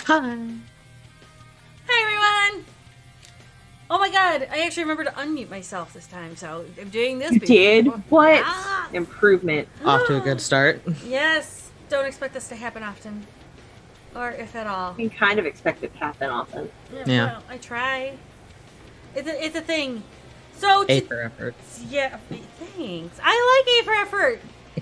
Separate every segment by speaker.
Speaker 1: Hi.
Speaker 2: Hi everyone! Oh my god, I actually remembered to unmute myself this time, so I'm doing this
Speaker 3: You did?
Speaker 2: before.
Speaker 3: What?
Speaker 2: Ah!
Speaker 3: Improvement.
Speaker 1: Off to a good start.
Speaker 2: Yes, don't expect this to happen often. Or if at all.
Speaker 3: You can kind of expect it to happen often.
Speaker 1: Yeah.
Speaker 2: Well, I try. It's a thing. So,
Speaker 1: A for effort.
Speaker 2: yeah, thanks. I like A for effort.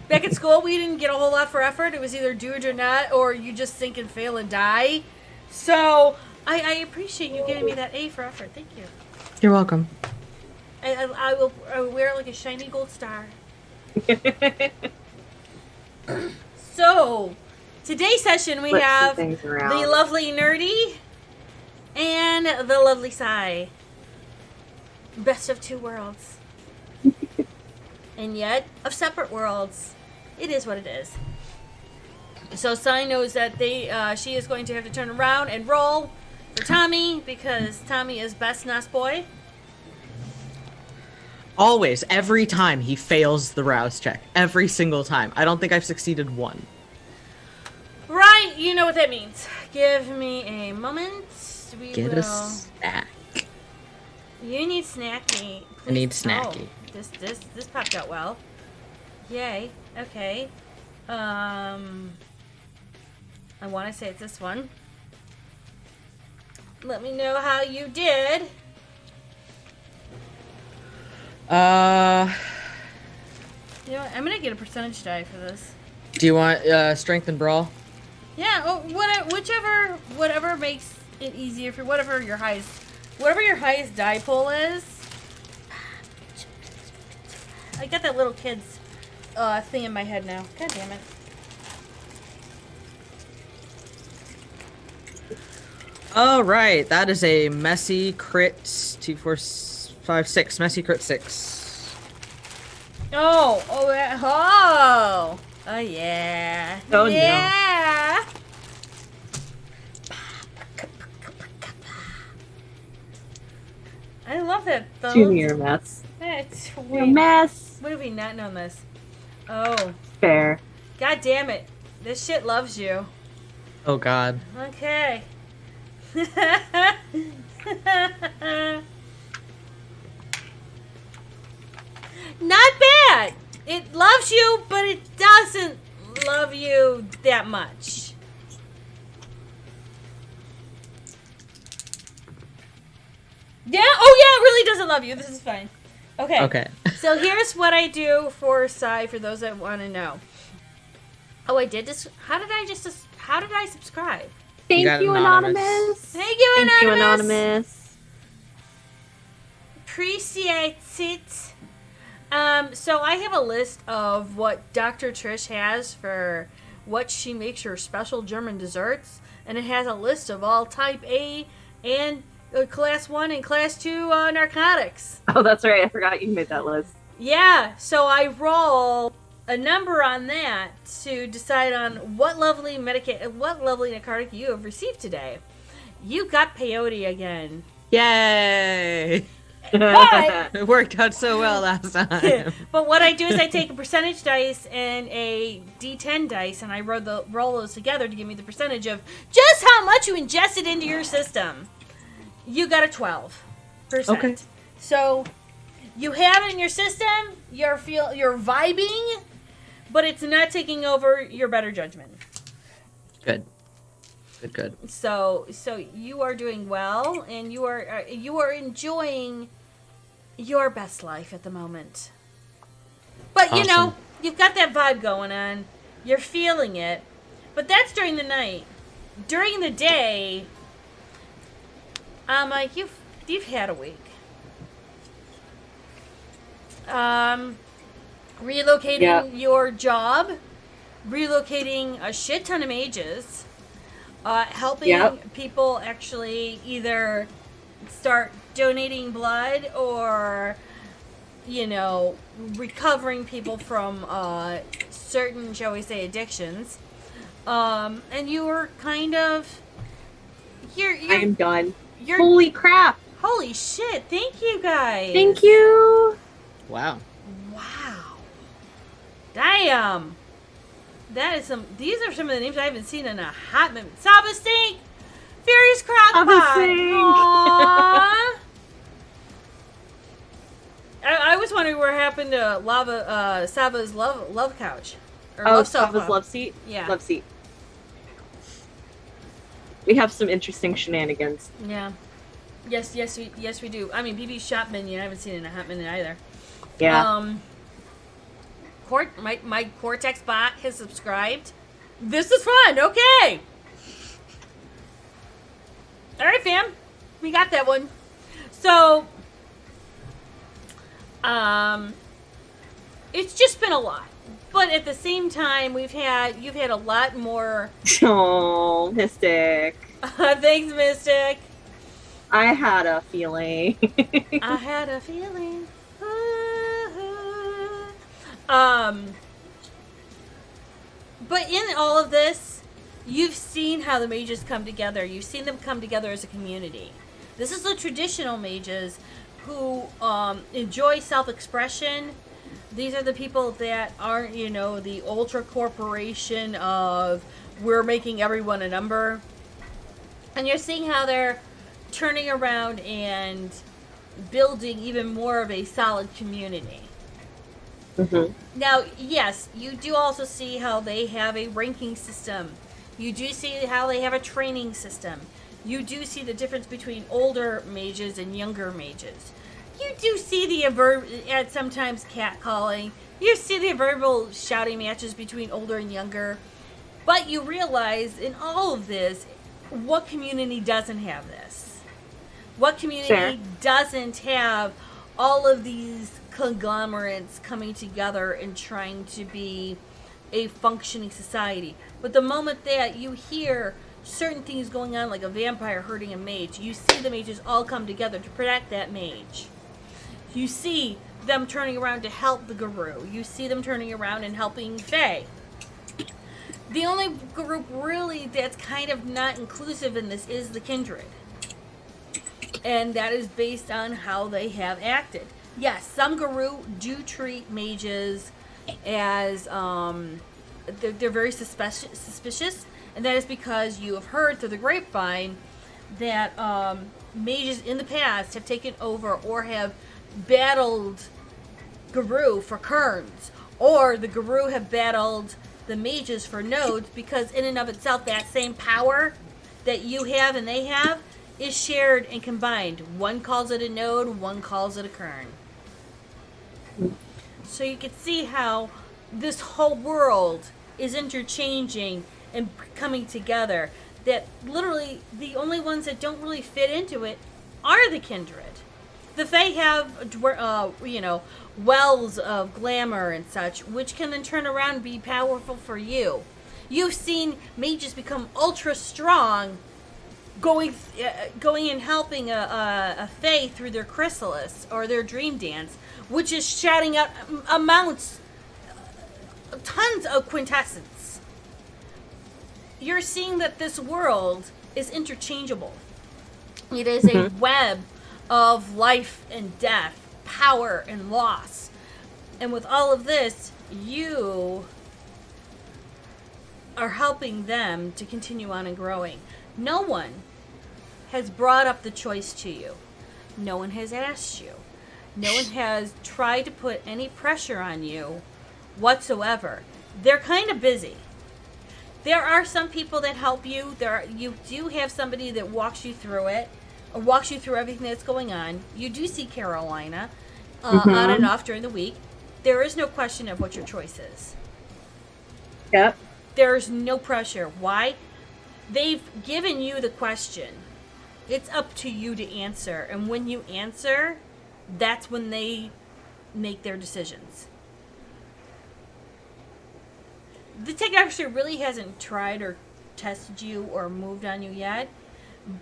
Speaker 2: Back at school, we didn't get a whole lot for effort. It was either do it or not, or you just think and fail and die. So, I appreciate you giving me that A for effort. Thank you.
Speaker 1: You're welcome.
Speaker 2: I will wear it like a shiny gold star. So, today's session we
Speaker 3: Flip some
Speaker 2: have
Speaker 3: things around.
Speaker 2: the lovely Nerdy and the lovely Sai. Best of two worlds. And yet, of separate worlds. It is what it is. So Sai knows that she is going to have to turn around and roll for Tommy because Tommy is best NAS boy.
Speaker 1: Always, every time he fails the rouse check. Every single time. I don't think I've succeeded one.
Speaker 2: Right, you know what that means. Give me a moment.
Speaker 1: Get a snack.
Speaker 2: You need snacky.
Speaker 1: I need
Speaker 2: Please-
Speaker 1: snacky.
Speaker 2: Oh, this popped out well. Yay. Okay. I want to say it's this one. Let me know how you did. You know what? I'm gonna get a percentage die for this.
Speaker 1: Do you want strength and brawl?
Speaker 2: Yeah. Oh, whatever makes it easier for whatever your highest die pull is. I got that little kid's thing in my head now. God damn it.
Speaker 1: All right, that is a messy crit. 2, 4, 5, 6. Messy crit 6.
Speaker 2: Oh, yeah.
Speaker 3: Oh, no.
Speaker 2: Yeah. I love that phone.
Speaker 3: Junior mess.
Speaker 2: That's
Speaker 3: You're a mess.
Speaker 2: When have we not known this? Oh,
Speaker 3: Fair.
Speaker 2: god damn it. This shit loves you.
Speaker 1: Oh God.
Speaker 2: Okay. Not bad. It loves you, but it doesn't love you that much. Yeah. Oh yeah, it really doesn't love you. This is fine. Okay.
Speaker 1: Okay.
Speaker 2: So here's what I do for Sai for those that want to know. Oh, I did this. How did I subscribe?
Speaker 3: Thank
Speaker 1: got
Speaker 3: you,
Speaker 1: anonymous.
Speaker 3: Anonymous.
Speaker 2: Thank you,
Speaker 3: Thank you,
Speaker 2: Anonymous.
Speaker 3: Anonymous.
Speaker 2: Appreciate it. So I have a list of what Dr. Trish has for what she makes her special German desserts, and it has a list of all type A and class 1 and class 2 narcotics.
Speaker 3: Oh, that's right. I forgot you made that list.
Speaker 2: Yeah, so I roll a number on that to decide on what lovely narcotic you have received today. You got peyote again.
Speaker 1: Yay!
Speaker 2: But
Speaker 1: It worked out so well last time.
Speaker 2: but what I do is I take a percentage dice and a D10 dice, and I roll those together to give me the percentage of just how much you ingested into your system. You got a 12%.
Speaker 1: Okay.
Speaker 2: So you have it in your system. You're vibing, but it's not taking over your better judgment.
Speaker 1: Good. Good.
Speaker 2: So you are doing well, and you are enjoying your best life at the moment. But you know,
Speaker 1: Awesome.
Speaker 2: you've got that vibe going on. You're feeling it. But that's during the night. During the day, you've had a week. Relocating your job, relocating a shit ton of mages. Helping people actually either start donating blood or, recovering people from certain, shall we say, addictions. And you were kind of... I
Speaker 3: am done. Holy crap.
Speaker 2: Holy shit, thank you guys.
Speaker 3: Thank you.
Speaker 1: Wow.
Speaker 2: Wow. Damn. That is these are some of the names I haven't seen in a hot minute. Saba Stink!
Speaker 3: Sing.
Speaker 2: Aww. I was wondering what happened to Sava's love couch. Or love sofa.
Speaker 3: Sava's love seat?
Speaker 2: Yeah.
Speaker 3: Love seat. We have some interesting shenanigans.
Speaker 2: Yeah. Yes, we do. I mean, BB Shop Minion, I haven't seen it in a hot minute either.
Speaker 3: Yeah.
Speaker 2: My Cortex bot has subscribed. This is fun. Okay. All right, fam. We got that one. So, it's just been a lot. But at the same time, you've had a lot more.
Speaker 3: Oh, Mystic.
Speaker 2: Thanks, Mystic.
Speaker 3: I had a feeling.
Speaker 2: I had a feeling. But in all of this, you've seen how the mages come together. You've seen them come together as a community. This is the traditional mages who enjoy self-expression. These are the people that aren't, the ultra corporation of we're making everyone a number. And you're seeing how they're turning around and building even more of a solid community.
Speaker 3: Mm-hmm.
Speaker 2: Now, yes, you do also see how they have a ranking system. You do see how they have a training system. You do see the difference between older mages and younger mages. You do see the sometimes catcalling. You see the verbal shouting matches between older and younger. But you realize in all of this, what community doesn't have this? What community doesn't have all of these conglomerates coming together and trying to be a functioning society? But the moment that you hear certain things going on, like a vampire hurting a mage, you see the mages all come together to protect that mage. You see them turning around to help the Garou. You see them turning around and helping Fae. The only group really that's kind of not inclusive in this is the Kindred. And that is based on how they have acted. Yes, some Garou do treat mages as, they're very suspicious, and that is because you have heard through the grapevine that mages in the past have taken over or have battled Garou for Kerns, or the Garou have battled the mages for nodes, because in and of itself that same power that you have and they have is shared and combined. One calls it a node, one calls it a Kern. So you can see how this whole world is interchanging and coming together, that literally the only ones that don't really fit into it are the Kindred. The Fae have, wells of glamour and such, which can then turn around and be powerful for you. You've seen mages become ultra strong, going and helping a Fae through their chrysalis or their dream dance, which is shouting out tons of quintessence. You're seeing that this world is interchangeable. It is a web of life and death, power and loss. And with all of this, you are helping them to continue on and growing. No one has brought up the choice to you. No one has asked you. No one has tried to put any pressure on you whatsoever. They're kind of busy. There are some people that help you. You do have somebody that walks you through it, or walks you through everything that's going on. You do see Carolina on and off during the week. There is no question of what your choice is.
Speaker 3: Yep.
Speaker 2: There's no pressure. Why? They've given you the question. It's up to you to answer. And when you answer, that's when they make their decisions. The Technocracy really hasn't tried or tested you or moved on you yet.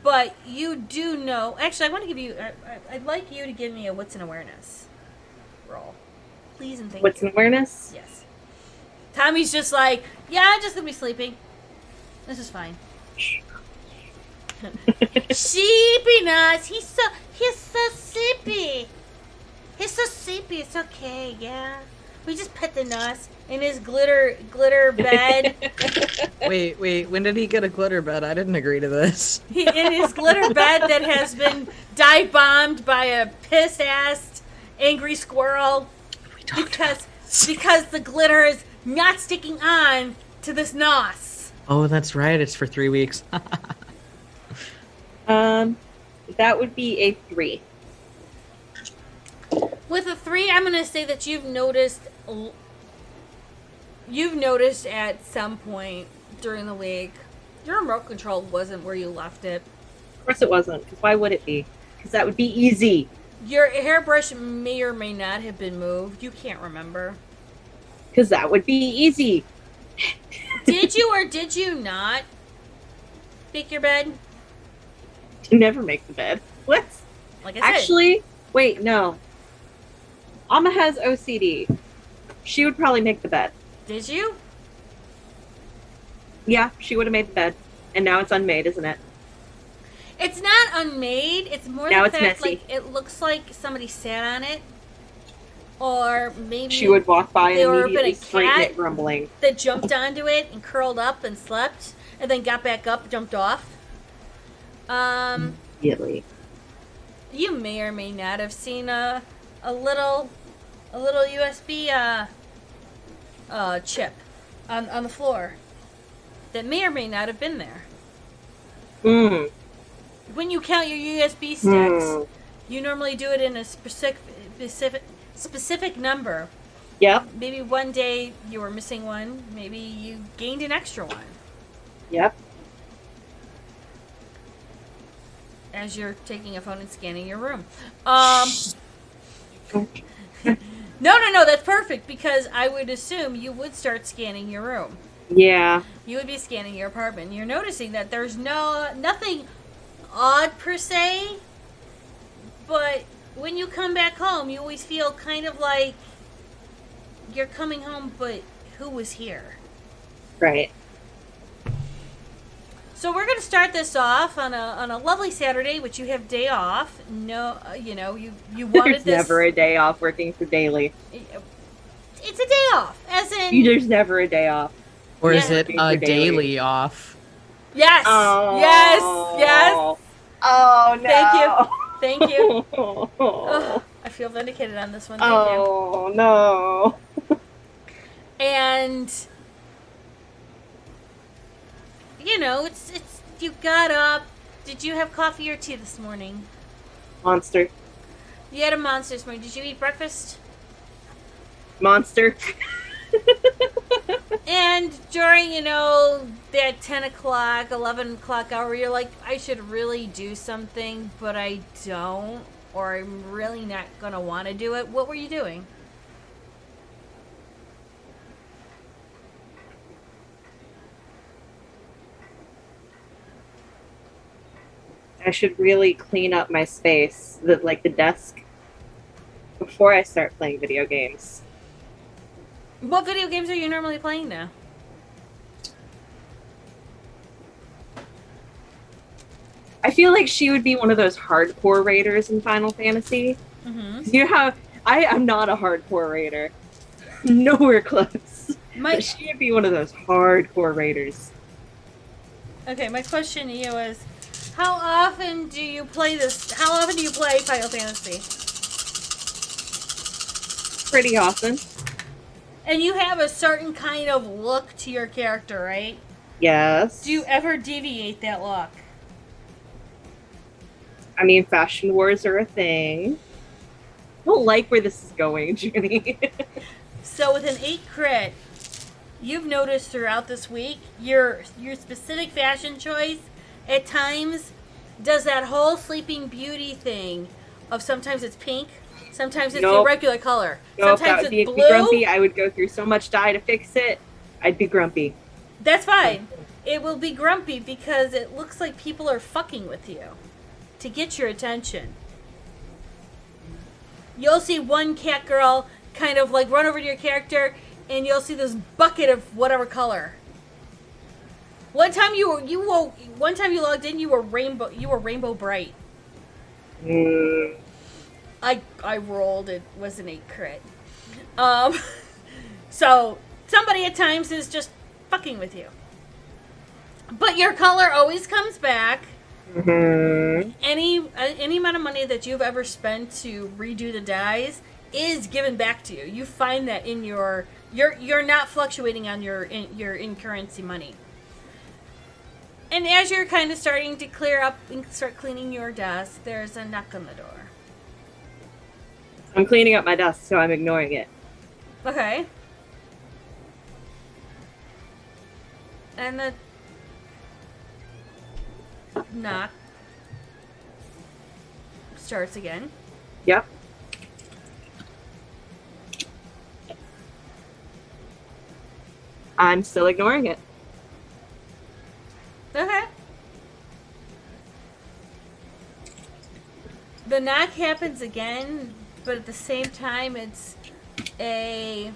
Speaker 2: But you do know... Actually, I want to give you... I'd like you to give me a Wits and Awareness roll. Please and thank you.
Speaker 3: Wits and Awareness?
Speaker 2: Yes. Tommy's just like, yeah, I'm just going to be sleeping. This is fine. Sheepiness. He's so sleepy. He's so sleepy. It's okay, yeah. We just pet the Nos in his glitter bed.
Speaker 1: Wait, when did he get a glitter bed? I didn't agree to this.
Speaker 2: In his glitter bed that has been dive bombed by a pissed ass angry squirrel because the glitter is not sticking on to this Nos.
Speaker 1: Oh, that's right. It's for 3 weeks.
Speaker 3: That would be a 3.
Speaker 2: With a 3, I'm going to say that you've noticed at some point during the week your remote control wasn't where you left it.
Speaker 3: Of course it wasn't. 'Cause why would it be? Because that would be easy.
Speaker 2: Your hairbrush may or may not have been moved. You can't remember.
Speaker 3: Because that would be easy.
Speaker 2: Did you or did you not make your bed?
Speaker 3: To never make the bed. What?
Speaker 2: Like I said.
Speaker 3: Actually, wait, no. Amma has OCD. She would probably make the bed.
Speaker 2: Did you?
Speaker 3: Yeah, she would have made the bed. And now it's unmade, isn't it?
Speaker 2: It's not unmade. It's more
Speaker 3: Now
Speaker 2: the
Speaker 3: it's
Speaker 2: fact
Speaker 3: messy.
Speaker 2: like it looks like somebody sat on it, or maybe
Speaker 3: She would walk by
Speaker 2: there
Speaker 3: and
Speaker 2: would've been
Speaker 3: immediately
Speaker 2: a
Speaker 3: straighten
Speaker 2: cat.
Speaker 3: it, grumbling.
Speaker 2: that jumped onto it and curled up and slept, and then got back up, jumped off.
Speaker 3: Immediately.
Speaker 2: You may or may not have seen a little USB chip on the floor that may or may not have been there.
Speaker 3: Hmm.
Speaker 2: When you count your USB sticks, you normally do it in a specific number.
Speaker 3: Yep.
Speaker 2: Maybe one day you were missing one. Maybe you gained an extra one
Speaker 3: Yep.
Speaker 2: as you're taking a phone and scanning your room. No, that's perfect because I would assume you would start scanning your room.
Speaker 3: Yeah.
Speaker 2: You would be scanning your apartment. You're noticing that there's nothing odd per se, but when you come back home, you always feel kind of like you're coming home, but who was here?
Speaker 3: Right.
Speaker 2: So we're going to start this off on a lovely Saturday, which you have day off. No, you wanted
Speaker 3: There's
Speaker 2: this.
Speaker 3: never a day off working for daily.
Speaker 2: It's a day off, as in
Speaker 3: There's never a day off.
Speaker 1: Or is
Speaker 2: Yeah.
Speaker 1: it a daily off?
Speaker 2: yes,
Speaker 3: Oh.
Speaker 2: yes.
Speaker 3: Oh no.
Speaker 2: Thank you.
Speaker 3: Oh,
Speaker 2: Ugh, I feel vindicated on this one. Thank you.
Speaker 3: oh no.
Speaker 2: And it's you got up. Did you have coffee or tea this morning?
Speaker 3: Monster.
Speaker 2: You had a Monster this morning. Did you eat breakfast?
Speaker 3: Monster.
Speaker 2: And during, that 10 o'clock, 11 o'clock hour, you're like, I should really do something, but I don't, or I'm really not going to want to do it. What were you doing?
Speaker 3: I should really clean up my space, the desk, before I start playing video games.
Speaker 2: What video games are you normally playing now?
Speaker 3: I feel like she would be one of those hardcore raiders in Final Fantasy.
Speaker 2: Mm-hmm.
Speaker 3: You know how I am not a hardcore raider. Nowhere close. But she would be one of those hardcore raiders.
Speaker 2: Okay, my question to you is, how often do you play this? How often do you play Final Fantasy?
Speaker 3: Pretty often.
Speaker 2: And you have a certain kind of look to your character, right?
Speaker 3: Yes.
Speaker 2: Do you ever deviate that look?
Speaker 3: I mean, fashion wars are a thing. I don't like where this is going, Junie.
Speaker 2: So with an 8 crit, you've noticed throughout this week your specific fashion choice at times does that whole Sleeping Beauty thing of sometimes it's pink, sometimes it's the
Speaker 3: Nope.
Speaker 2: regular color,
Speaker 3: No, if that
Speaker 2: sometimes
Speaker 3: would be
Speaker 2: it's blue.
Speaker 3: grumpy, I would go through so much dye to fix it. I'd be grumpy.
Speaker 2: That's fine. It will be grumpy because it looks like people are fucking with you to get your attention. You'll see one cat girl kind of like run over to your character, and you'll see this bucket of whatever color. One time one time you logged in, you were rainbow bright.
Speaker 3: Mm,
Speaker 2: I rolled, it was an 8 crit. So somebody at times is just fucking with you. But your color always comes back.
Speaker 3: Mm-hmm.
Speaker 2: Any amount of money that you've ever spent to redo the dyes is given back to you. You find that in you're not fluctuating on your in currency money. And as you're kind of starting to clear up and start cleaning your desk, there's a knock on the door.
Speaker 3: I'm cleaning up my desk, so I'm ignoring it.
Speaker 2: Okay. And the knock starts again.
Speaker 3: Yep. I'm still ignoring it.
Speaker 2: Okay. The knock happens again, but at the same time, it's a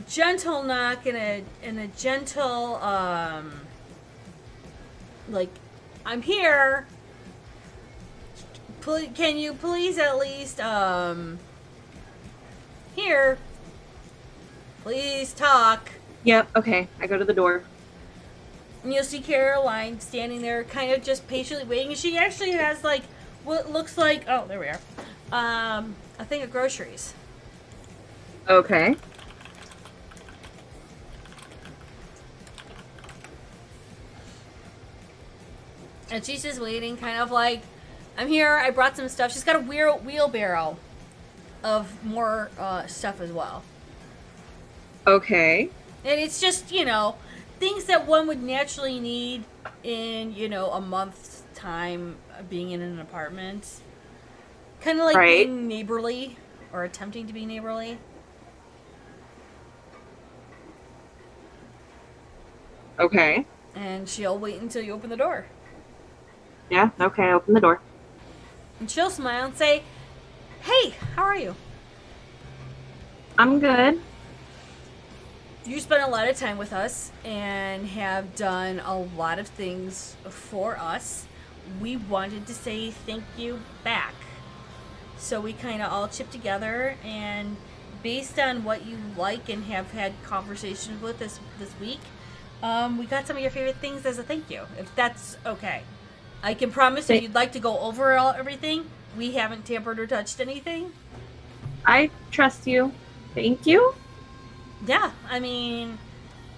Speaker 2: gentle knock and a gentle like, I'm here. Can you please at least here? Please talk.
Speaker 3: Yep. Okay. I go to the door.
Speaker 2: And you'll see Caroline standing there, kind of just patiently waiting. She actually has like what looks like, oh, there we are, a thing of groceries.
Speaker 3: Okay.
Speaker 2: And she's just waiting, kind of like, I'm here. I brought some stuff. She's got a wheelbarrow of more stuff as well.
Speaker 3: Okay.
Speaker 2: And it's just, things that one would naturally need in, a month's time of being in an apartment. Kind of like
Speaker 3: Right.
Speaker 2: being neighborly or attempting to be neighborly.
Speaker 3: Okay.
Speaker 2: And she'll wait until you open the door.
Speaker 3: Yeah. Okay. I open the door.
Speaker 2: And she'll smile and say, hey, how are you?
Speaker 3: I'm good.
Speaker 2: You spent a lot of time with us and have done a lot of things for us. We wanted to say thank you back. So we kind of all chipped together, and based on what you like and have had conversations with this week, we got some of your favorite things as a thank you, if that's okay. I can promise if you'd like to go over everything, we haven't tampered or touched anything.
Speaker 3: I trust you. Thank you.
Speaker 2: Yeah, I mean,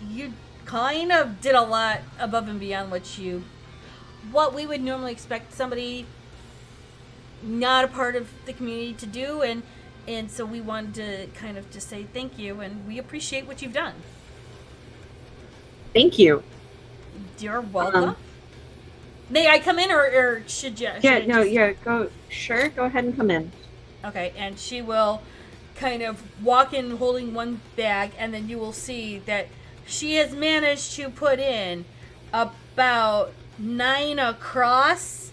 Speaker 2: you kind of did a lot above and beyond what we would normally expect somebody not a part of the community to do, and so we wanted to kind of just say thank you, and we appreciate what you've done.
Speaker 3: Thank you.
Speaker 2: You're welcome. May I come in, or should you?
Speaker 3: Go. Sure, go ahead and come in.
Speaker 2: Okay, and she will kind of walk in holding one bag, and then you will see that she has managed to put in about 9 across,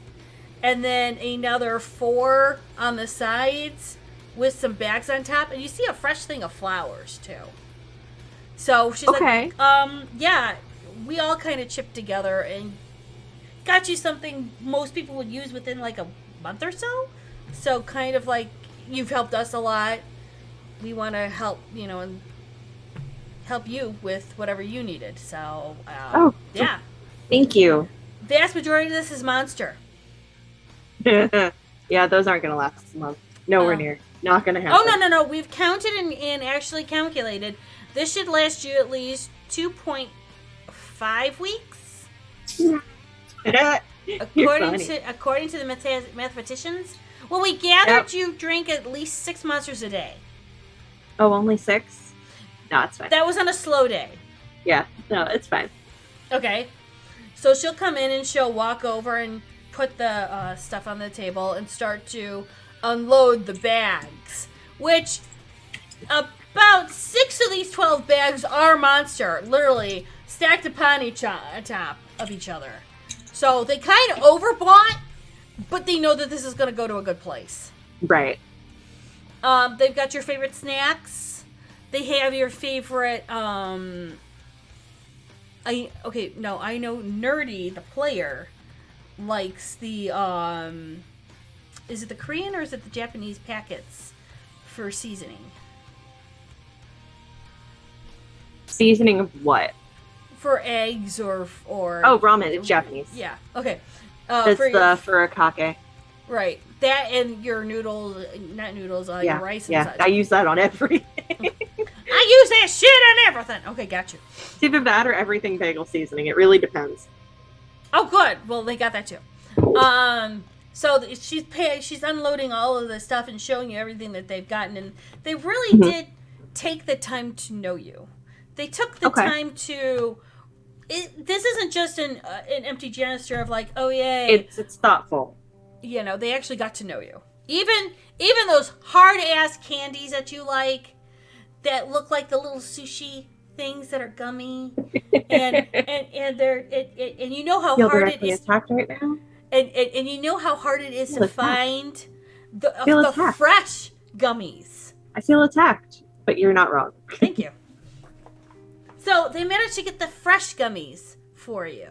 Speaker 2: and then another 4 on the sides with some bags on top, and you see a fresh thing of flowers too. So she's
Speaker 3: Okay.
Speaker 2: like, yeah, we all kind of chipped together and got you something most people would use within like a month or so. So kind of like, you've helped us a lot. We want to help, and help you with whatever you needed. So, yeah.
Speaker 3: Thank you.
Speaker 2: Vast majority of this is Monster.
Speaker 3: Yeah, those aren't gonna last a month. Nowhere near. Not gonna happen.
Speaker 2: Oh, no. We've counted and actually calculated. This should last you at least 2.5 weeks. According to the mathematicians. Well, we gathered you drink at least 6 monsters a day.
Speaker 3: Oh, only 6? No, it's fine.
Speaker 2: That was on a slow day.
Speaker 3: Yeah, no, it's fine.
Speaker 2: Okay. So she'll come in and she'll walk over and put the stuff on the table and start to unload the bags. Which, about 6 of these 12 bags are Monster. Literally stacked upon top of each other. So they kind of overbought, but they know that this is going to go to a good place.
Speaker 3: Right.
Speaker 2: They've got your favorite snacks. They have your favorite, I know Nerdy, the player, likes the, is it the Korean or is it the Japanese packets for seasoning?
Speaker 3: Seasoning of what?
Speaker 2: For eggs or
Speaker 3: Oh, ramen. It's Japanese.
Speaker 2: Yeah. Okay.
Speaker 3: It's
Speaker 2: for
Speaker 3: the
Speaker 2: your,
Speaker 3: furikake.
Speaker 2: right. That and your noodles, not noodles, your
Speaker 3: Yeah,
Speaker 2: rice and
Speaker 3: yeah.
Speaker 2: such.
Speaker 3: I use that on everything.
Speaker 2: I use that shit on everything. Okay, got you.
Speaker 3: It's either that or everything bagel seasoning. It really depends.
Speaker 2: Oh, good. Well, they got that too. So she's unloading all of the stuff and showing you everything that they've gotten, and they really did take the time to know you. They took the time to. This isn't just an empty gesture of like, oh yay.
Speaker 3: It's thoughtful.
Speaker 2: You know, they actually got to know you. Even those hard ass candies that you like, that look like the little sushi things that are gummy, and they're and you know how
Speaker 3: Feel
Speaker 2: hard it
Speaker 3: directly
Speaker 2: is.
Speaker 3: attacked right now.
Speaker 2: And you know how hard it is to find the
Speaker 3: attacked.
Speaker 2: fresh gummies.
Speaker 3: I feel attacked, but you're not wrong.
Speaker 2: Thank you. So they managed to get the fresh gummies for you.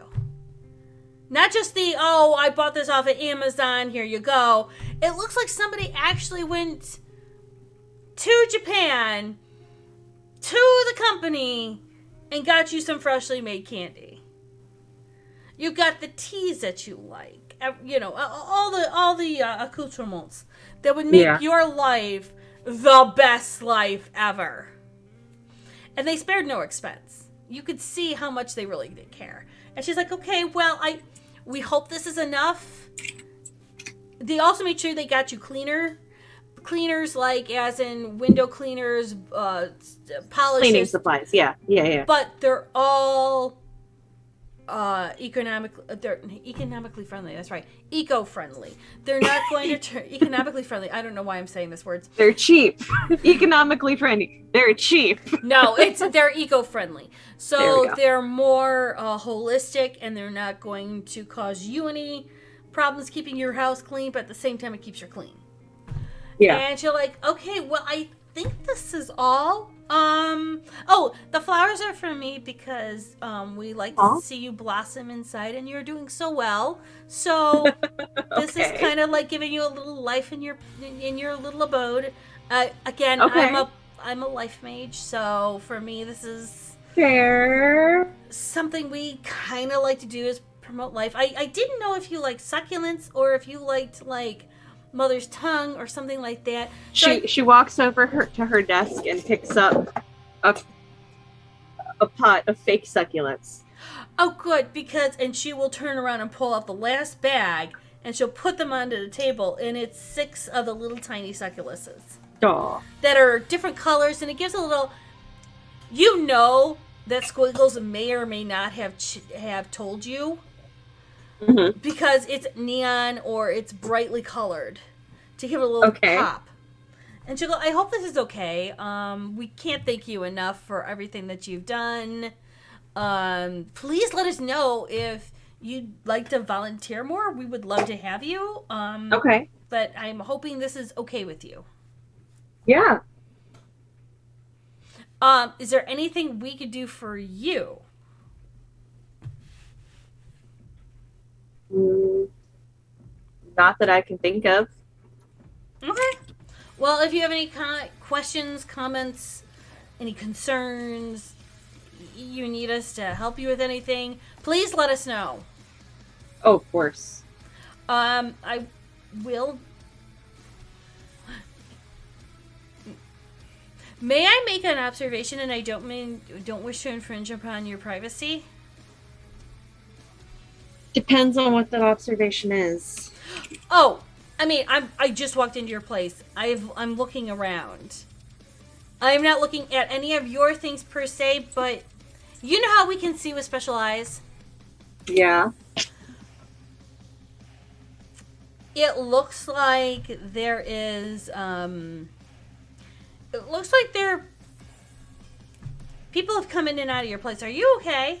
Speaker 2: Not just I bought this off of Amazon, here you go. It looks like somebody actually went to Japan, to the company, and got you some freshly made candy. You got the teas that you like. You know, all the accoutrements that would make your life the best life ever. And they spared no expense. You could see how much they really did care. And she's like, okay, well, we hope this is enough. They also made sure they got you cleaners, like as in window cleaners, polishes.
Speaker 3: Cleaning supplies, yeah.
Speaker 2: But they're all economically friendly. That's right, eco-friendly. They're not going to turn economically friendly. I don't know why I'm saying this words.
Speaker 3: They're cheap, economically friendly. They're cheap.
Speaker 2: No, they're eco-friendly. So they're more holistic, and they're not going to cause you any problems keeping your house clean. But at the same time, it keeps you clean.
Speaker 3: Yeah.
Speaker 2: And you're like, okay, well, I think this is all. The flowers are for me because we like to see you blossom inside, and you're doing so well. So this is kind of like giving you a little life in your little abode. Again, I'm a life mage, so for me this is
Speaker 3: fair.
Speaker 2: Something we kind of like to do is promote life. I didn't know if you liked succulents or if you liked like mother's tongue or something like that. So
Speaker 3: she walks over to her desk and picks up a pot of fake succulents.
Speaker 2: Oh, good, and she will turn around and pull out the last bag, and she'll put them onto the table, and it's 6 of the little tiny succulences that are different colors, and it gives a little. You know that Squiggles may or may not have told you. Mm-hmm. Because it's neon or it's brightly colored to give it a little pop. And she'll go, I hope this is okay. We can't thank you enough for everything that you've done. Please let us know if you'd like to volunteer more. We would love to have you.
Speaker 3: Okay.
Speaker 2: But I'm hoping this is okay with you.
Speaker 3: Yeah.
Speaker 2: Is there anything we could do for you?
Speaker 3: Not that I can think of.
Speaker 2: Okay. Well, if you have any questions, comments, any concerns, you need us to help you with anything, please let us know.
Speaker 3: Oh, of course.
Speaker 2: I will. May I make an observation, and I don't wish to infringe upon your privacy?
Speaker 3: Depends on what that observation is.
Speaker 2: Oh, I mean, I just walked into your place. I'm looking around. I'm not looking at any of your things per se, but you know how we can see with special eyes?
Speaker 3: Yeah.
Speaker 2: It looks like there is, it looks like people have come in and out of your place. Are you okay?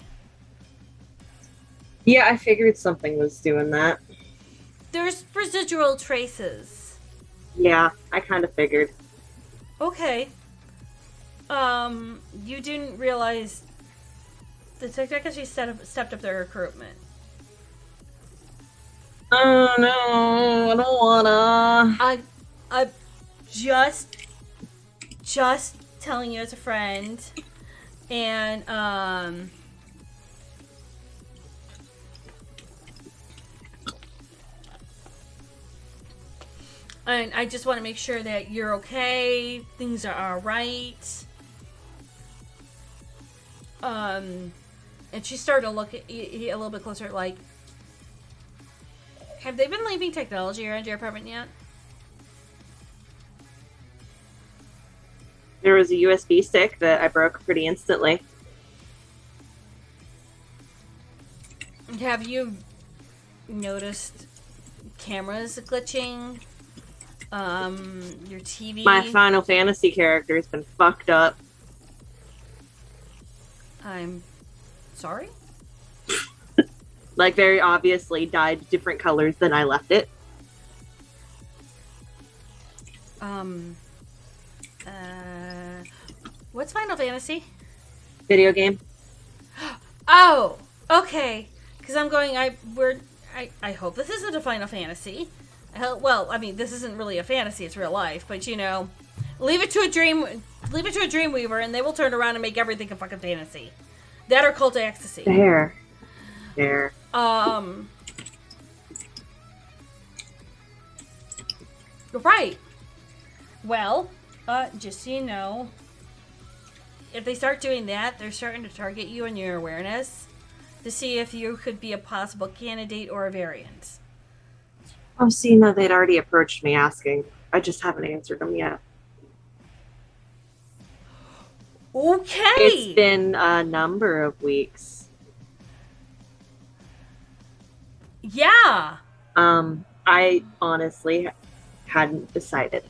Speaker 3: Yeah, I figured something was doing that.
Speaker 2: There's residual traces.
Speaker 3: Yeah, I kind of figured.
Speaker 2: Okay. You didn't realize the Tectecracy stepped up their recruitment.
Speaker 3: Oh no, I don't wanna.
Speaker 2: I just telling you as a friend, And and I just want to make sure that you're okay, things are all right. And she started to look at you a little bit closer, like, have they been leaving technology around your apartment yet?
Speaker 3: There was a USB stick that I broke pretty instantly.
Speaker 2: Have you noticed cameras glitching? Your TV?
Speaker 3: My Final Fantasy character's been fucked up.
Speaker 2: I'm sorry?
Speaker 3: Like, very obviously dyed different colors than I left it.
Speaker 2: What's Final Fantasy?
Speaker 3: Video game.
Speaker 2: Oh, okay. Because I'm going, I hope this isn't a Final Fantasy. Well, I mean, this isn't really a fantasy, it's real life, but you know, leave it to a Dreamweaver and they will turn around and make everything a fucking fantasy. That or Cult of Ecstasy.
Speaker 3: There.
Speaker 2: Right. Well, just so you know, if they start doing that, they're starting to target you and your awareness to see if you could be a possible candidate or a variant.
Speaker 3: Oh, see, no, they'd already approached me asking. I just haven't answered them yet.
Speaker 2: Okay.
Speaker 3: It's been a number of weeks.
Speaker 2: Yeah.
Speaker 3: I honestly hadn't decided.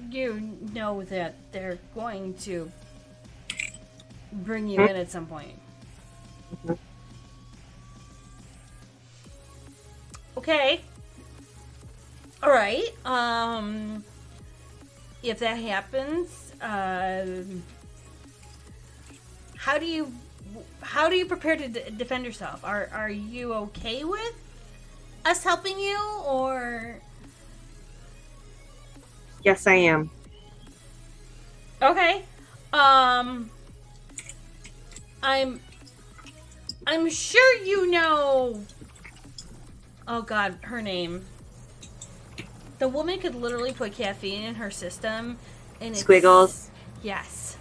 Speaker 2: You know that they're going to bring you in at some point.
Speaker 3: Mhm.
Speaker 2: Okay. All right. If that happens, how do you prepare to defend yourself? Are you okay with us helping you, or?
Speaker 3: Yes, I am.
Speaker 2: Okay. I'm sure you know. Oh God, her name. The woman could literally put caffeine in her system, and
Speaker 3: Squiggles.
Speaker 2: Yes.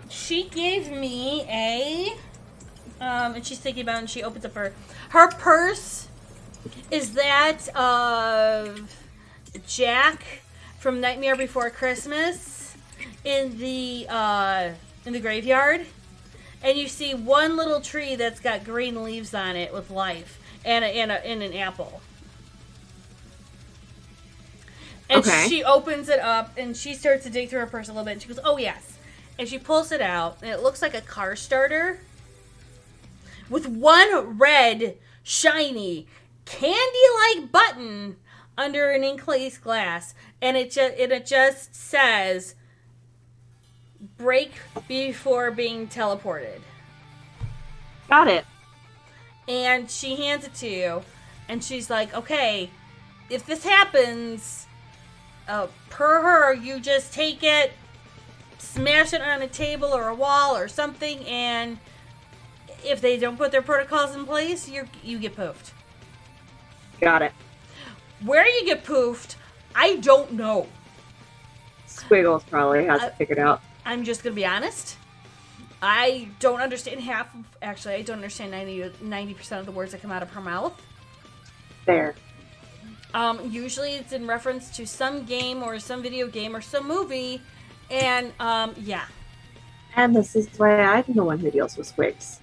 Speaker 2: She gave me a. And she's thinking about it, and she opens up her purse. Is that of Jack from Nightmare Before Christmas in the graveyard, and you see one little tree that's got green leaves on it with life and an apple. And
Speaker 3: Okay.
Speaker 2: she opens it up and she starts to dig through her purse a little bit. And she goes, "Oh yes," and she pulls it out, and it looks like a car starter with one red, shiny, candy-like button under an encased glass, and it just says, "Break before being teleported."
Speaker 3: Got it.
Speaker 2: And she hands it to you, and she's like, "Okay, if this happens, per her, you just take it, smash it on a table or a wall or something, and if they don't put their protocols in place, you get poofed."
Speaker 3: Got it.
Speaker 2: Where you get poofed, I don't know.
Speaker 3: Squiggles probably has it figured out.
Speaker 2: I'm just gonna be honest. I don't understand I don't understand 90% of the words that come out of her mouth.
Speaker 3: There.
Speaker 2: Usually it's in reference to some game or some video game or some movie, and yeah.
Speaker 3: And this is why I'm the one who deals with squigs.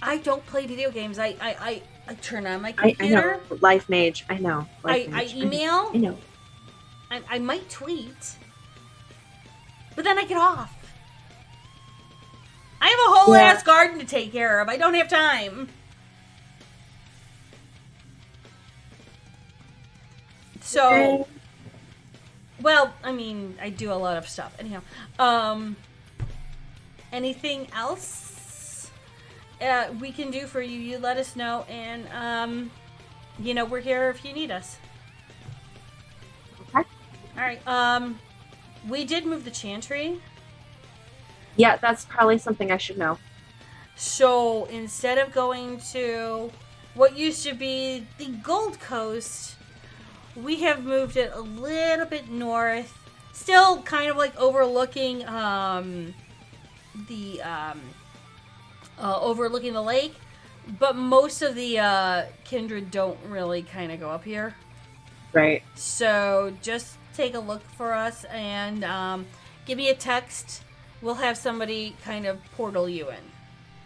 Speaker 2: I don't play video games. I turn on my
Speaker 3: I
Speaker 2: computer.
Speaker 3: know. Life Mage. I know.
Speaker 2: I
Speaker 3: Life Mage.
Speaker 2: email.
Speaker 3: I know.
Speaker 2: I might tweet, but then I get off. I have a whole ass garden to take care of. I don't have time. So,
Speaker 3: Okay.
Speaker 2: well, I mean, I do a lot of stuff. Anyhow, anything else we can do for you? You let us know, and you know, we're here if you need us.
Speaker 3: Okay.
Speaker 2: All right. We did move the chantry.
Speaker 3: Yeah, that's probably something I should know.
Speaker 2: So instead of going to what used to be the Gold Coast, we have moved it a little bit north. Still kind of like overlooking the overlooking the lake, but most of the kindred don't really kind of go up here.
Speaker 3: Right.
Speaker 2: So just take a look for us and give me a text. We'll have somebody kind of portal you in.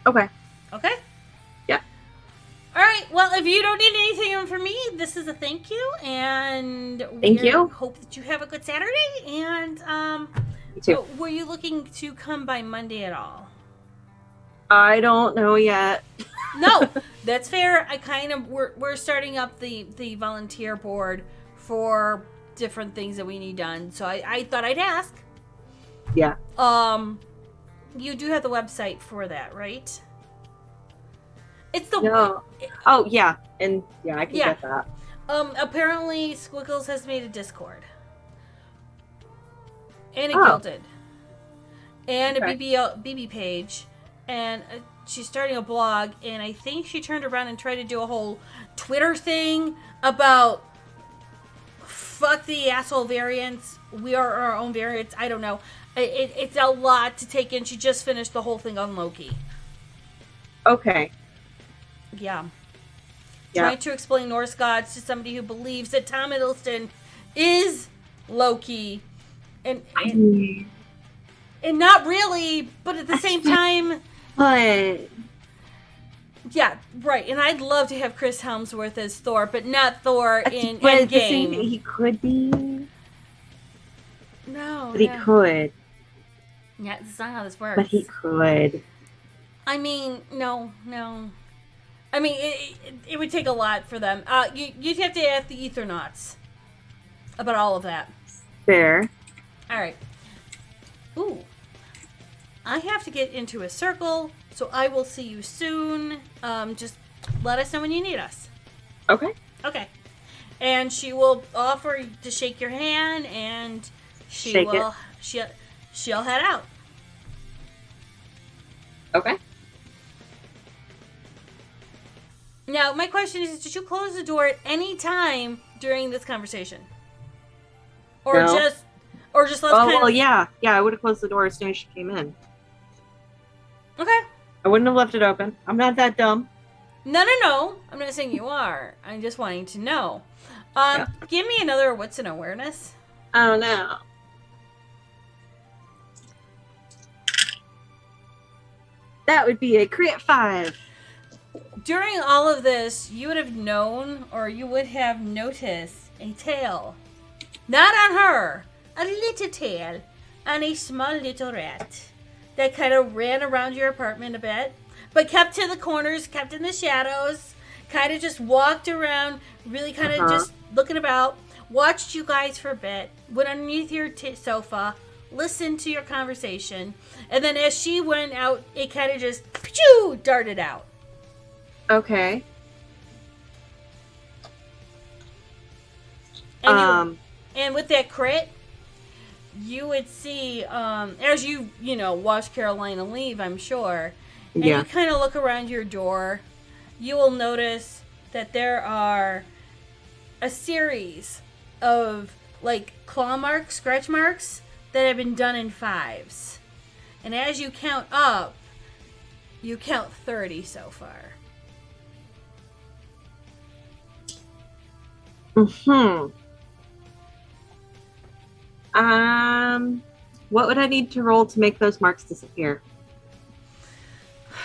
Speaker 3: Okay.
Speaker 2: Okay?
Speaker 3: Yeah.
Speaker 2: All right. Well, if you don't need anything from me, this is a thank you, and
Speaker 3: Thank you.
Speaker 2: Hope that you have a good Saturday. And
Speaker 3: You too.
Speaker 2: were you looking to come by Monday at all?
Speaker 3: I don't know yet.
Speaker 2: No, that's fair. I kind of we're starting up the volunteer board for different things that we need done, so I thought I'd ask.
Speaker 3: Yeah.
Speaker 2: You do have the website for that, right? It's the
Speaker 3: No. Oh, yeah. And yeah, I can
Speaker 2: Yeah.
Speaker 3: get that.
Speaker 2: Apparently Squiggles has made a Discord. And a
Speaker 3: Oh.
Speaker 2: Gilded. And
Speaker 3: Okay.
Speaker 2: a BB page. And she's starting a blog, and I think she turned around and tried to do a whole Twitter thing about fuck the asshole variants. We are our own variants. I don't know. It's a lot to take in. She just finished the whole thing on Loki.
Speaker 3: Okay.
Speaker 2: Yeah.
Speaker 3: Yeah.
Speaker 2: Trying to explain Norse gods to somebody who believes that Tom Hiddleston is Loki. And not really, but at the same time,
Speaker 3: But
Speaker 2: yeah, right. And I'd love to have Chris Hemsworth as Thor, but not Thor in
Speaker 3: but at the same,
Speaker 2: Endgame.
Speaker 3: he could be.
Speaker 2: No,
Speaker 3: But he
Speaker 2: no.
Speaker 3: could.
Speaker 2: Yeah, that's not how this works.
Speaker 3: But he could.
Speaker 2: I mean, no. I mean, it would take a lot for them. You'd have to ask the Ethernauts about all of that.
Speaker 3: Fair.
Speaker 2: All right. Ooh. I have to get into a circle, so I will see you soon. Just let us know when you need us.
Speaker 3: Okay.
Speaker 2: Okay. And she will offer to shake your hand, and she
Speaker 3: Shake
Speaker 2: will. She'll head out.
Speaker 3: Okay.
Speaker 2: Now, my question is: did you close the door at any time during this conversation, or
Speaker 3: No.
Speaker 2: just let's
Speaker 3: Oh,
Speaker 2: kind
Speaker 3: well,
Speaker 2: of?
Speaker 3: yeah. Yeah, I would have closed the door as soon as she came in.
Speaker 2: Okay.
Speaker 3: I wouldn't have left it open. I'm not that dumb.
Speaker 2: No. I'm not saying you are. I'm just wanting to know. Give me another. What's an awareness?
Speaker 3: Oh, no. That would be a crit 5.
Speaker 2: During all of this, you would have known, or you would have noticed a tail. Not on her, a little tail on a small little rat that kind of ran around your apartment a bit, but kept to the corners, kept in the shadows, kind of just walked around, really kind of just looking about, watched you guys for a bit, went underneath your sofa, listened to your conversation, and then as she went out, it kind of just darted out.
Speaker 3: Okay.
Speaker 2: And with that crit, you would see, as you watch Carolina leave, I'm sure, and
Speaker 3: Yeah.
Speaker 2: you kind of look around your door, you will notice that there are a series of, like, claw marks, scratch marks, that have been done in 5s. And as you count up, you count 30 so far.
Speaker 3: What would I need to roll to make those marks disappear?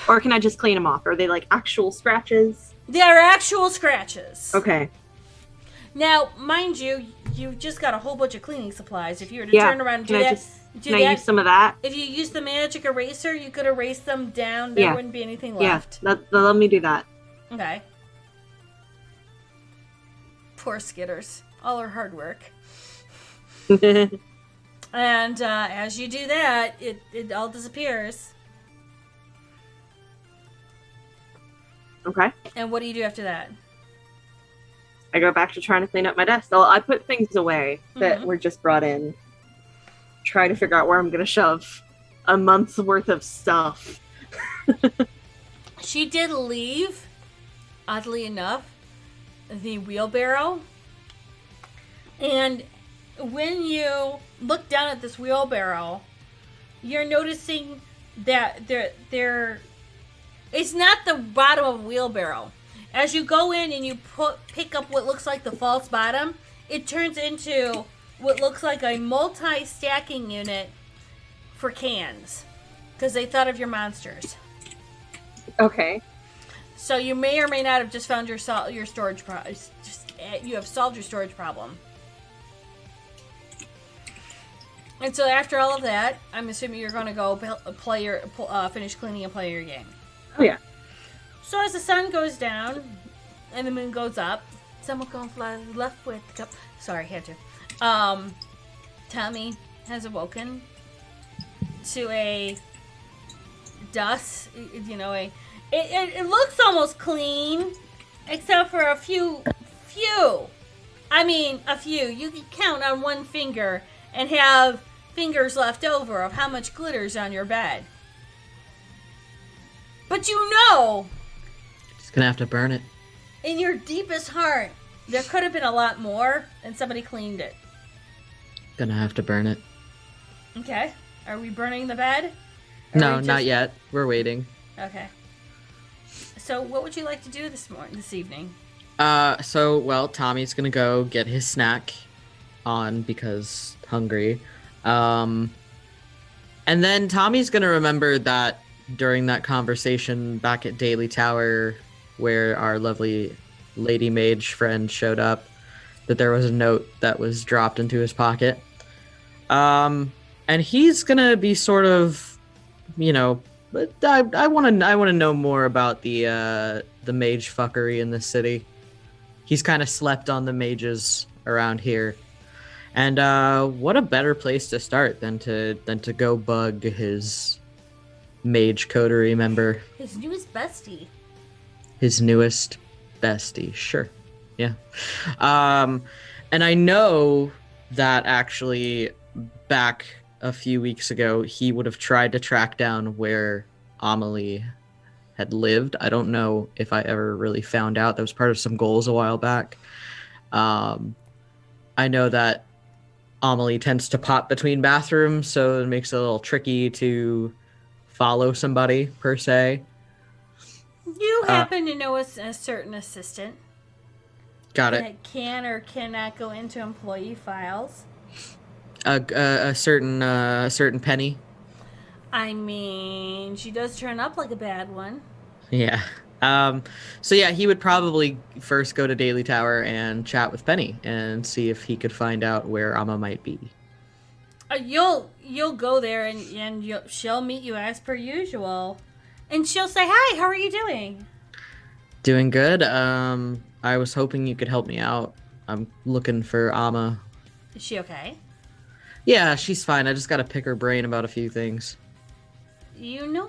Speaker 3: Or can I just clean them off? Are they like actual scratches?
Speaker 2: They are actual scratches.
Speaker 3: Okay.
Speaker 2: Now, mind you, you just got a whole bunch of cleaning supplies. If you were to turn around and do that,
Speaker 3: Can I use some of that?
Speaker 2: if you use the magic eraser, you could erase them down. There wouldn't be anything left.
Speaker 3: Yeah, let me do that.
Speaker 2: Okay. Poor Skitters. All her hard work. And as you do that, it all disappears.
Speaker 3: Okay.
Speaker 2: And what do you do after that?
Speaker 3: I go back to trying to clean up my desk. I put things away that
Speaker 2: Mhm.
Speaker 3: were just brought in. Try to figure out where I'm going to shove a month's worth of stuff.
Speaker 2: She did leave, oddly enough, the wheelbarrow. And when you look down at this wheelbarrow, you're noticing that there it's not the bottom of a wheelbarrow. As you go in and you pick up what looks like the false bottom, it turns into what looks like a multi-stacking unit for cans, because they thought of your monsters.
Speaker 3: Okay.
Speaker 2: So you may or may not have just found your storage you have solved your storage problem. And so after all of that, I'm assuming you're going to go finish cleaning and play your game.
Speaker 3: Oh, yeah.
Speaker 2: So as the sun goes down and the moon goes up, someone going fly left with the cup. Sorry, had to. Tommy has awoken to a dust. It looks almost clean, except for a few. I mean, a few. You can count on one finger and have fingers left over of how much glitter's on your bed. But
Speaker 1: Just gonna have to burn it.
Speaker 2: in your deepest heart, there could have been a lot more, and somebody cleaned it.
Speaker 1: Gonna have to burn it.
Speaker 2: Okay. Are we burning the bed? Or
Speaker 1: No,
Speaker 2: we just-
Speaker 1: not yet. We're waiting.
Speaker 2: Okay. So, what would you like to do this evening?
Speaker 1: Well, Tommy's gonna go get his snack on because hungry. And then Tommy's gonna remember that during that conversation back at Daily Tower where our lovely lady mage friend showed up, that there was a note that was dropped into his pocket. And he's gonna be sort of, but I want to know more about the mage fuckery in this city. He's kind of slept on the mages around here, and what a better place to start than to go bug his mage coterie member,
Speaker 2: His newest bestie.
Speaker 1: his newest bestie. Sure, yeah. And I know that actually back a few weeks ago, he would have tried to track down where Amelie had lived. I don't know if I ever really found out. That was part of some goals a while back. I know that Amelie tends to pop between bathrooms, so it makes it a little tricky to follow somebody, per se.
Speaker 2: You happen to know a certain assistant
Speaker 1: Got it.
Speaker 2: that can or cannot go into employee files.
Speaker 1: A certain Penny.
Speaker 2: I mean, she does turn up like a bad one.
Speaker 1: Yeah. So yeah, he would probably first go to Daily Tower and chat with Penny and see if he could find out where Amma might be.
Speaker 2: You'll go there and she'll meet you as per usual, and she'll say, "Hi, how are you doing?"
Speaker 1: Doing good. I was hoping you could help me out. I'm looking for Amma.
Speaker 2: Is she okay?
Speaker 1: Yeah, she's fine. I just gotta pick her brain about a few things.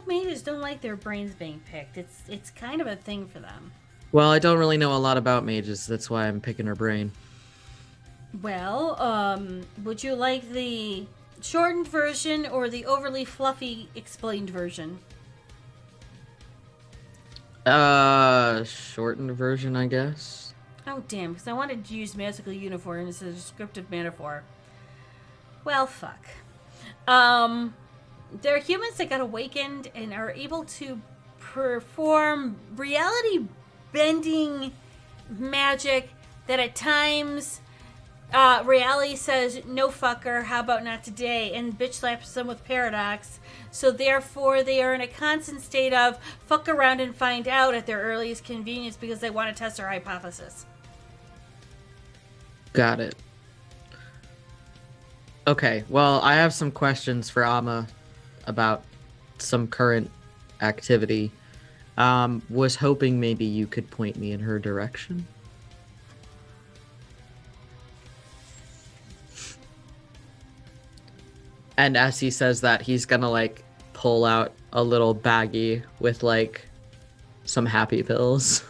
Speaker 2: Mages don't like their brains being picked. It's kind of a thing for them.
Speaker 1: Well, I don't really know a lot about mages. That's why I'm picking her brain.
Speaker 2: Well, would you like the shortened version or the overly fluffy explained version?
Speaker 1: Shortened version, I guess.
Speaker 2: Oh, damn, because I wanted to use magical uniform as a descriptive metaphor. Well, fuck. There are humans that got awakened and are able to perform reality-bending magic that at times reality says, "No fucker, how about not today?" and bitch slaps them with paradox. So therefore, they are in a constant state of fuck around and find out at their earliest convenience because they want to test their hypothesis.
Speaker 1: Got it. Okay, well, I have some questions for Amma about some current activity. Was hoping maybe you could point me in her direction. And as he says that, he's gonna pull out a little baggie with some happy pills.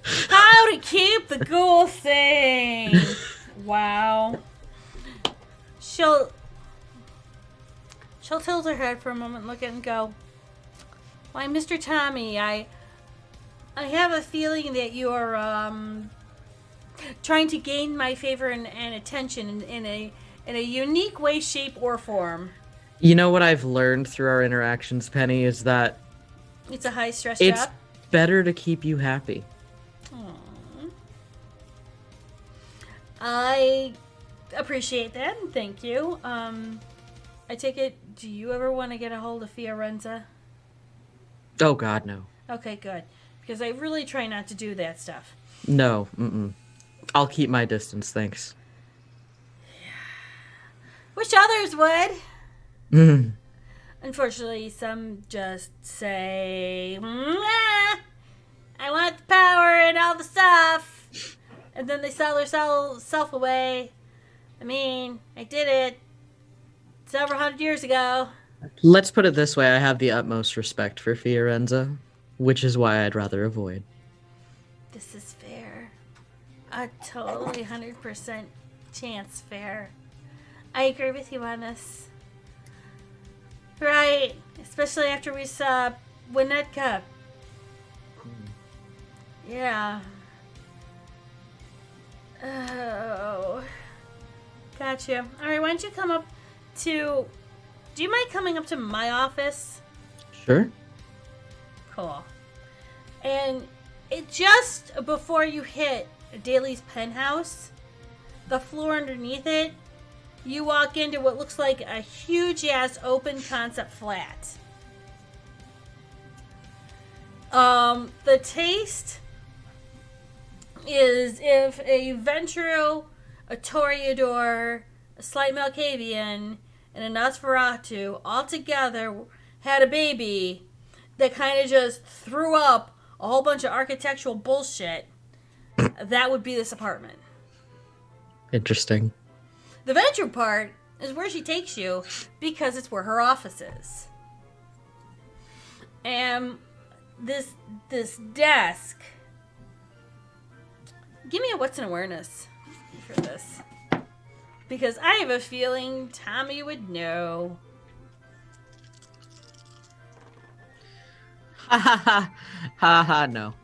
Speaker 2: Howdy, keep the ghoul thing. Wow. She'll tilt her head for a moment, look at it, and go, "Why, Mr. Tommy, I have a feeling that you're trying to gain my favor and attention in a unique way, shape, or form."
Speaker 1: You know what I've learned through our interactions, Penny, is that
Speaker 2: It's a high stress
Speaker 1: it's
Speaker 2: job.
Speaker 1: better to keep you happy.
Speaker 2: Aw. I appreciate that, and thank you. I take it, do you ever want to get a hold of Fiorenza?
Speaker 1: Oh God, no.
Speaker 2: Okay, good. Because I really try not to do that stuff.
Speaker 1: No, I'll keep my distance, thanks.
Speaker 2: Wish others would.
Speaker 1: Mm.
Speaker 2: Unfortunately, some just say, "I want the power and all the stuff." And then they sell their self away. I mean, I did it several hundred years ago.
Speaker 1: Let's put it this way, I have the utmost respect for Fiorenza, which is why I'd rather avoid.
Speaker 2: This is fair. A totally 100% chance fair. I agree with you on this. Right. Especially after we saw Winnetka. Yeah. Oh. Gotcha. Alright, why don't you come up to... Do you mind coming up to my office?
Speaker 1: Sure.
Speaker 2: Cool. And it just before you hit Daly's penthouse, the floor underneath it, you walk into what looks like a huge ass open concept flat. The taste is if a Venturo, a Toreador, a Slight Malkavian, and a Nosferatu all together had a baby that kind of just threw up a whole bunch of architectural bullshit, that would be this apartment.
Speaker 1: Interesting.
Speaker 2: The Venture part is where she takes you because it's where her office is. And this desk. Give me a what's an awareness for this. Because I have a feeling Tommy would know.
Speaker 1: Ha ha ha. Ha ha, no.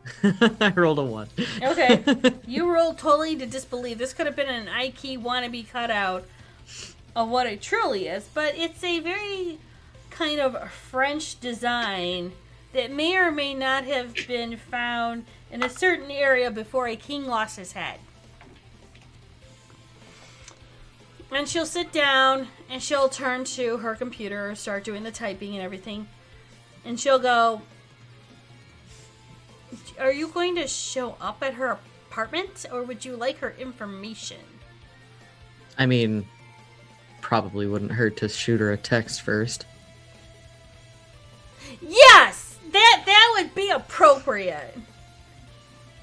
Speaker 1: I rolled a 1.
Speaker 2: Okay. You rolled totally to disbelieve. This could have been an Ike wannabe cutout of what it truly is, but it's a very kind of French design that may or may not have been found in a certain area before a king lost his head. And she'll sit down and she'll turn to her computer, start doing the typing and everything, and she'll go, "Are you going to show up at her apartment, or would you like her information?"
Speaker 1: I mean, probably wouldn't hurt to shoot her a text first.
Speaker 2: Yes! That would be appropriate.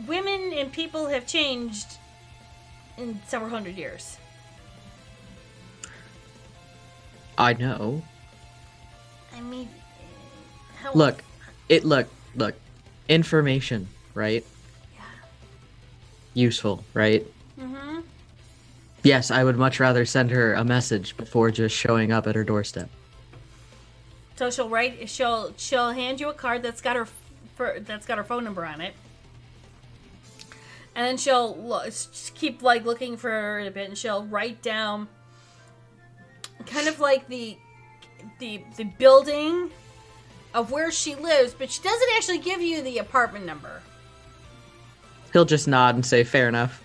Speaker 2: Women and people have changed in several hundred years.
Speaker 1: I know.
Speaker 2: I mean, how...
Speaker 1: Look. Information, right?
Speaker 2: Yeah.
Speaker 1: Useful, right?
Speaker 2: Mm-hmm.
Speaker 1: Yes, I would much rather send her a message before just showing up at her doorstep.
Speaker 2: So she'll hand you a card that's got her phone number on it. And then she'll keep like looking for a bit, and she'll write down kind of like the building of where she lives, but she doesn't actually give you the apartment number.
Speaker 1: He'll just nod and say, fair enough.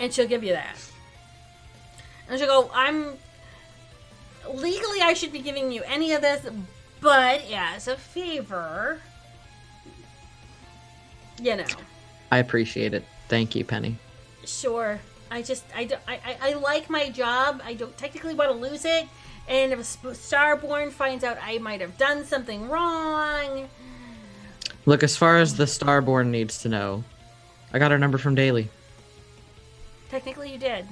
Speaker 2: And she'll give you that. And she'll go, legally I should be giving you any of this, but as a favor, you know.
Speaker 1: I appreciate it. Thank you, Penny.
Speaker 2: Sure. I like my job. I don't technically want to lose it. And if a Starborn finds out I might have done something wrong...
Speaker 1: Look, as far as the Starborn needs to know, I got her number from Daly.
Speaker 2: Technically you did.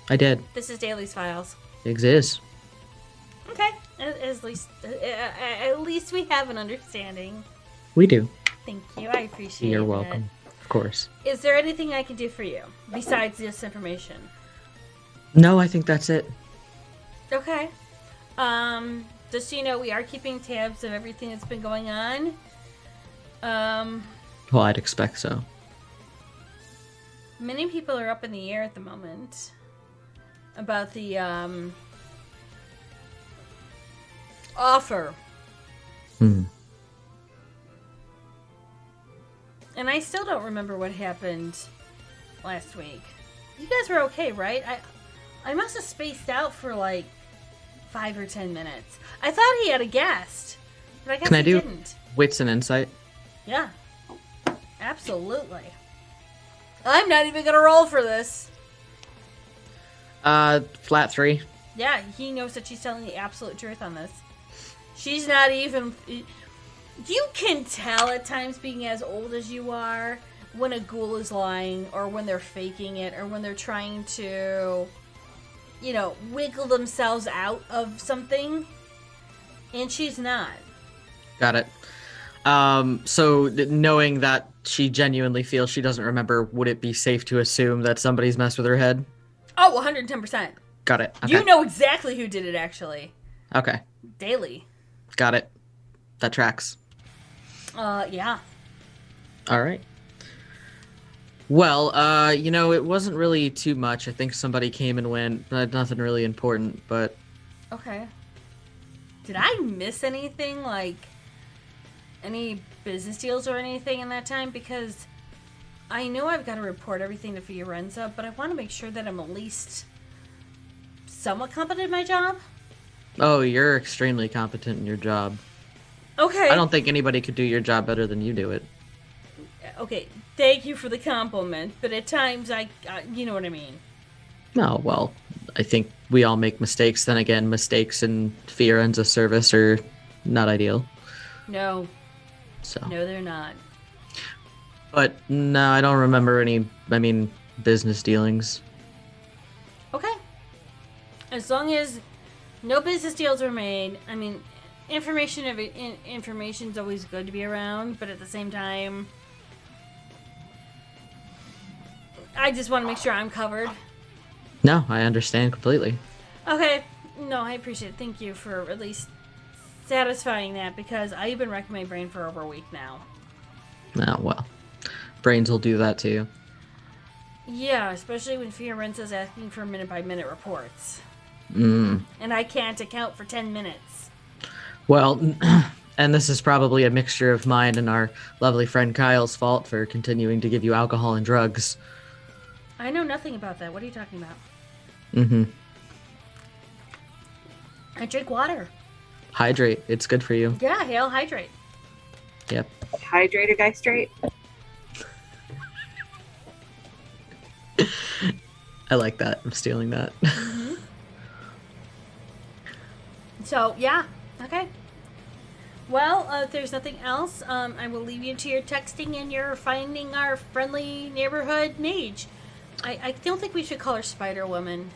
Speaker 1: I did.
Speaker 2: This is Daly's files.
Speaker 1: Exists.
Speaker 2: Okay. At least we have an understanding.
Speaker 1: We do.
Speaker 2: Thank you. I appreciate it.
Speaker 1: You're welcome. Of course.
Speaker 2: Is there anything I can do for you besides this information?
Speaker 1: No, I think that's it.
Speaker 2: Okay. Just so you know, we are keeping tabs of everything that's been going on.
Speaker 1: Well, I'd expect so.
Speaker 2: Many people are up in the air at the moment about the offer.
Speaker 1: Hmm.
Speaker 2: And I still don't remember what happened last week. You guys were okay, right? I must have spaced out for like 5 or 10 minutes. I thought he had a guest, but I guess
Speaker 1: Can I
Speaker 2: he
Speaker 1: do
Speaker 2: didn't.
Speaker 1: wits and insight?
Speaker 2: Yeah. Absolutely. I'm not even gonna roll for this.
Speaker 1: Flat 3.
Speaker 2: Yeah, he knows that she's telling the absolute truth on this. She's not even... You can tell at times, being as old as you are, when a ghoul is lying, or when they're faking it, or when they're trying to, you know, wiggle themselves out of something. And she's not.
Speaker 1: Got it. So knowing that she genuinely feels she doesn't remember, would it be safe to assume that somebody's messed with her head?
Speaker 2: Oh, 110%.
Speaker 1: Got it. Okay.
Speaker 2: You know exactly who did it, actually.
Speaker 1: Okay.
Speaker 2: Daily.
Speaker 1: Got it. That tracks.
Speaker 2: Yeah.
Speaker 1: All right. Well, it wasn't really too much. I think somebody came and went, but nothing really important, but...
Speaker 2: Okay. Did I miss anything, like any business deals or anything in that time? Because I know I've got to report everything to Fiorenza, but I want to make sure that I'm at least somewhat competent in my job.
Speaker 1: Oh, you're extremely competent in your job.
Speaker 2: Okay.
Speaker 1: I don't think anybody could do your job better than you do it.
Speaker 2: Okay, thank you for the compliment, but at times you know what I mean.
Speaker 1: No, well, I think we all make mistakes. Then again, mistakes in Fiorenza service are not ideal.
Speaker 2: No,
Speaker 1: So,
Speaker 2: no, they're not.
Speaker 1: but no, I don't remember any. Business dealings.
Speaker 2: Okay. As long as no business deals are made, information's always good to be around, but at the same time, I just want to make sure I'm covered.
Speaker 1: No, I understand completely.
Speaker 2: Okay. No, I appreciate it. Thank you for at least satisfying that, because I've been racking my brain for over a week now.
Speaker 1: Oh, well, brains will do that to you.
Speaker 2: Yeah, especially when Fiorenza's asking for minute-by-minute reports.
Speaker 1: Mm.
Speaker 2: And I can't account for 10 minutes.
Speaker 1: Well, and this is probably a mixture of mine and our lovely friend Kyle's fault for continuing to give you alcohol and drugs.
Speaker 2: I know nothing about that. What are you talking about?
Speaker 1: Mm-hmm.
Speaker 2: I drink water.
Speaker 1: Hydrate. It's good for you.
Speaker 2: Yeah, hail, hydrate.
Speaker 1: Yep.
Speaker 3: Hydrate a guy straight.
Speaker 1: I like that. I'm stealing that.
Speaker 2: So, yeah. Okay. Well, if there's nothing else, I will leave you to your texting and your finding our friendly neighborhood mage. I don't think we should call her Spider Woman.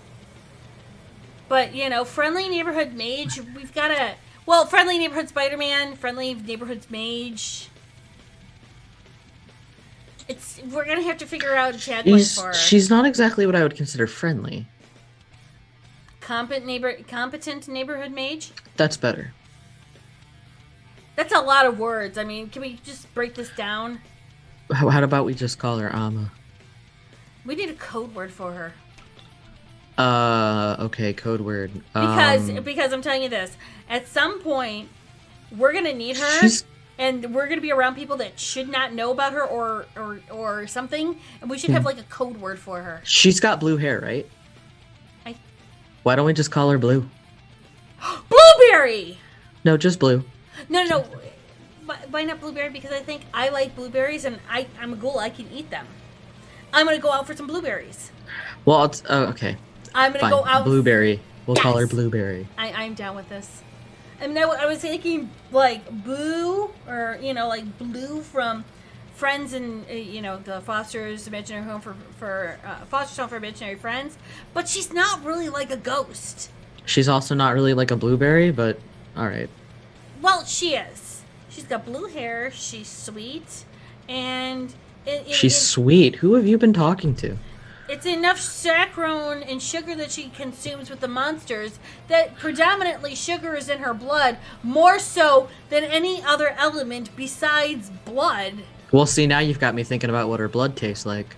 Speaker 2: But, friendly neighborhood mage, we've got a... Well, friendly neighborhood Spider-Man, friendly neighborhood mage. We're going to have to figure out a tagline for her.
Speaker 1: She's not exactly what I would consider friendly.
Speaker 2: Competent neighborhood mage?
Speaker 1: That's better.
Speaker 2: That's a lot of words. Can we just break this down?
Speaker 1: How about we just call her Amma?
Speaker 2: We need a code word for her.
Speaker 1: Okay, code word.
Speaker 2: Because I'm telling you this, at some point, we're gonna need her, and we're gonna be around people that should not know about her or something, and we should have like a code word for her.
Speaker 1: She's got blue hair, right? Why don't we just call her Blue?
Speaker 2: Blueberry!
Speaker 1: No, just Blue.
Speaker 2: No. Why not Blueberry? Because I think I like blueberries, and I'm a ghoul. I can eat them. I'm gonna go out for some blueberries.
Speaker 1: Well, okay.
Speaker 2: I'm gonna
Speaker 1: Fine.
Speaker 2: go out.
Speaker 1: Blueberry. We'll call her
Speaker 2: Yes.
Speaker 1: Blueberry.
Speaker 2: I'm down with this. I was thinking like Boo, or like Blue from Friends and the Foster's Imaginary Home for Foster's Home for Imaginary Friends, but she's not really like a ghost.
Speaker 1: She's also not really like a blueberry, but all right.
Speaker 2: Well, she is. She's got blue hair. She's sweet, and
Speaker 1: She's sweet. Who have you been talking to?
Speaker 2: It's enough saccharine and sugar that she consumes with the monsters that predominantly sugar is in her blood, more so than any other element besides blood.
Speaker 1: Well, see, now you've got me thinking about what her blood tastes like.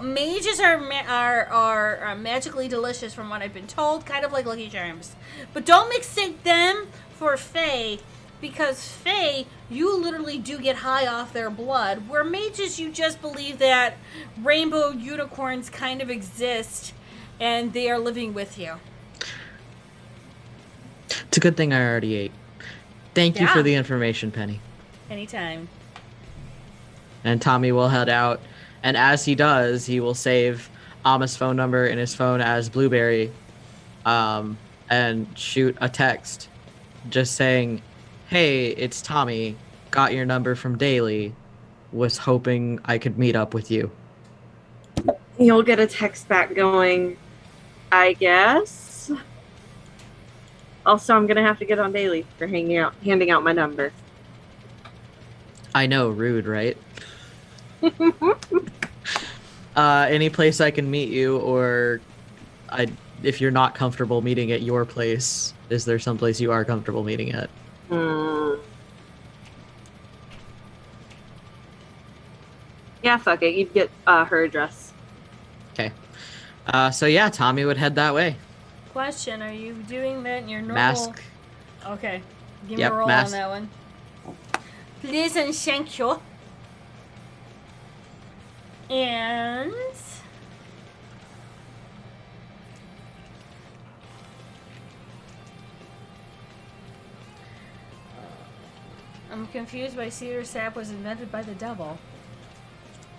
Speaker 2: Mages are magically delicious from what I've been told, kind of like Lucky Charms. But don't mistake them for Fae, because Fae, you literally do get high off their blood, where mages, you just believe that rainbow unicorns kind of exist, and they are living with you.
Speaker 1: It's a good thing I already ate. Thank you
Speaker 2: Yeah.
Speaker 1: for the information, Penny.
Speaker 2: Anytime.
Speaker 1: And Tommy will head out, and as he does, he will save Ama's phone number in his phone as Blueberry, and shoot a text just saying, "Hey, it's Tommy. Got your number from Daily. Was hoping I could meet up with you."
Speaker 3: You'll get a text back going, I guess. Also, I'm gonna have to get on Daily for handing out my number.
Speaker 1: I know, rude, right? Any place I can meet you, or if you're not comfortable meeting at your place, is there someplace you are comfortable meeting at?
Speaker 3: Yeah, fuck it. You'd get her address.
Speaker 1: Okay. So yeah, Tommy would head that way.
Speaker 2: Question, are you doing that in your normal...
Speaker 1: Mask.
Speaker 2: Okay. Give me
Speaker 1: Yep,
Speaker 2: a roll
Speaker 1: mask.
Speaker 2: on that one. Please and thank you. And... I'm confused why cedar sap was invented by the devil.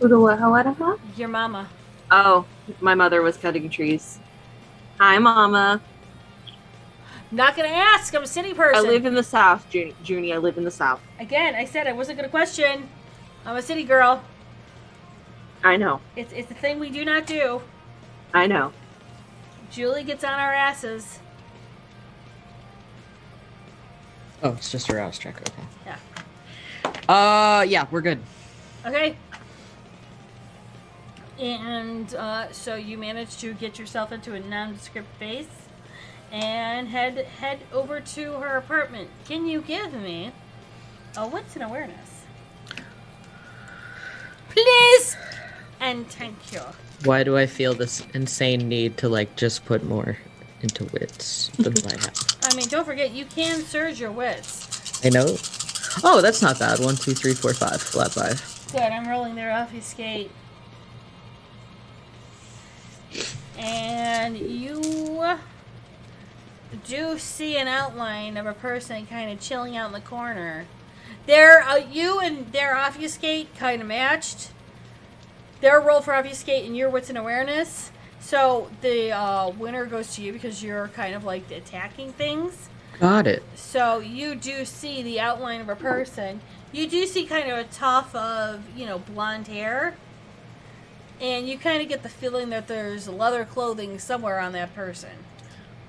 Speaker 2: Your mama.
Speaker 3: Oh, my mother was cutting trees. Hi, Mama.
Speaker 2: Not gonna ask, I'm a city person.
Speaker 3: I live in the South, Junie. I live in the South.
Speaker 2: Again, I said I wasn't gonna question. I'm a city girl.
Speaker 3: I know.
Speaker 2: It's a thing we do not do.
Speaker 3: I know.
Speaker 2: Julie gets on our asses.
Speaker 1: Oh, it's just a rouse check. Okay.
Speaker 2: Yeah.
Speaker 1: Yeah, we're good.
Speaker 2: Okay. And so you managed to get yourself into a nondescript phase and head over to her apartment. Can you give me a wits and awareness? Please! And thank you.
Speaker 1: Why do I feel this insane need to just put more into wits than I have?
Speaker 2: I mean, don't forget, you can surge your wits.
Speaker 1: I know. Oh, that's not bad. 1, 2, 3, 4, 5. Flat 5.
Speaker 2: Good, I'm rolling their obfuscate. And you do see an outline of a person kind of chilling out in the corner. You and their obfuscate kind of matched. Their roll for obfuscate and your wits and awareness. So the winner goes to you because you're kind of like attacking things.
Speaker 1: Got it.
Speaker 2: So you do see the outline of a person. You do see kind of a tuft of, blonde hair. And you kind of get the feeling that there's leather clothing somewhere on that person.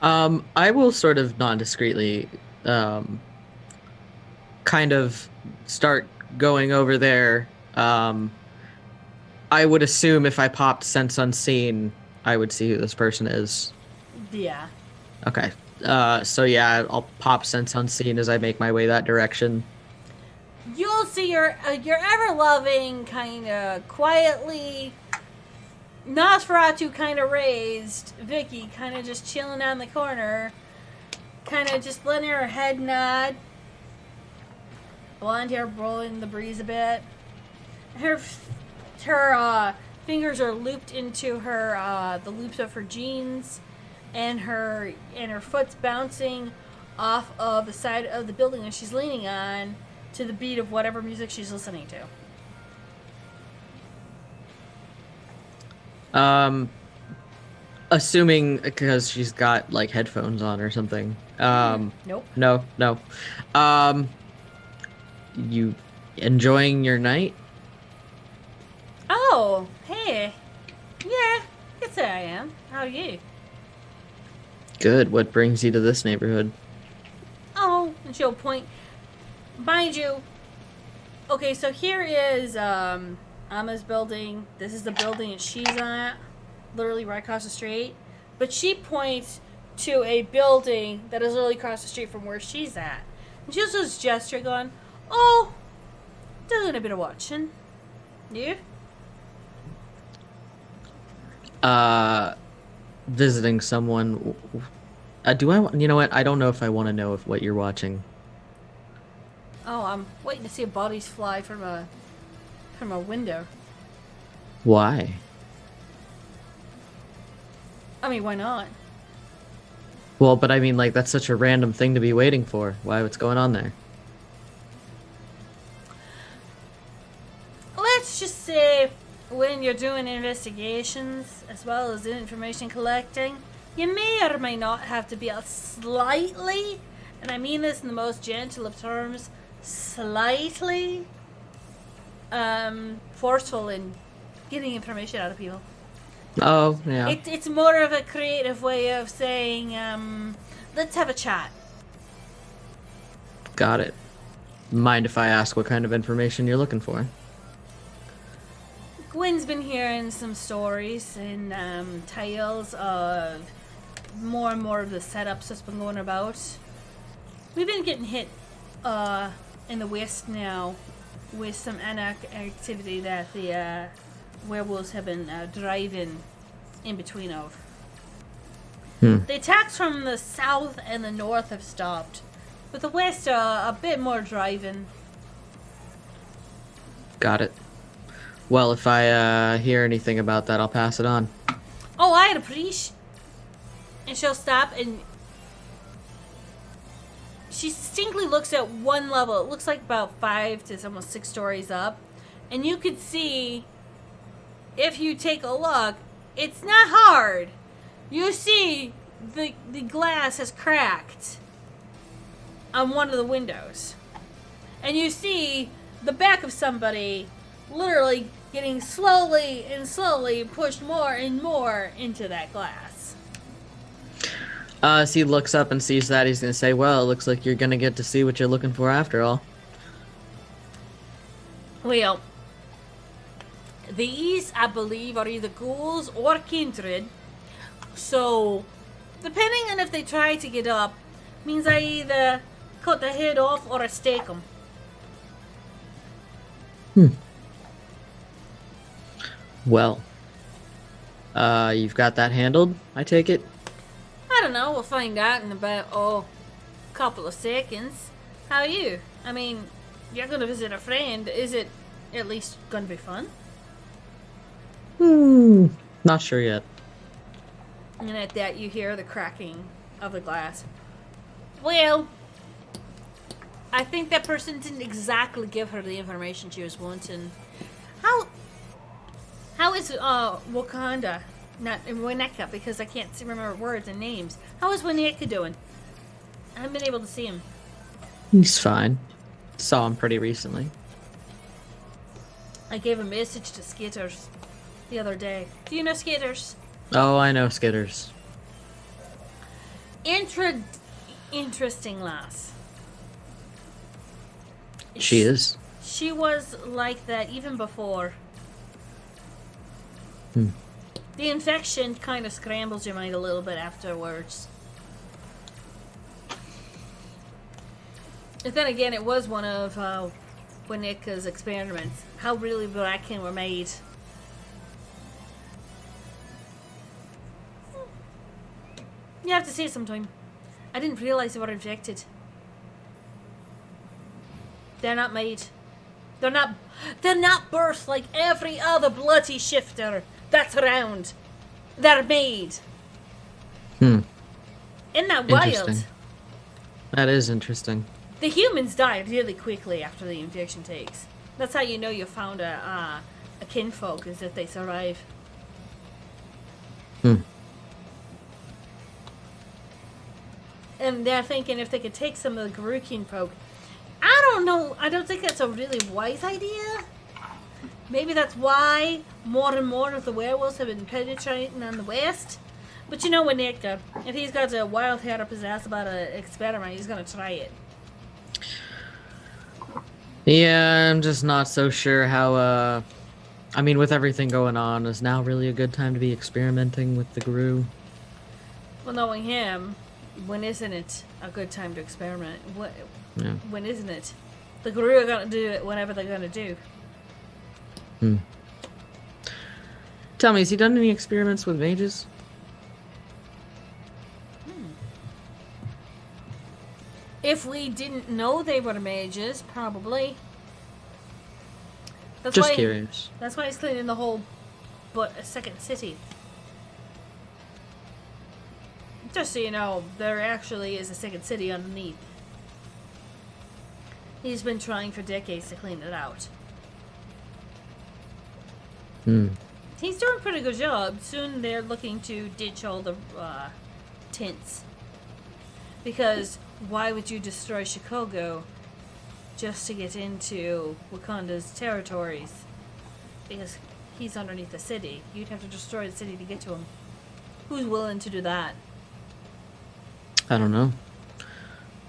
Speaker 1: I will sort of non-discreetly kind of start going over there. I would assume if I popped Sense Unseen, I would see who this person is.
Speaker 2: Yeah.
Speaker 1: Okay. So yeah, I'll pop Sense Unseen as I make my way that direction.
Speaker 2: You'll see your ever-loving, kind of quietly Nosferatu kind of raised Vicky, kind of just chilling down the corner, kind of just letting her head nod. Blonde hair blowing the breeze a bit. Her fingers are looped into her the loops of her jeans, and her foot's bouncing off of the side of the building that she's leaning on to the beat of whatever music she's listening to.
Speaker 1: Assuming because she's got headphones on or something.
Speaker 2: Nope.
Speaker 1: No. You enjoying your night?
Speaker 2: Oh, hey. Yeah, I'd say I am. How are you?
Speaker 1: Good. What brings you to this neighborhood?
Speaker 2: Oh, and she'll point. Mind you, Okay, so here is Emma's building. This is the building that she's at, literally right across the street. But she points to a building that is literally across the street from where she's at. And she just does a gesture going, "Oh, doing a bit of watching." You?
Speaker 1: Visiting someone. Do I? You know what? I don't know if I want to know if what you're watching.
Speaker 2: Oh, I'm waiting to see bodies fly from a window.
Speaker 1: Why?
Speaker 2: I mean, why not?
Speaker 1: Well, but I mean, like, that's such a random thing to be waiting for. Why? What's going on there?
Speaker 2: Let's just say when you're doing investigations as well as information collecting, you may or may not have to be a slightly, and I mean this in the most gentle of terms, slightly forceful in getting information out of people.
Speaker 1: Oh, yeah.
Speaker 2: It's more of a creative way of saying, let's have a chat.
Speaker 1: Got it. Mind if I ask what kind of information you're looking for?
Speaker 2: Gwen's been hearing some stories and tales of more and more of the setups that's been going about. We've been getting hit in the west now with some activity that the werewolves have been driving in between of. The attacks from the south and the north have stopped, but the west a bit more driving.
Speaker 1: Got it. Well, if I hear anything about that, I'll pass it on.
Speaker 2: Oh, I had a preach. And she'll stop and she distinctly looks at one level. It looks like about 5 to almost 6 stories up. And you could see, if you take a look, it's not hard. You see the glass has cracked on one of the windows. And you see the back of somebody literally getting slowly and slowly pushed more and more into that glass.
Speaker 1: As he looks up and sees that, he's gonna say, well, it looks like you're gonna get to see what you're looking for after all.
Speaker 2: Well, these, I believe, are either ghouls or kindred. So, depending on if they try to get up, means I either cut the head off or I stake them.
Speaker 1: Well, you've got that handled, I take it?
Speaker 2: I don't know, we'll find out in about, a couple of seconds. How are you? I mean, you're gonna visit a friend. Is it at least gonna be fun?
Speaker 1: Not sure yet.
Speaker 2: And at that, you hear the cracking of the glass. Well, I think that person didn't exactly give her the information she was wanting. How is Wakanda? Not Wineka, because I can't remember words and names. How is Wineka doing? I haven't been able to see him.
Speaker 1: He's fine. Saw him pretty recently.
Speaker 2: I gave a message to Skitters the other day. Do you know Skitters?
Speaker 1: Oh, I know Skitters.
Speaker 2: Interesting lass.
Speaker 1: She is.
Speaker 2: She was like that even before. The infection kind of scrambles your mind a little bit afterwards. And then again, it was one of Wineka's experiments. How really Bracken were made. You have to see it sometime. I didn't realize they were infected. They're not made. They're not birthed like every other bloody shifter that's around. They're made. Isn't that wild?
Speaker 1: Interesting. That is interesting.
Speaker 2: The humans die really quickly after the infection takes. That's how you know you found a kinfolk, is if they survive. And they're thinking if they could take some of the Guru kinfolk. I don't know. I don't think that's a really wise idea. Maybe that's why more and more of the werewolves have been penetrating on the west. But you know what, Nick? If he's got a wild hair up his ass about an experiment, he's going to try it.
Speaker 1: Hmm. Interesting. That is interesting.
Speaker 2: And they're thinking if they could take some of the Guru kinfolk. I don't know. I don't think that's a really wise idea. Maybe that's why more and more of the werewolves have been penetrating on the west. But you know what, Nick? If he's got a wild hair up his ass about an experiment, he's going to try it.
Speaker 1: Yeah, I'm just not so sure how, I mean, with everything going on, is now really a good time to be experimenting with the Gru?
Speaker 2: Well, knowing him, when isn't it a good time to experiment?
Speaker 1: Yeah.
Speaker 2: When isn't it? The Guru are gonna do it whenever they're gonna do.
Speaker 1: Hmm. Tell me, has he done any experiments with mages?
Speaker 2: If we didn't know they were mages, probably. That's
Speaker 1: Just
Speaker 2: why.
Speaker 1: curious.
Speaker 2: That's why he's cleaning the whole, but a second city. Just so you know, there actually is a second city underneath. He's been trying for decades to clean it out.
Speaker 1: Hmm.
Speaker 2: He's doing a pretty good job. Soon they're looking to ditch all the tints. Because why would you destroy Chicago just to get into Wakanda's territories? Because he's underneath the city. You'd have to destroy the city to get to him. Who's willing to do that?
Speaker 1: I don't know.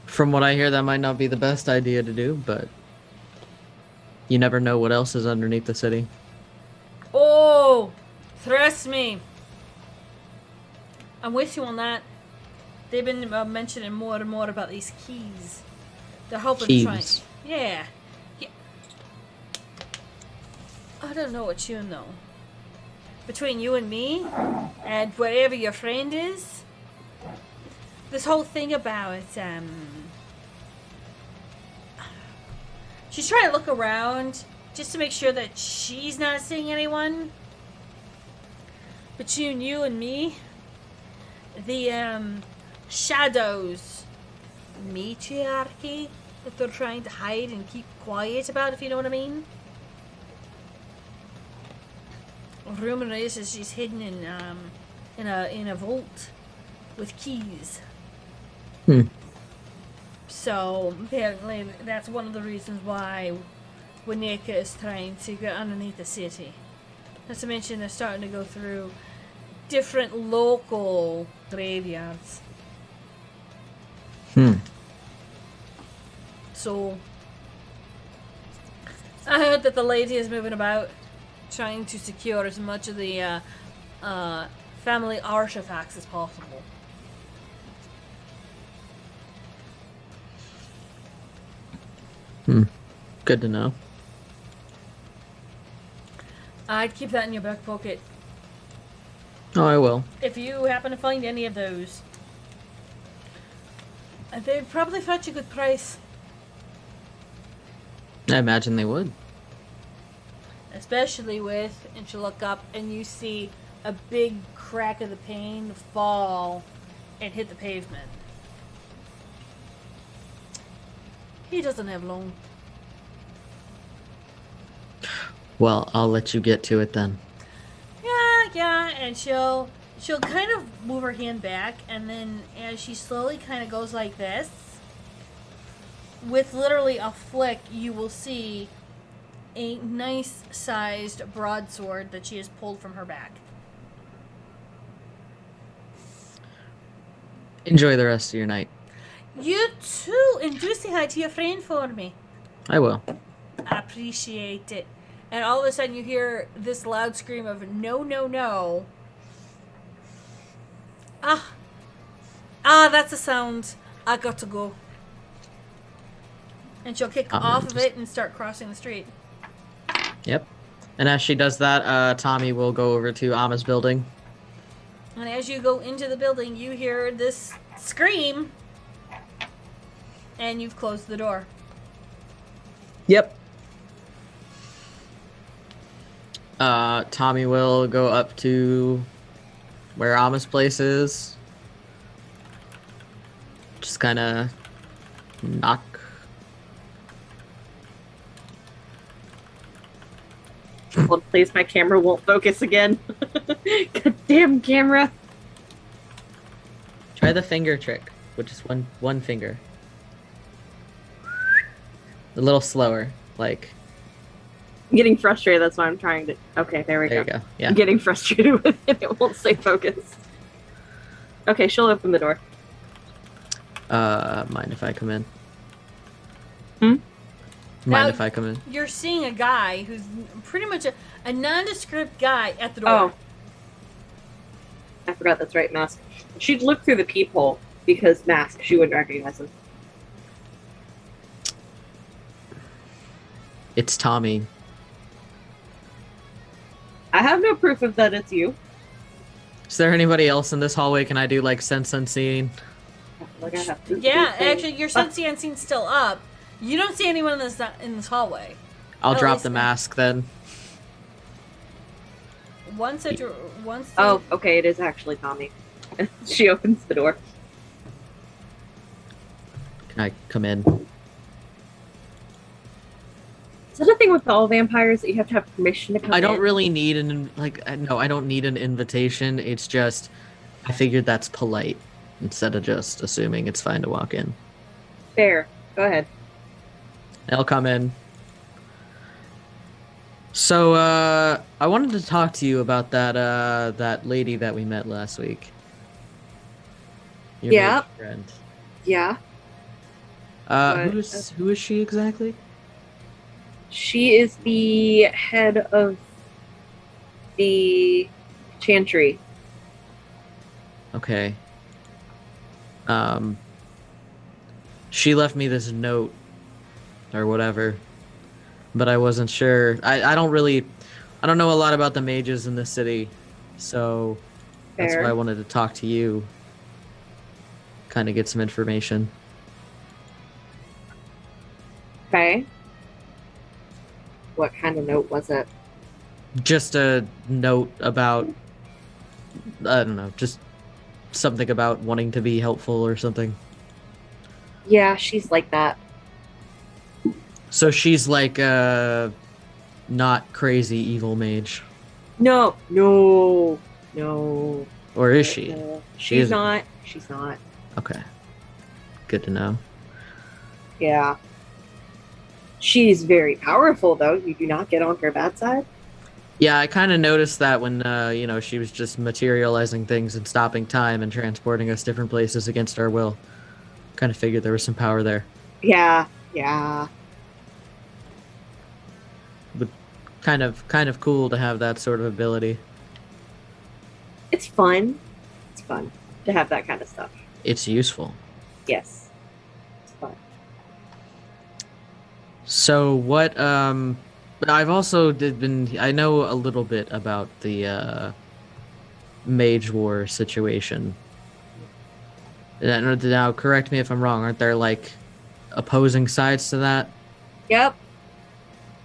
Speaker 1: From what I hear, that might not be the best idea to do, but you never know what else is underneath the city.
Speaker 2: Oh! Trust me. I'm with you on that. They've been mentioning more and more about these keys. They're hoping to try.
Speaker 1: Keys.
Speaker 2: Yeah. I don't know what you know. Between you and me, and wherever your friend is, this whole thing about she's trying to look around just to make sure that she's not seeing anyone. Between you and me, the shadows matriarchy that they're trying to hide and keep quiet about, if you know what I mean. Rumor is she's hidden in a vault with keys. So apparently that's one of the reasons why Winika is trying to get underneath the city. Not to mention they're starting to go through different local graveyards. So I heard that the lady is moving about, trying to secure as much of the family artifacts as possible.
Speaker 1: Good to know.
Speaker 2: I'd keep that in your back pocket.
Speaker 1: Oh, I will.
Speaker 2: If you happen to find any of those, they'd probably fetch a good price.
Speaker 1: I imagine they would.
Speaker 2: Especially with, and you look up and you see a big crack of the pane fall and hit the pavement. He doesn't have long.
Speaker 1: Well, I'll let you get to it then.
Speaker 2: Yeah, and she'll kind of move her hand back, and then as she slowly kind of goes like this, with literally a flick, you will see a nice sized broadsword that she has pulled from her back.
Speaker 1: Enjoy the rest of your night.
Speaker 2: You too, and do say hi to your friend for me.
Speaker 1: I will.
Speaker 2: I appreciate it. And all of a sudden you hear this loud scream of no, no, no. That's a sound. I got to go. And she'll kick off of it and start crossing the street.
Speaker 1: Yep. And as she does that, Tommy will go over to Ama's building.
Speaker 2: And as you go into the building, you hear this scream. And you've closed the door.
Speaker 1: Yep. Tommy will go up to where Ama's place is. Just kind of knock.
Speaker 3: Well, please, my camera won't focus again. Goddamn camera.
Speaker 1: Try the finger trick, which is one finger. A little slower, like.
Speaker 3: I'm getting frustrated. That's why I'm trying to. Okay, there we
Speaker 1: There
Speaker 3: go.
Speaker 1: you go. Yeah.
Speaker 3: I'm getting frustrated with it. It won't stay focused. Okay, she'll open the door.
Speaker 1: Mind if I come in? Mind
Speaker 2: Now-
Speaker 1: if I come in?
Speaker 2: You're seeing a guy who's pretty much a nondescript guy at the door.
Speaker 3: Oh. I forgot that's right, Mask. She'd look through the peephole because Mask, she wouldn't recognize him.
Speaker 1: It's Tommy.
Speaker 3: I have no proof of that it's you.
Speaker 1: Is there anybody else in this hallway? Can I do like sense unseen?
Speaker 3: Like I have to
Speaker 2: Yeah, actually, your Sensei Unseen's still up. You don't see anyone in this hallway.
Speaker 1: I'll
Speaker 2: At
Speaker 1: drop
Speaker 2: least
Speaker 1: the
Speaker 2: not.
Speaker 1: mask then.
Speaker 2: Once the
Speaker 3: Oh, okay, it is actually Tommy. She opens the door.
Speaker 1: Can I come in?
Speaker 3: Is that a thing with all vampires that you have to have permission to come
Speaker 1: I don't
Speaker 3: in?
Speaker 1: really need no, I don't need an invitation. It's just I figured that's polite instead of just assuming it's fine to walk in.
Speaker 3: Fair. Go ahead.
Speaker 1: I'll come in. So, I wanted to talk to you about that lady that we met last week. Your
Speaker 3: Yeah.
Speaker 1: mage friend.
Speaker 3: Yeah. What?
Speaker 1: Who is she exactly?
Speaker 3: She is the head of the Chantry.
Speaker 1: Okay. She left me this note or whatever, but I wasn't sure. I don't know a lot about the mages in the city, so that's why I
Speaker 3: Fair.
Speaker 1: wanted to talk to you. Kind of get some information.
Speaker 3: Okay. What kind of note was it?
Speaker 1: Just a note about, I don't know, just something about wanting to be helpful or something.
Speaker 3: Yeah, she's like that.
Speaker 1: So she's like not crazy evil mage,
Speaker 3: No, no, no.
Speaker 1: or is she?
Speaker 3: No.
Speaker 1: She
Speaker 3: She's
Speaker 1: isn't.
Speaker 3: not. She's not.
Speaker 1: Okay, good to know.
Speaker 3: Yeah. She's very powerful, though. You do not get on her bad side.
Speaker 1: Yeah, I kind of noticed that when she was just materializing things and stopping time and transporting us different places against our will. Kind of figured there was some power there.
Speaker 3: Yeah, yeah.
Speaker 1: Kind of cool to have that sort of ability.
Speaker 3: It's fun. It's fun to have that kind of stuff.
Speaker 1: It's useful.
Speaker 3: Yes. It's fun.
Speaker 1: So what I've also I know a little bit about the Mage War situation. Now correct me if I'm wrong, aren't there like opposing sides to that?
Speaker 3: Yep.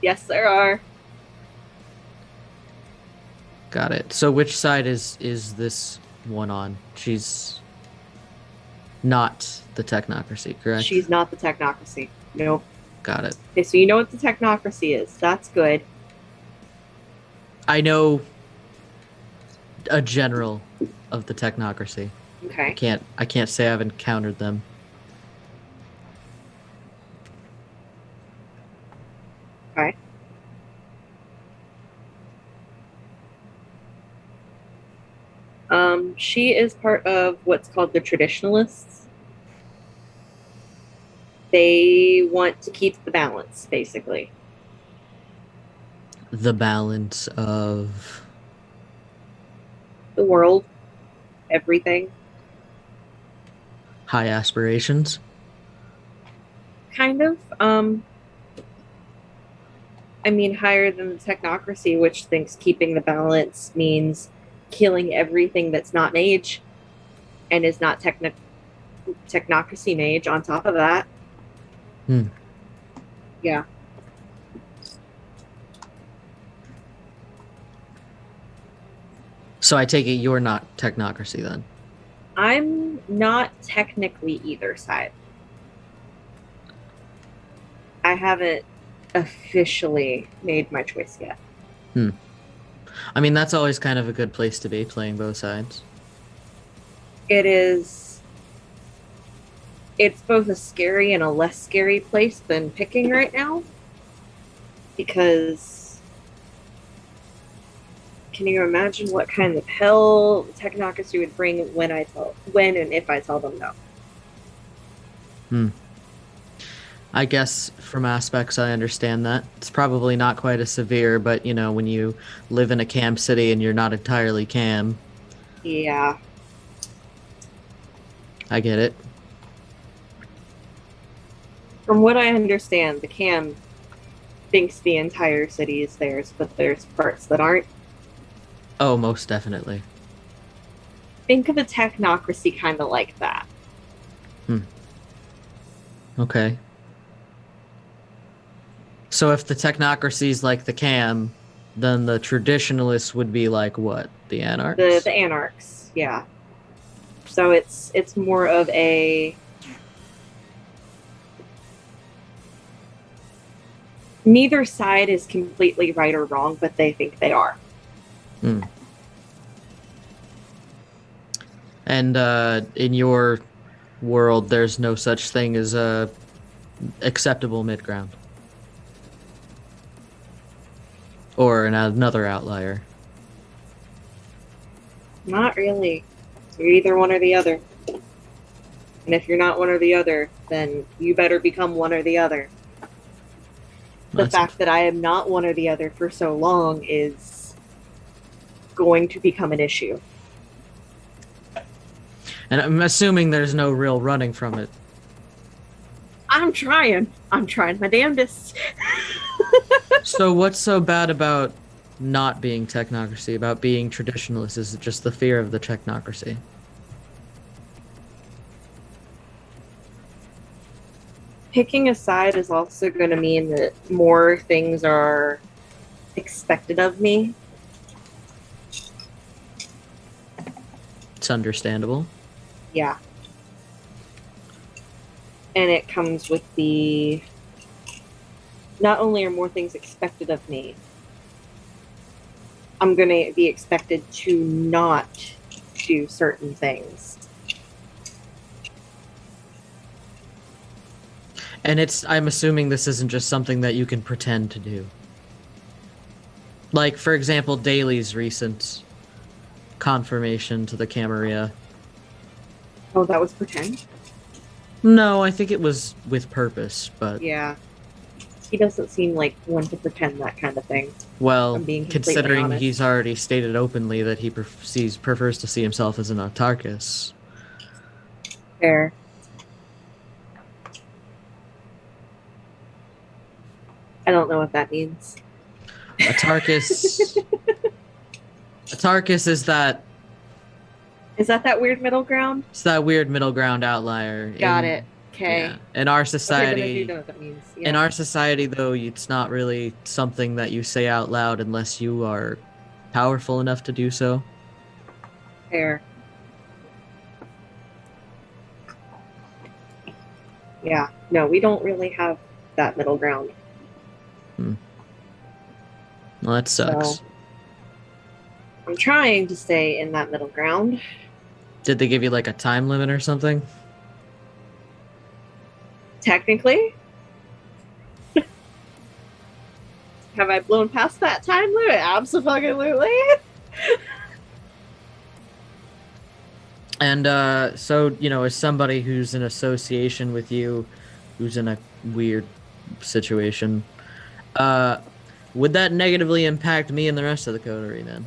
Speaker 3: Yes, there are.
Speaker 1: Got it. So which side is this one on? She's not the technocracy, correct?
Speaker 3: She's not the technocracy. Nope.
Speaker 1: Got it.
Speaker 3: Okay, so you know what the technocracy is. That's good.
Speaker 1: I know a general of the technocracy.
Speaker 3: Okay.
Speaker 1: I can't say I've encountered them.
Speaker 3: Okay. She is part of what's called the traditionalists. They want to keep the balance, basically.
Speaker 1: The balance of
Speaker 3: The world, everything.
Speaker 1: high aspirations.
Speaker 3: Kind of. I mean, higher than the technocracy, which thinks keeping the balance means killing everything that's not mage and is not technocracy mage on top of that.
Speaker 1: Hmm.
Speaker 3: Yeah.
Speaker 1: So I take it you're not technocracy then.
Speaker 3: I'm not technically either side. I haven't officially made my choice yet.
Speaker 1: I mean, that's always kind of a good place to be, playing both sides.
Speaker 3: It's both a scary and a less scary place than picking right now. Because can you imagine what kind of hell technocracy would bring when and if I tell them no?
Speaker 1: I guess from aspects I understand that. It's probably not quite as severe, but you know, when you live in a cam city and you're not entirely cam,
Speaker 3: Yeah.
Speaker 1: I get it.
Speaker 3: From what I understand, the cam thinks the entire city is theirs, but there's parts that aren't.
Speaker 1: Oh, most definitely.
Speaker 3: Think of a technocracy kind of like that.
Speaker 1: Hmm. Okay. So if the technocracy's like the cam, then the traditionalists would be like what? The
Speaker 3: The
Speaker 1: anarchs?
Speaker 3: anarchs, yeah. So it's more of a neither side is completely right or wrong, but they think they are.
Speaker 1: Hmm. And in your world, there's no such thing as a acceptable mid ground or another outlier.
Speaker 3: Not really. You're either one or the other. And if you're not one or the other, then you better become one or the other. The
Speaker 1: That's
Speaker 3: fact that I am not one or the other for so long is going to become an issue.
Speaker 1: and I'm assuming there's no real running from it.
Speaker 3: I'm trying. I'm trying my damnedest.
Speaker 1: So what's so bad about not being technocracy, about being traditionalist? Is it just the fear of the technocracy?
Speaker 3: Picking a side is also going to mean that more things are expected of me.
Speaker 1: It's understandable.
Speaker 3: Yeah. And it comes with the not only are more things expected of me, I'm going to be expected to not do certain things.
Speaker 1: And I'm assuming this isn't just something that you can pretend to do. Like, for example, Daly's recent confirmation to the Camarilla.
Speaker 3: Oh, that was pretend?
Speaker 1: No, I think it was with purpose, but
Speaker 3: Yeah. He doesn't seem like one to pretend that kind of thing.
Speaker 1: well,
Speaker 3: I'm being completely
Speaker 1: considering
Speaker 3: honest.
Speaker 1: he's already stated openly that he prefers to see himself as an autarchus.
Speaker 3: Fair. I don't know what that means.
Speaker 1: Autarchus Autarchus is that
Speaker 3: Is that weird middle ground?
Speaker 1: it's that weird middle ground outlier.
Speaker 3: Got it. Okay.
Speaker 1: Yeah. In our
Speaker 3: Okay, then I
Speaker 1: society,
Speaker 3: do know what that means.
Speaker 1: in
Speaker 3: Yeah.
Speaker 1: our society though, it's not really something that you say out loud unless you are powerful enough to do so.
Speaker 3: Fair. Yeah. No, we don't really have that middle ground.
Speaker 1: Well, that sucks.
Speaker 3: So I'm trying to stay in that middle ground.
Speaker 1: Did they give you like a time limit or something?
Speaker 3: Technically. Have I blown past that time limit? Absolutely.
Speaker 1: And so, you know, as somebody who's in association with you, who's in a weird situation, would that negatively impact me and the rest of the coterie then?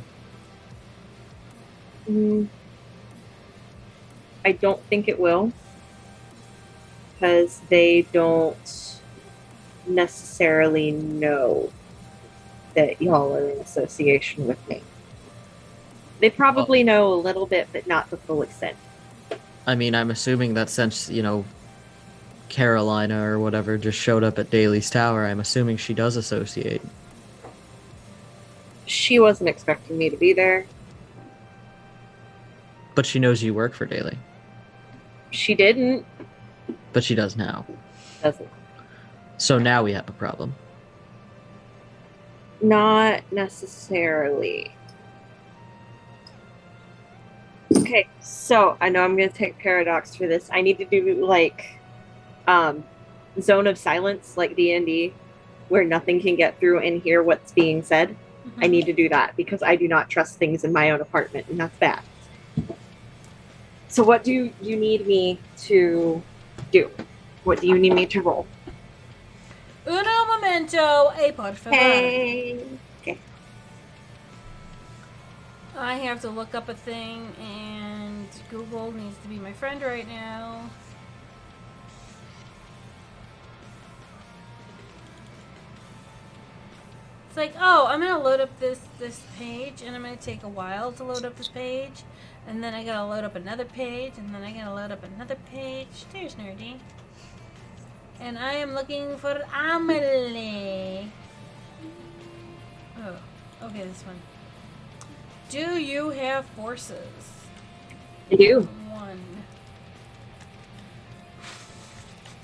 Speaker 3: I don't think it will. Because they don't necessarily know that y'all are in association with me. They probably know a little bit, but not the full extent.
Speaker 1: I mean, I'm assuming that since, you know, Carolina or whatever just showed up at Daly's Tower, I'm assuming she does associate.
Speaker 3: She wasn't expecting me to be there.
Speaker 1: But she knows you work for Daly.
Speaker 3: She didn't.
Speaker 1: But she does now.
Speaker 3: Doesn't.
Speaker 1: So now we have a problem.
Speaker 3: Not necessarily. Okay, so I know I'm going to take Paradox for this. I need to do like zone of silence, like D&D, where nothing can get through and hear what's being said.
Speaker 2: Mm-hmm.
Speaker 3: I need to do that because I do not trust things in my own apartment, and that's bad. So what do you need me to do? What do you need me to roll?
Speaker 2: Uno momento, e por favor.
Speaker 3: Hey. Okay.
Speaker 2: I have to look up a thing, and Google needs to be my friend right now. It's like, oh, I'm gonna load up this page, and I'm gonna take a while to load up this page, and then I gotta load up another page, and then I gotta load up another page. There's Nerdy. And I am looking for Amelie. Oh, okay, this one. Do you have forces?
Speaker 3: I do.
Speaker 2: One.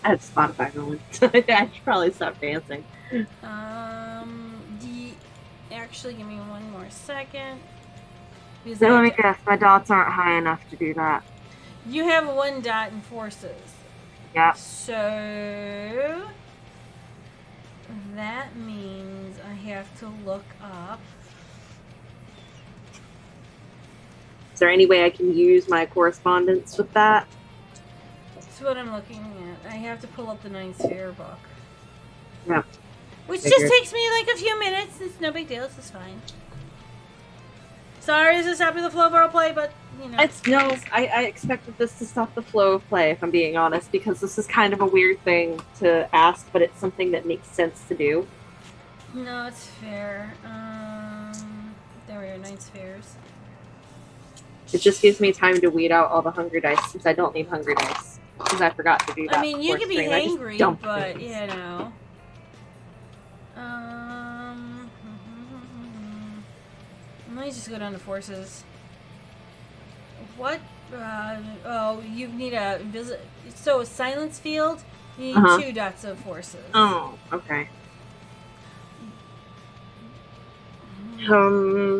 Speaker 3: I have Spotify going. I should probably stop dancing.
Speaker 2: Actually, give me one more second. Because
Speaker 3: So let me guess, my dots aren't high enough to do that.
Speaker 2: you have one dot in forces.
Speaker 3: Yeah.
Speaker 2: So that means I have to look up.
Speaker 3: Is there any way I can use my correspondence with that?
Speaker 2: That's what I'm looking at. I have to pull up the Ninth Sphere book.
Speaker 3: Yeah.
Speaker 2: Which
Speaker 3: Figured.
Speaker 2: just takes me like a few minutes. It's no big deal. This is fine. Sorry, this is happy the flow of our play, but you know.
Speaker 3: It's no, I expected this to stop the flow of play, if I'm being honest, because this is kind of a weird thing to ask, but it's something that makes sense to do.
Speaker 2: No, it's fair. There we are, 9 spheres.
Speaker 3: It just gives me time to weed out all the hungry dice, since I don't need hungry dice. Because I forgot to do that.
Speaker 2: I mean, you
Speaker 3: before
Speaker 2: can be
Speaker 3: stream. I just
Speaker 2: hangry,
Speaker 3: dumped
Speaker 2: but
Speaker 3: things.
Speaker 2: you know. Let me just go down to forces. What? Oh, you need a visit. So a silence field. You need 2 dots of forces.
Speaker 3: Oh, okay.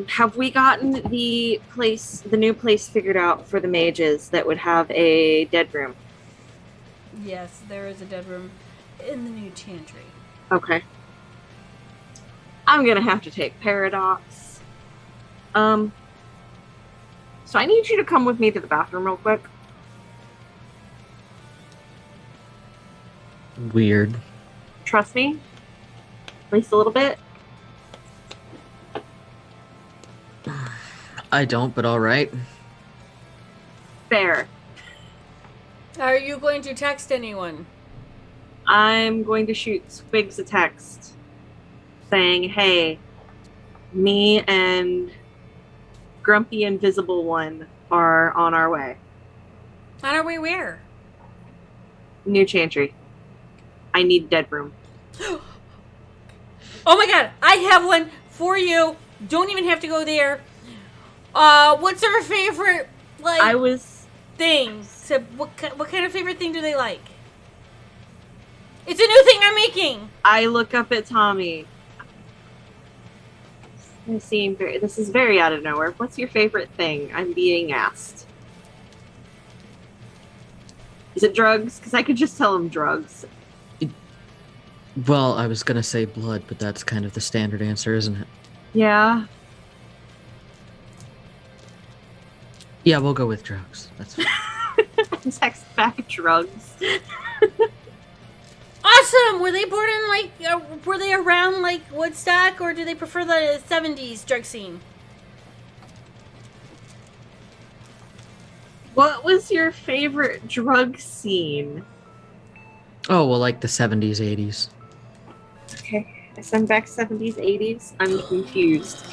Speaker 3: Have we gotten the new place figured out for the mages that would have a dead room?
Speaker 2: Yes, there is a dead room in the new chantry.
Speaker 3: Okay. I'm gonna have to take Paradox. So I need you to come with me to the bathroom real quick.
Speaker 1: Weird.
Speaker 3: Trust me? At least a little bit?
Speaker 1: I don't, but all right.
Speaker 3: Fair.
Speaker 2: Are you going to text anyone?
Speaker 3: I'm going to shoot Squigs a text saying, hey, me and Grumpy Invisible One are on our way.
Speaker 2: On our way where?
Speaker 3: New Chantry. I need dead room.
Speaker 2: Oh my god, I have one for you. Don't even have to go there. What's our favorite thing? So what kind of favorite thing do they like? It's a new thing I'm making.
Speaker 3: I look up at Tommy. This is very out of nowhere. What's your favorite thing? I'm being asked. Is it drugs? Because I could just tell him drugs.
Speaker 1: Well, I was gonna say blood, but that's kind of the standard answer, isn't it?
Speaker 3: Yeah.
Speaker 1: Yeah, we'll go with drugs. That's fine.
Speaker 3: Text back drugs.
Speaker 2: Awesome. Were they born in were they around Woodstock, or do they prefer the 70s drug scene?
Speaker 3: What was your favorite drug scene?
Speaker 1: Oh, well, like the 70s, 80s.
Speaker 3: Okay, I send back 70s, 80s. I'm confused.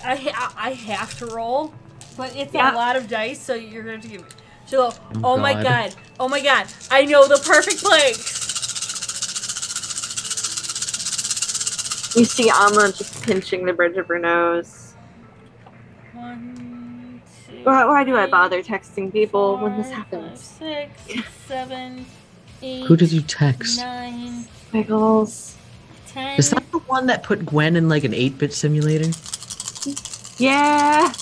Speaker 2: I have to roll, but it's
Speaker 3: Yeah.
Speaker 2: a lot of dice, so you're going to give it. So, oh my
Speaker 1: God.
Speaker 2: god. Oh my god. I know the perfect place.
Speaker 3: You see Amma just pinching the bridge of her nose.
Speaker 2: 1, 2,
Speaker 3: Why do I
Speaker 2: 3,
Speaker 3: bother texting people when this
Speaker 2: 4,
Speaker 3: happens?
Speaker 2: 5, 6, 7, 8.
Speaker 1: Who did you text?
Speaker 2: 9,
Speaker 3: Pickles.
Speaker 2: 10.
Speaker 1: Is that the one that put Gwen in like an 8-bit simulator?
Speaker 3: Yeah.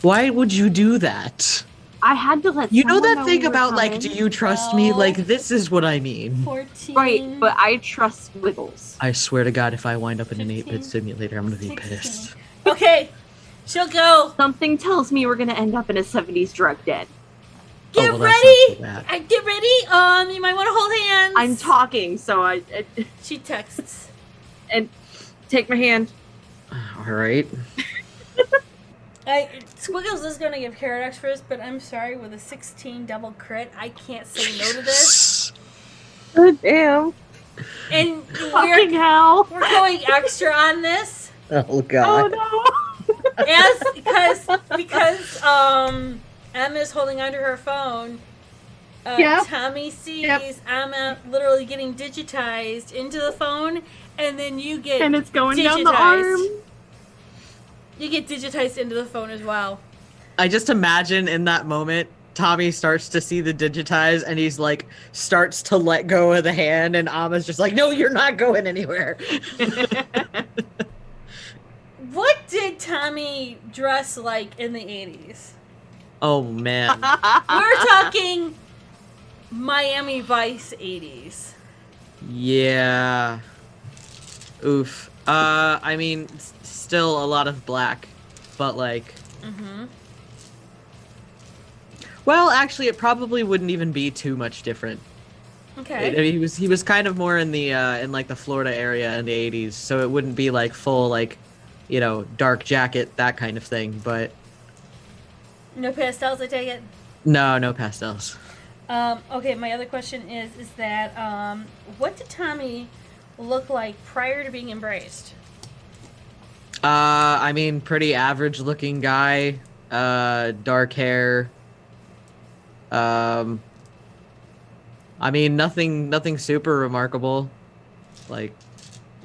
Speaker 1: Why would you do that?
Speaker 3: I had to let
Speaker 1: You know
Speaker 3: someone
Speaker 1: that thing
Speaker 3: we were
Speaker 1: about like,
Speaker 3: coming.
Speaker 1: do you trust me?
Speaker 2: 12.
Speaker 1: Like, this is what I mean.
Speaker 2: 14.
Speaker 3: Right, but I trust Wiggles.
Speaker 1: I swear to God, if I wind up in an
Speaker 2: 15,
Speaker 1: 8-bit simulator, I'm gonna be
Speaker 2: 16.
Speaker 1: pissed.
Speaker 2: Okay. She'll go.
Speaker 3: Something tells me we're gonna end up in a 70s drug den.
Speaker 2: Get
Speaker 1: well, that's not so
Speaker 2: ready!
Speaker 1: bad.
Speaker 2: Get ready! You might want to hold hands.
Speaker 3: I'm talking, so I
Speaker 2: She texts.
Speaker 3: and take my hand.
Speaker 1: All right.
Speaker 2: Squiggles is going to give Paradox first, but I'm sorry, with a 16 double crit, I can't say no to this.
Speaker 3: Oh, damn.
Speaker 2: And
Speaker 3: Fucking hell.
Speaker 2: we're going extra on this.
Speaker 1: Oh god.
Speaker 3: Oh
Speaker 2: Because Emma's holding onto her phone.
Speaker 3: Yep.
Speaker 2: Tommy sees
Speaker 3: Yep.
Speaker 2: Emma literally getting digitized into the phone, and then you get
Speaker 3: And it's going down the
Speaker 2: digitized.
Speaker 3: arm.
Speaker 2: You get digitized into the phone as well.
Speaker 1: I just imagine in that moment, Tommy starts to see the digitize and he's like, starts to let go of the hand, and Amma's just like, no, you're not going anywhere.
Speaker 2: What did Tommy dress like in the 80s?
Speaker 1: Oh man.
Speaker 2: We're talking Miami Vice 80s.
Speaker 1: Yeah. Oof. I mean, still a lot of black, but like.
Speaker 2: Mm-hmm.
Speaker 1: Well, actually, it probably wouldn't even be too much different.
Speaker 2: Okay.
Speaker 1: I mean, he was kind of more in the in like the Florida area in the 80s, so it wouldn't be like full like, you know, dark jacket, that kind of thing. But
Speaker 2: No pastels, I take it.
Speaker 1: no pastels.
Speaker 2: Okay, my other question is that what did Tommy look like prior to being embraced?
Speaker 1: I mean, pretty average looking guy, dark hair. I mean, nothing super remarkable. Like,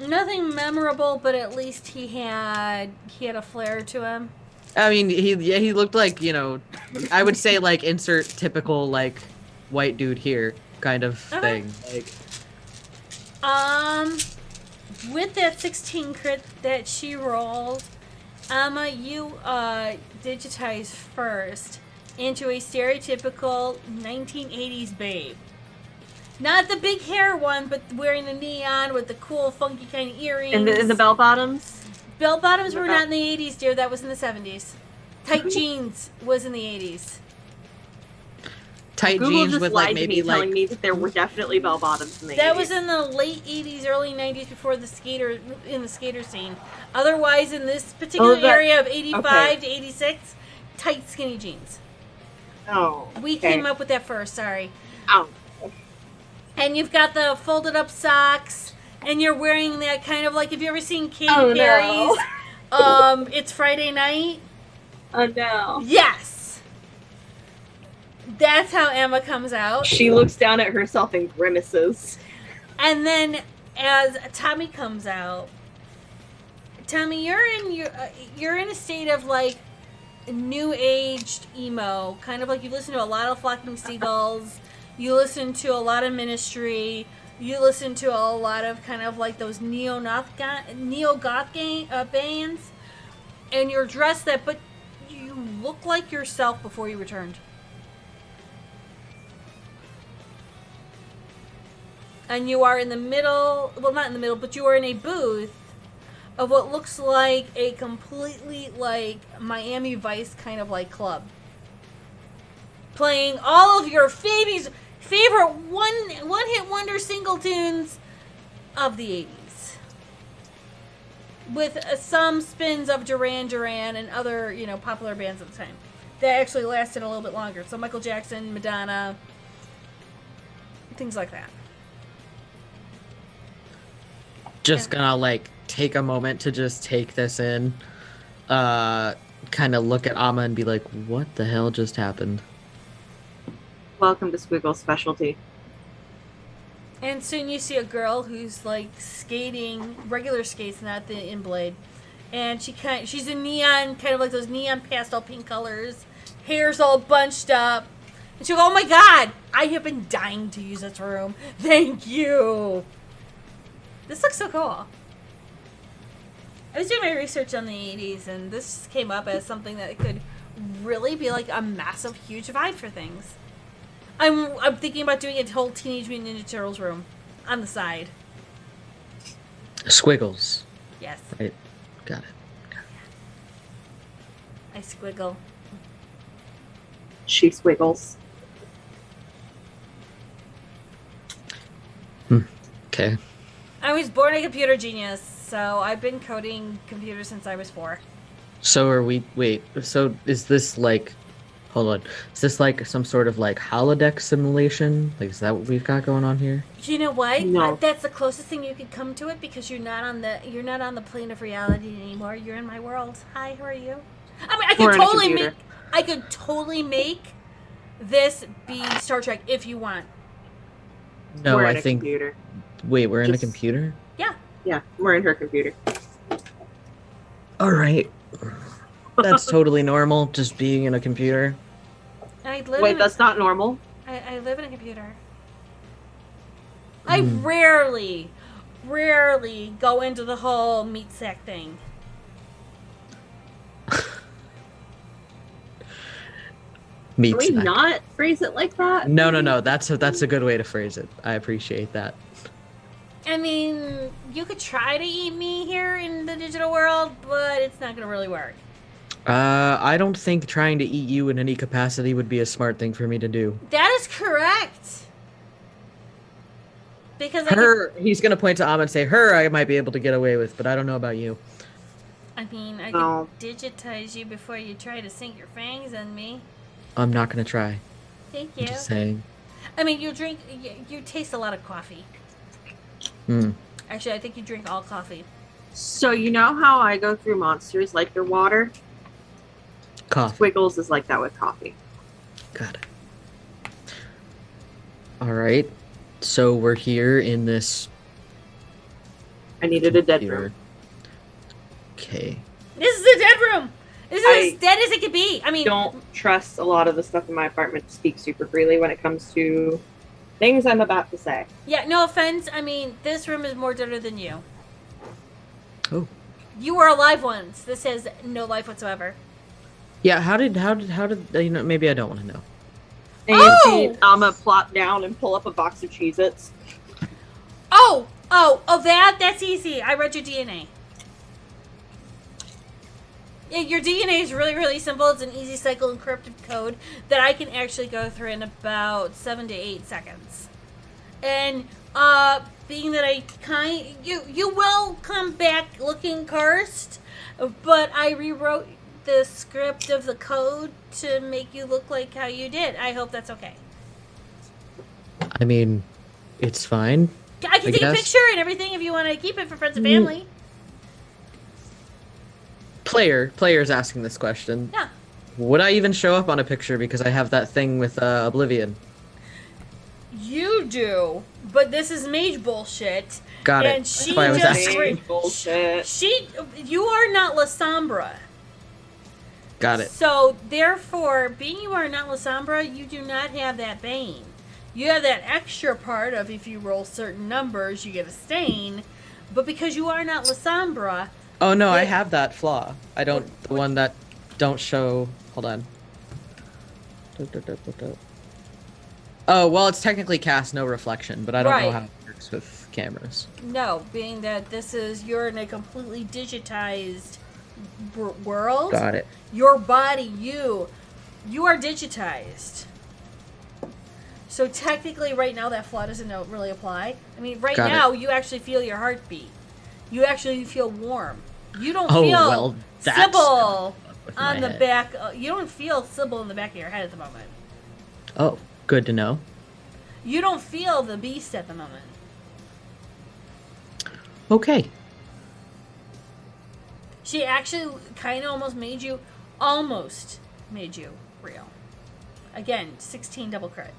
Speaker 2: Nothing memorable, but at least he had a flair to him.
Speaker 1: I mean, he looked like, you know, I would say like insert typical like white dude here kind of
Speaker 2: Okay.
Speaker 1: thing. Like,
Speaker 2: With that 16 crit that she rolled, Emma, you digitized first into a stereotypical 1980s babe. Not the big hair one, but wearing the neon with the cool, funky kind of earrings.
Speaker 3: And the bell bottoms.
Speaker 2: Bell bottoms were not in the 80s, dear. That was in the 70s. Tight jeans was in the 80s.
Speaker 1: tight
Speaker 3: Google
Speaker 1: jeans
Speaker 3: just
Speaker 1: with
Speaker 3: lied
Speaker 1: like
Speaker 3: to
Speaker 1: maybe
Speaker 3: me,
Speaker 1: like
Speaker 3: telling me that there were definitely bell bottoms in the
Speaker 2: That
Speaker 3: 80s.
Speaker 2: was in the late 80s, early 90s before the skater scene. Otherwise, in this particular area of 85 to 86, tight skinny jeans.
Speaker 3: Oh.
Speaker 2: We came up with that first, sorry.
Speaker 3: Oh.
Speaker 2: And you've got the folded up socks, and you're wearing that kind of like, have you ever seen Katy
Speaker 3: Oh,
Speaker 2: Perry's
Speaker 3: no.
Speaker 2: It's Friday Night?
Speaker 3: Oh no.
Speaker 2: Yes! That's how Emma comes out.
Speaker 3: She looks down at herself and grimaces.
Speaker 2: And then as Tommy comes out, Tommy, you're in a state of like new aged emo, kind of like you listen to a lot of Flocking Seagulls, you listen to a lot of Ministry, you listen to a lot of kind of like those neo-goth bands, and you're dressed that, but you look like yourself before you returned. And you are in the middle, well, not in the middle, but you are in a booth of what looks like a completely like Miami Vice kind of like club. Playing all of your favorite one-hit wonder single tunes of the 80s. With some spins of Duran Duran and other, popular bands at the time. That actually lasted a little bit longer. So Michael Jackson, Madonna, things like that.
Speaker 1: just gonna like take a moment to just take this in, kind of look at Amma and be like, what the hell just happened?
Speaker 3: Welcome to Squiggle's specialty.
Speaker 2: And soon you see a girl who's like skating regular skates, not the inblade, and she's in neon, kind of like those neon pastel pink colors, hair's all bunched up, and she'll go, "Oh my god, I have been dying to use this room. Thank you. This looks so cool." I was doing my research on the 80s, and this came up as something that could really be like a massive, huge vibe for things. I'm thinking about doing a whole Teenage Mutant Ninja Turtles room on the side.
Speaker 1: Squiggles.
Speaker 2: Yes,
Speaker 1: Right. Got it.
Speaker 2: I squiggle.
Speaker 3: She squiggles.
Speaker 1: Okay.
Speaker 2: I was born a computer genius, so I've been coding computers since I was 4.
Speaker 1: So are we? Wait. So is this like? Hold on. Is this like some sort of like holodeck simulation? Like, is that what we've got going on here?
Speaker 2: You know what?
Speaker 3: No.
Speaker 2: That's the closest thing you could come to it because you're not on the plane of reality anymore. You're in my world. Hi, how are you? I mean,
Speaker 3: We're in a computer.
Speaker 2: I could totally make this be Star Trek if you want.
Speaker 1: No,
Speaker 3: We're
Speaker 1: I
Speaker 3: in a
Speaker 1: think.
Speaker 3: computer.
Speaker 1: Wait, we're in a
Speaker 3: Just-
Speaker 1: computer.
Speaker 3: Yeah, we're in her computer.
Speaker 1: All right. That's totally normal. Just being in a computer.
Speaker 2: I live
Speaker 3: Wait,
Speaker 2: in
Speaker 3: that's not normal.
Speaker 2: I live in a computer.
Speaker 1: Hmm.
Speaker 2: I rarely go into the whole meat sack thing.
Speaker 1: Meat
Speaker 3: Can we
Speaker 1: sack.
Speaker 3: not phrase it like that?
Speaker 1: No. That's a good way to phrase it. I appreciate that.
Speaker 2: I mean, you could try to eat me here in the digital world, but it's not going to really work.
Speaker 1: I don't think trying to eat you in any capacity would be a smart thing for me to do.
Speaker 2: That is correct. Because I
Speaker 1: Her, he's gonna point to Amma and say, "Her, I might be able to get away with, but I don't know about you."
Speaker 2: I mean, I
Speaker 3: No.
Speaker 2: can digitize you before you try to sink your fangs in me.
Speaker 1: I'm not gonna try.
Speaker 2: Thank
Speaker 1: I'm
Speaker 2: you.
Speaker 1: just saying.
Speaker 2: I mean, you taste a lot of coffee.
Speaker 1: Hmm.
Speaker 2: Actually, I think you drink all coffee.
Speaker 3: So you know how I go through monsters like their water?
Speaker 1: Coffee.
Speaker 3: Squiggles is like that with coffee.
Speaker 1: Got it. All right. So we're here in this.
Speaker 3: I needed a dead
Speaker 1: computer.
Speaker 3: room.
Speaker 1: Okay.
Speaker 2: This is a dead room. This is
Speaker 3: I
Speaker 2: as dead as it could be. I mean,
Speaker 3: Don't trust a lot of the stuff in my apartment to speak super freely when it comes to things I'm about to say.
Speaker 2: yeah, no offense. I mean, this room is more deader than you.
Speaker 1: Oh.
Speaker 2: You are alive once. This has no life whatsoever.
Speaker 1: Yeah. How did you know? Maybe I don't want to know.
Speaker 3: And
Speaker 2: Oh!
Speaker 3: you see Amma plop down and pull up a box of Cheez-Its.
Speaker 2: Oh, that's easy. I read your DNA. Yeah, your DNA is really, really simple. It's an easy cycle encrypted code that I can actually go through in about 7 to 8 seconds. And being that you will come back looking cursed, but I rewrote the script of the code to make you look like how you did. I hope that's okay.
Speaker 1: I mean, it's fine.
Speaker 2: I can
Speaker 1: I
Speaker 2: take a
Speaker 1: guess.
Speaker 2: picture and everything if you want to keep it for friends and family.
Speaker 1: Player's asking this question.
Speaker 2: Yeah.
Speaker 1: Would I even show up on a picture because I have that thing with Oblivion?
Speaker 2: You do, but this is mage bullshit.
Speaker 1: Got it.
Speaker 2: And she
Speaker 1: That's why I was
Speaker 2: just
Speaker 1: asking.
Speaker 3: Bullshit.
Speaker 2: you are not Lasombra.
Speaker 1: Got it.
Speaker 2: So therefore, being you are not Lasombra, you do not have that bane. You have that extra part of if you roll certain numbers, you get a stain. But because you are not Lasombra,
Speaker 1: Oh no, I
Speaker 2: Yeah.
Speaker 1: have that flaw. I don't. The one that don't show. Hold on. Oh well, it's technically cast no reflection, but I don't know
Speaker 2: Right.
Speaker 1: how it works with cameras.
Speaker 2: no, being that you're in a completely digitized world.
Speaker 1: Got it.
Speaker 2: Your body, you are digitized. So technically, right now, that flaw doesn't really apply. I mean, right
Speaker 1: Got it.
Speaker 2: now, you actually feel your heartbeat. You actually feel warm. You don't
Speaker 1: Oh,
Speaker 2: feel
Speaker 1: well, that's
Speaker 2: Sybil
Speaker 1: with my
Speaker 2: on the
Speaker 1: head.
Speaker 2: back. You don't feel Sybil in the back of your head at the moment.
Speaker 1: Oh, good to know.
Speaker 2: You don't feel the beast at the moment.
Speaker 1: Okay.
Speaker 2: She actually kind of almost made you real. Again, 16 double crit.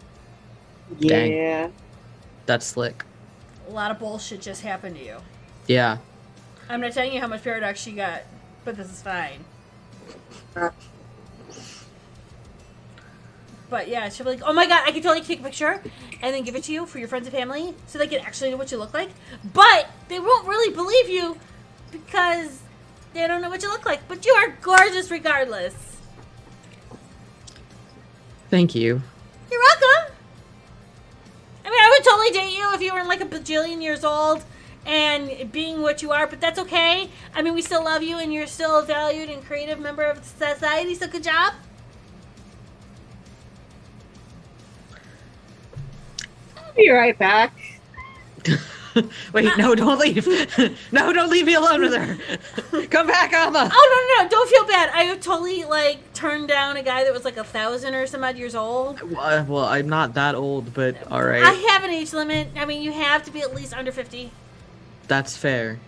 Speaker 1: Dang.
Speaker 3: Yeah.
Speaker 1: That's slick.
Speaker 2: A lot of bullshit just happened to you.
Speaker 1: Yeah.
Speaker 2: I'm not telling you how much paradox she got, but this is fine. But yeah, she'll be like, oh my god, I can totally take a picture and then give it to you for your friends and family so they can actually know what you look like. But they won't really believe you because they don't know what you look like. But you are gorgeous regardless.
Speaker 1: Thank you.
Speaker 2: You're welcome. I mean, I would totally date you if you were like a bajillion years old and being what you are, but that's okay. I mean, we still love you and you're still a valued and creative member of society, so good job.
Speaker 3: I'll be right back.
Speaker 1: Wait, no, don't leave. No, don't leave me alone with her. Come back, Alma.
Speaker 2: Oh, no, don't feel bad. I totally, like, turned down a guy that was, like, 1,000 or some odd years old.
Speaker 1: Well, I'm not that old, but all right.
Speaker 2: I have an age limit. I mean, you have to be at least under 50.
Speaker 1: That's fair.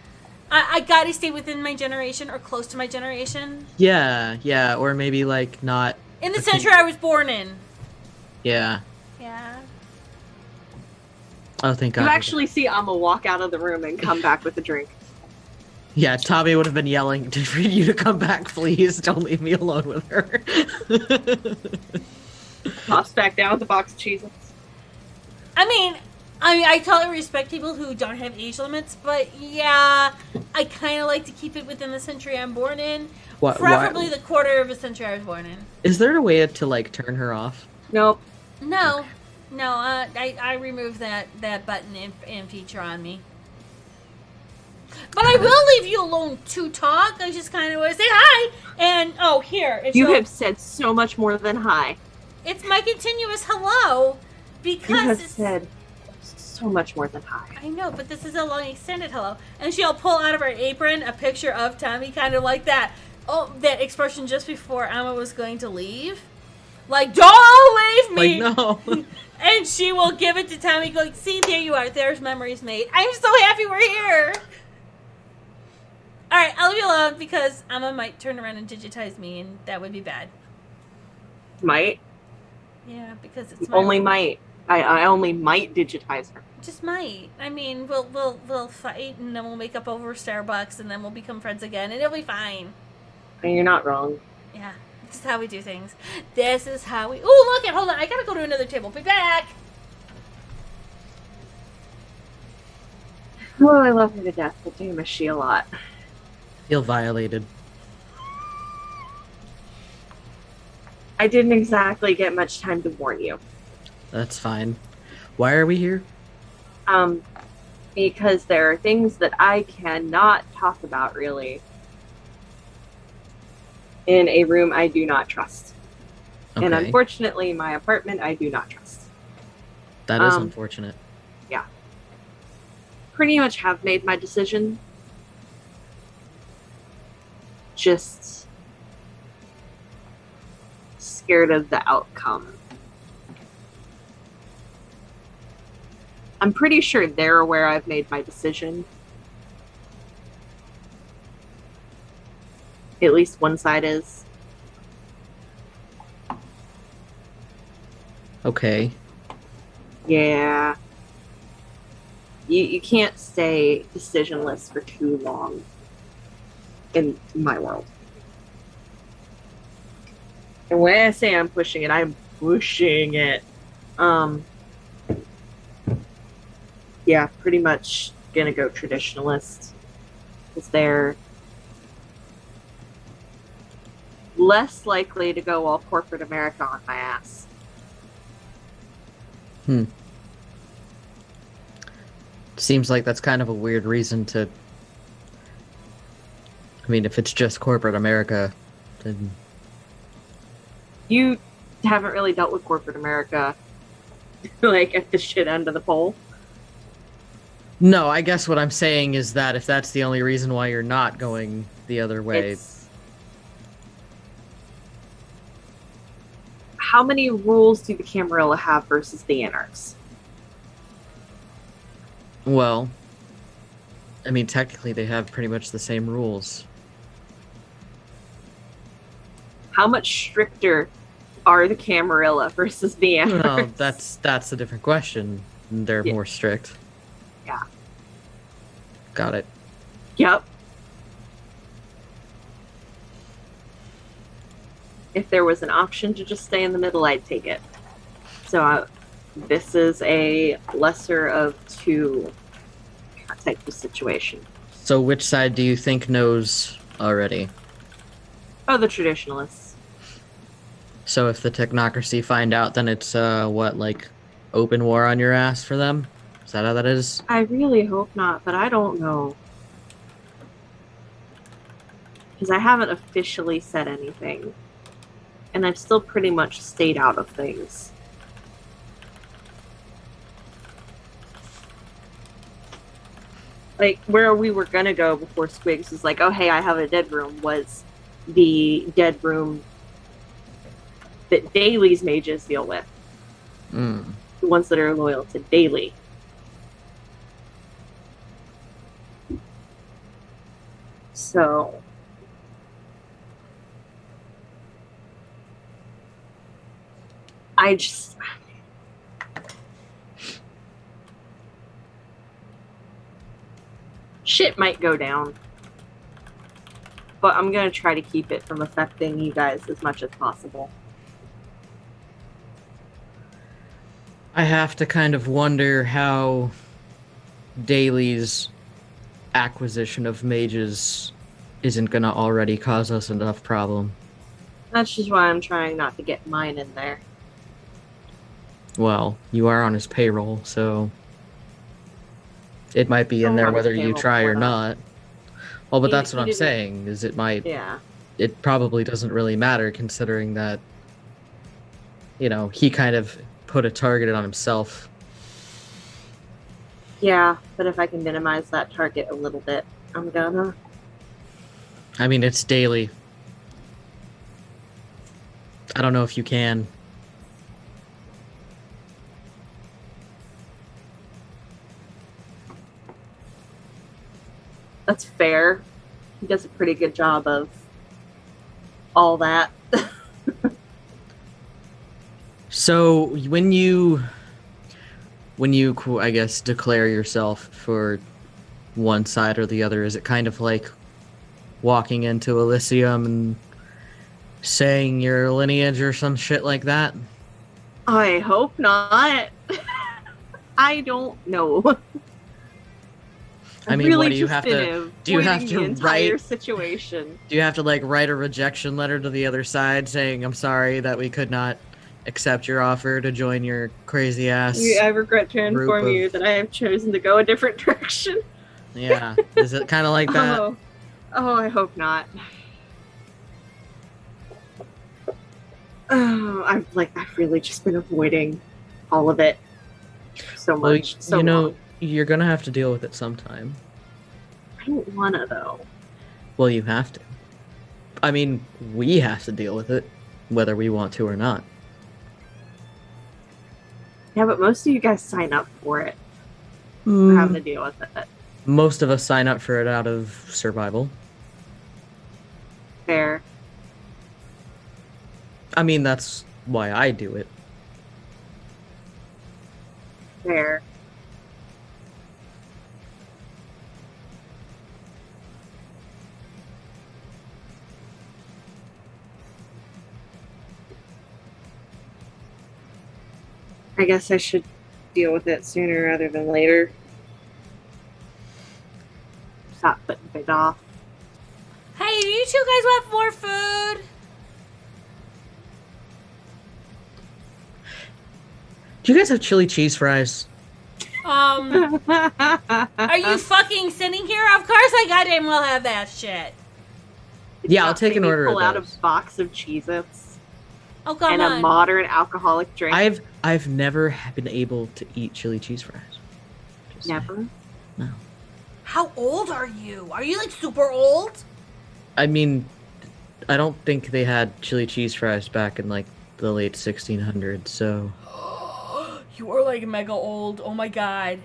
Speaker 2: I gotta stay within my generation or close to my generation.
Speaker 1: Yeah, or maybe, like, not...
Speaker 2: In the century I was born in.
Speaker 1: Yeah.
Speaker 2: Yeah.
Speaker 1: Oh, thank God.
Speaker 3: You actually see Amma walk out of the room and come back with a drink.
Speaker 1: Yeah, Tommy would have been yelling for you to come back, please. Don't leave me alone with her.
Speaker 3: Pops back down with a box of Cheez-Its.
Speaker 2: I mean, I totally respect people who don't have age limits, but yeah, I kind of like to keep it within the century I'm born in. Preferably the quarter of a century I was born in.
Speaker 1: Is there a way to, like, turn her off?
Speaker 3: Nope.
Speaker 2: No.
Speaker 1: Okay.
Speaker 2: No, I removed that button and feature on me. But I will leave you alone to talk. I just kind of want to say hi. And, oh, here.
Speaker 3: You have said so much more than hi.
Speaker 2: It's my continuous hello. Because
Speaker 3: You have said so much more than hi.
Speaker 2: I know, but this is a long extended hello. And she'll pull out of her apron a picture of Tommy, kind of like that. Oh, that expression just before Emma was going to leave. Like, don't leave me!
Speaker 1: Like, no.
Speaker 2: And she will give it to Tommy, going, see, there you are. There's memories made. I'm so happy we're here. All right, I'll leave you alone because Emma might turn around and digitize me, and that would be bad.
Speaker 3: Might?
Speaker 2: Yeah, because it's
Speaker 3: Only might. I only might digitize her.
Speaker 2: Just might. I mean, we'll fight, and then we'll make up over Starbucks, and then we'll become friends again, and it'll be fine.
Speaker 3: And you're not wrong.
Speaker 2: Yeah, this is how we do things. This is how we... Ooh, look it! Hold on, I gotta go to another table. Be back!
Speaker 3: Oh, I love her to death, but damn, is she a lot.
Speaker 1: Feel violated.
Speaker 3: I didn't exactly get much time to warn you.
Speaker 1: That's fine. Why are we here?
Speaker 3: Because there are things that I cannot talk about, really, in a room I do not trust.
Speaker 1: Okay.
Speaker 3: And unfortunately, my apartment I do not trust.
Speaker 1: That is unfortunate.
Speaker 3: Yeah. Pretty much have made my decision. Just scared of the outcome. I'm pretty sure they're aware I've made my decision. At least one side is.
Speaker 1: Okay.
Speaker 3: Yeah. You can't stay decisionless for too long in my world. And when I say I'm pushing it, I'm pushing it. Yeah, pretty much gonna go traditionalist. Because they're less likely to go all corporate America on my ass.
Speaker 1: Seems like that's kind of a weird reason to... I mean, if it's just corporate America, then...
Speaker 3: You haven't really dealt with corporate America, like, at the shit end of the pole.
Speaker 1: No, I guess what I'm saying is that if that's the only reason why you're not going the other way... How many rules do the Camarilla have versus the Anarchs? Well, I mean, technically they have pretty much the same rules.
Speaker 3: How much stricter are the Camarilla versus the Anarchs?
Speaker 1: Well, that's a different question. They're more strict.
Speaker 3: Yeah.
Speaker 1: Got it.
Speaker 3: Yep. If there was an option to just stay in the middle, I'd take it. So this is a lesser of two type of situation.
Speaker 1: So which side do you think knows already?
Speaker 3: Oh, the traditionalists.
Speaker 1: So if the technocracy find out, then it's, what, like, open war on your ass for them? Is that how that is?
Speaker 3: I really hope not, but I don't know. Because I haven't officially said anything. And I've still pretty much stayed out of things. like where we were gonna go before Squigs was like, oh hey, I have a dead room, was the dead room that Daly's mages deal with.
Speaker 1: Mm.
Speaker 3: The ones that are loyal to Daly. So I just shit might go down. But I'm gonna try to keep it from affecting you guys as much as possible.
Speaker 1: I have to kind of wonder how Daly's acquisition of mages isn't gonna already cause us enough problem.
Speaker 3: That's just why I'm trying not to get mine in there.
Speaker 1: Well, you are on his payroll, so it might be in
Speaker 3: I'm
Speaker 1: there
Speaker 3: on his
Speaker 1: whether you
Speaker 3: payroll
Speaker 1: try or
Speaker 3: for that.
Speaker 1: not. Well, but
Speaker 3: He-
Speaker 1: that's what
Speaker 3: he
Speaker 1: I'm
Speaker 3: didn't-
Speaker 1: saying, is it might
Speaker 3: Yeah.
Speaker 1: it probably doesn't really matter considering that he kind of put a target on himself.
Speaker 3: Yeah, but if I can minimize that target a little bit, I'm gonna.
Speaker 1: I mean, it's Daily. I don't know if you can.
Speaker 3: That's fair. He does a pretty good job of all that.
Speaker 1: So when you, I guess, declare yourself for one side or the other, is it kind of like walking into Elysium and saying your lineage or some shit like that?
Speaker 3: I hope not. I don't know.
Speaker 1: I mean,
Speaker 3: really
Speaker 1: what do you
Speaker 3: just
Speaker 1: have
Speaker 3: been
Speaker 1: to? Do you have
Speaker 3: avoiding
Speaker 1: to
Speaker 3: the entire
Speaker 1: write?
Speaker 3: situation?
Speaker 1: Do you have to like write a rejection letter to the other side saying, "I'm sorry that we could not accept your offer to join your crazy ass"?
Speaker 3: I regret to
Speaker 1: Group
Speaker 3: inform
Speaker 1: of-
Speaker 3: you that I have chosen to go a different direction.
Speaker 1: Yeah. Is it kind of like that?
Speaker 3: Oh, I hope not. Oh, I've really just been avoiding all of it so
Speaker 1: Well,
Speaker 3: much. So long.
Speaker 1: you're gonna have to deal with it sometime.
Speaker 3: I don't wanna though.
Speaker 1: Well, you have to. I mean, we have to deal with it, whether we want to or not.
Speaker 3: Yeah, but most of you guys sign up for it. For having to deal with it.
Speaker 1: Most of us sign up for it out of survival.
Speaker 3: Fair.
Speaker 1: I mean, that's why I do it.
Speaker 3: Fair. I guess I should deal with it sooner rather than later. Stop putting it off.
Speaker 2: Hey, do you two guys want more food?
Speaker 1: Do you guys have chili cheese fries?
Speaker 2: Are you fucking sitting here? Of course I goddamn well have that shit.
Speaker 1: Yeah, I'll take an order of
Speaker 3: Pull out
Speaker 1: those.
Speaker 3: a box of Cheez-Its
Speaker 2: Oh, come
Speaker 3: and
Speaker 2: on.
Speaker 3: a modern alcoholic drink.
Speaker 1: I've never been able to eat chili cheese fries. Just saying.
Speaker 3: Never.
Speaker 1: No.
Speaker 2: How old are you? Are you like super old?
Speaker 1: I mean, I don't think they had chili cheese fries back in like the late 1600s. So,
Speaker 2: You are like mega old. Oh my god.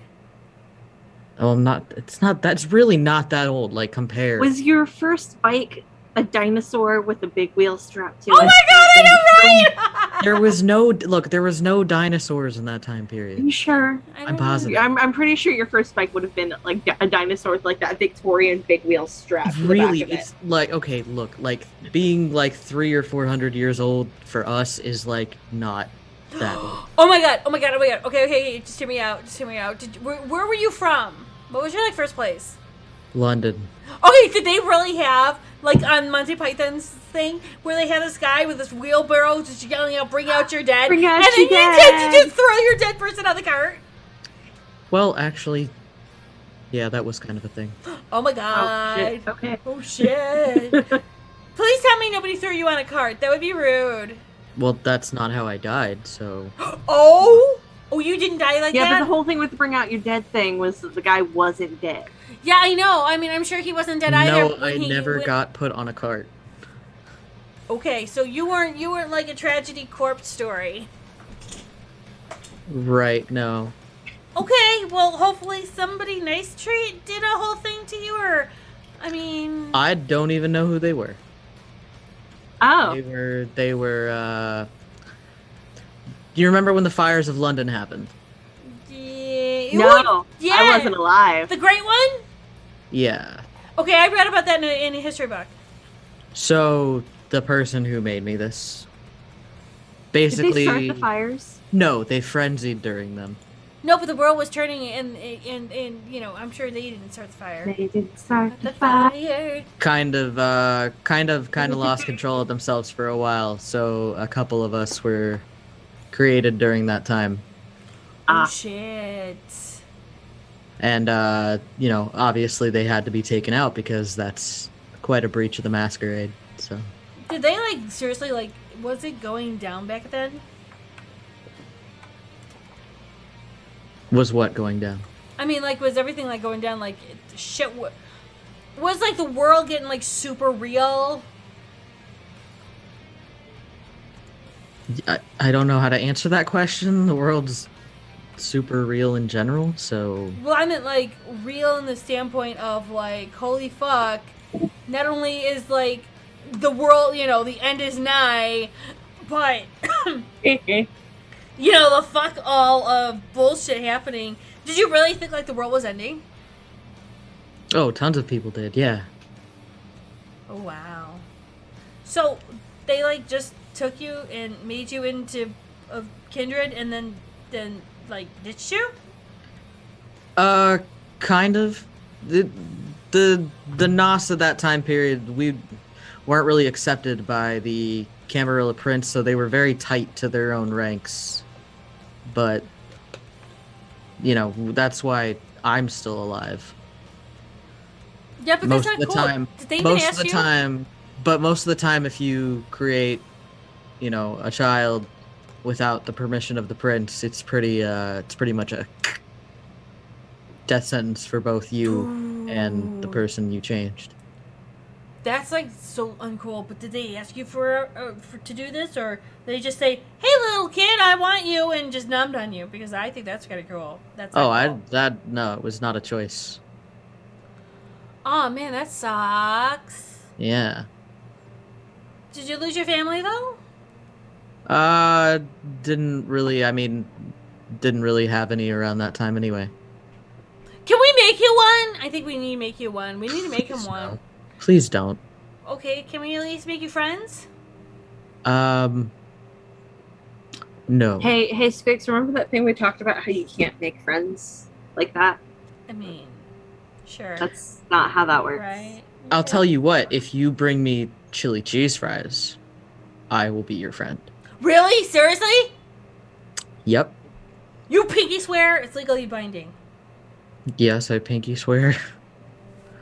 Speaker 1: oh, I'm not. It's not. That's really not that old. Like compared.
Speaker 3: Was your first bike a dinosaur with a big wheel strapped to
Speaker 2: Oh
Speaker 3: it?
Speaker 2: my god, I know, right?
Speaker 1: There was no There was no dinosaurs in that time
Speaker 3: Are
Speaker 1: period.
Speaker 3: you sure?
Speaker 1: I'm positive.
Speaker 3: I'm pretty sure your first bike would have been like a dinosaur with like that Victorian big wheel strap. To
Speaker 1: Really,
Speaker 3: the back of
Speaker 1: it's like okay. Look, like being like 300 or 400 years old for us is like not that old.
Speaker 2: Oh my god, oh my god, oh my god. Okay, just hear me out, where were you from? What was your like first place?
Speaker 1: London.
Speaker 2: Okay, did they really have, like on Monty Python's thing, where they had this guy with this wheelbarrow just yelling out, bring out your dead?
Speaker 3: Bring out
Speaker 2: and then
Speaker 3: your
Speaker 2: you
Speaker 3: dead.
Speaker 2: just throw your dead person on the cart?
Speaker 1: Well, actually, yeah, that was kind of a thing.
Speaker 2: Oh my
Speaker 3: it. Oh
Speaker 2: god.
Speaker 3: shit. Okay.
Speaker 2: Oh shit. Please tell me nobody threw you on a cart. That would be rude.
Speaker 1: Well, that's not how I died. So
Speaker 2: Oh? Oh, you didn't die like
Speaker 3: Yeah,
Speaker 2: that?
Speaker 3: but the whole thing with the bring out your dead thing was that the guy wasn't dead.
Speaker 2: Yeah, I know. I mean, I'm sure he wasn't dead either.
Speaker 1: No, I never got put on a cart.
Speaker 2: Okay, so you weren't like a tragedy corpse story.
Speaker 1: Right, no.
Speaker 2: Okay, well, hopefully somebody nice did a whole thing to you, or, I mean,
Speaker 1: I don't even know who they were.
Speaker 3: Oh,
Speaker 1: They were. Do you remember when the fires of London happened?
Speaker 2: yeah,
Speaker 3: no,
Speaker 2: yeah,
Speaker 3: I wasn't alive.
Speaker 2: the Great One.
Speaker 1: Yeah.
Speaker 2: Okay, I read about that in a history book.
Speaker 1: So the person who made me this
Speaker 3: Did they start the
Speaker 1: basically
Speaker 3: fires?
Speaker 1: no, they frenzied during them.
Speaker 2: No, but the world was turning, and you know, I'm sure they didn't start the fire.
Speaker 3: They didn't start
Speaker 2: The fire.
Speaker 1: Kind of lost control of themselves for a while. So a couple of us were created during that time.
Speaker 2: Oh
Speaker 3: Ah.
Speaker 2: shit.
Speaker 1: And obviously they had to be taken out because that's quite a breach of the masquerade. So
Speaker 2: Did they like seriously like? Was it going down back then?
Speaker 1: was what going down?
Speaker 2: I mean, like, was everything like going down? Like, shit. Was like the world getting like super real?
Speaker 1: I don't know how to answer that question. The world's super real in general, so
Speaker 2: Well, I meant like real in the standpoint of like, holy fuck. Not only is like the world, you know, the end is nigh, but you know, the fuck all of bullshit happening. Did you really think like the world was ending?
Speaker 1: oh, tons of people did. Yeah.
Speaker 2: Oh wow. So they like just took you and made you into a kindred, and then like ditched you?
Speaker 1: Kind of. The Nos of that time period, we weren't really accepted by the Camarilla Prince, so they were very tight to their own ranks. But that's why I'm still alive.
Speaker 2: Yeah, but
Speaker 1: Most
Speaker 2: that's
Speaker 1: of
Speaker 2: not
Speaker 1: the
Speaker 2: cool.
Speaker 1: time.
Speaker 2: Did they even
Speaker 1: Most
Speaker 2: ask
Speaker 1: of the
Speaker 2: you?
Speaker 1: time, but most of the time, if you create, a child without the permission of the prince, it's pretty much a death sentence for both you and the
Speaker 2: Ooh.
Speaker 1: person you changed.
Speaker 2: That's like so uncool. But did they ask you for to do this, or did they just say, "Hey, little kid, I want you," and just numbed on you? Because I think that's kind of cool. That's
Speaker 1: Oh,
Speaker 2: not cool.
Speaker 1: no, it was not a choice.
Speaker 2: Oh man, that sucks.
Speaker 1: Yeah.
Speaker 2: Did you lose your family though?
Speaker 1: Uh, didn't really. I mean, didn't really have any around that time anyway.
Speaker 2: Can we make you one? I think we need to make you one. We need to make him
Speaker 1: Please
Speaker 2: one.
Speaker 1: don't. Please don't.
Speaker 2: Okay, can we at least make you friends?
Speaker 1: Um, no.
Speaker 3: Hey, Spix, remember that thing we talked about how you can't make friends like that?
Speaker 2: I mean, sure.
Speaker 3: That's not how that works.
Speaker 2: right.
Speaker 1: I'll tell you what. If you bring me chili cheese fries, I will be your friend.
Speaker 2: Really? Seriously?
Speaker 1: Yep.
Speaker 2: You pinky swear it's legally binding.
Speaker 1: Yes, I pinky swear.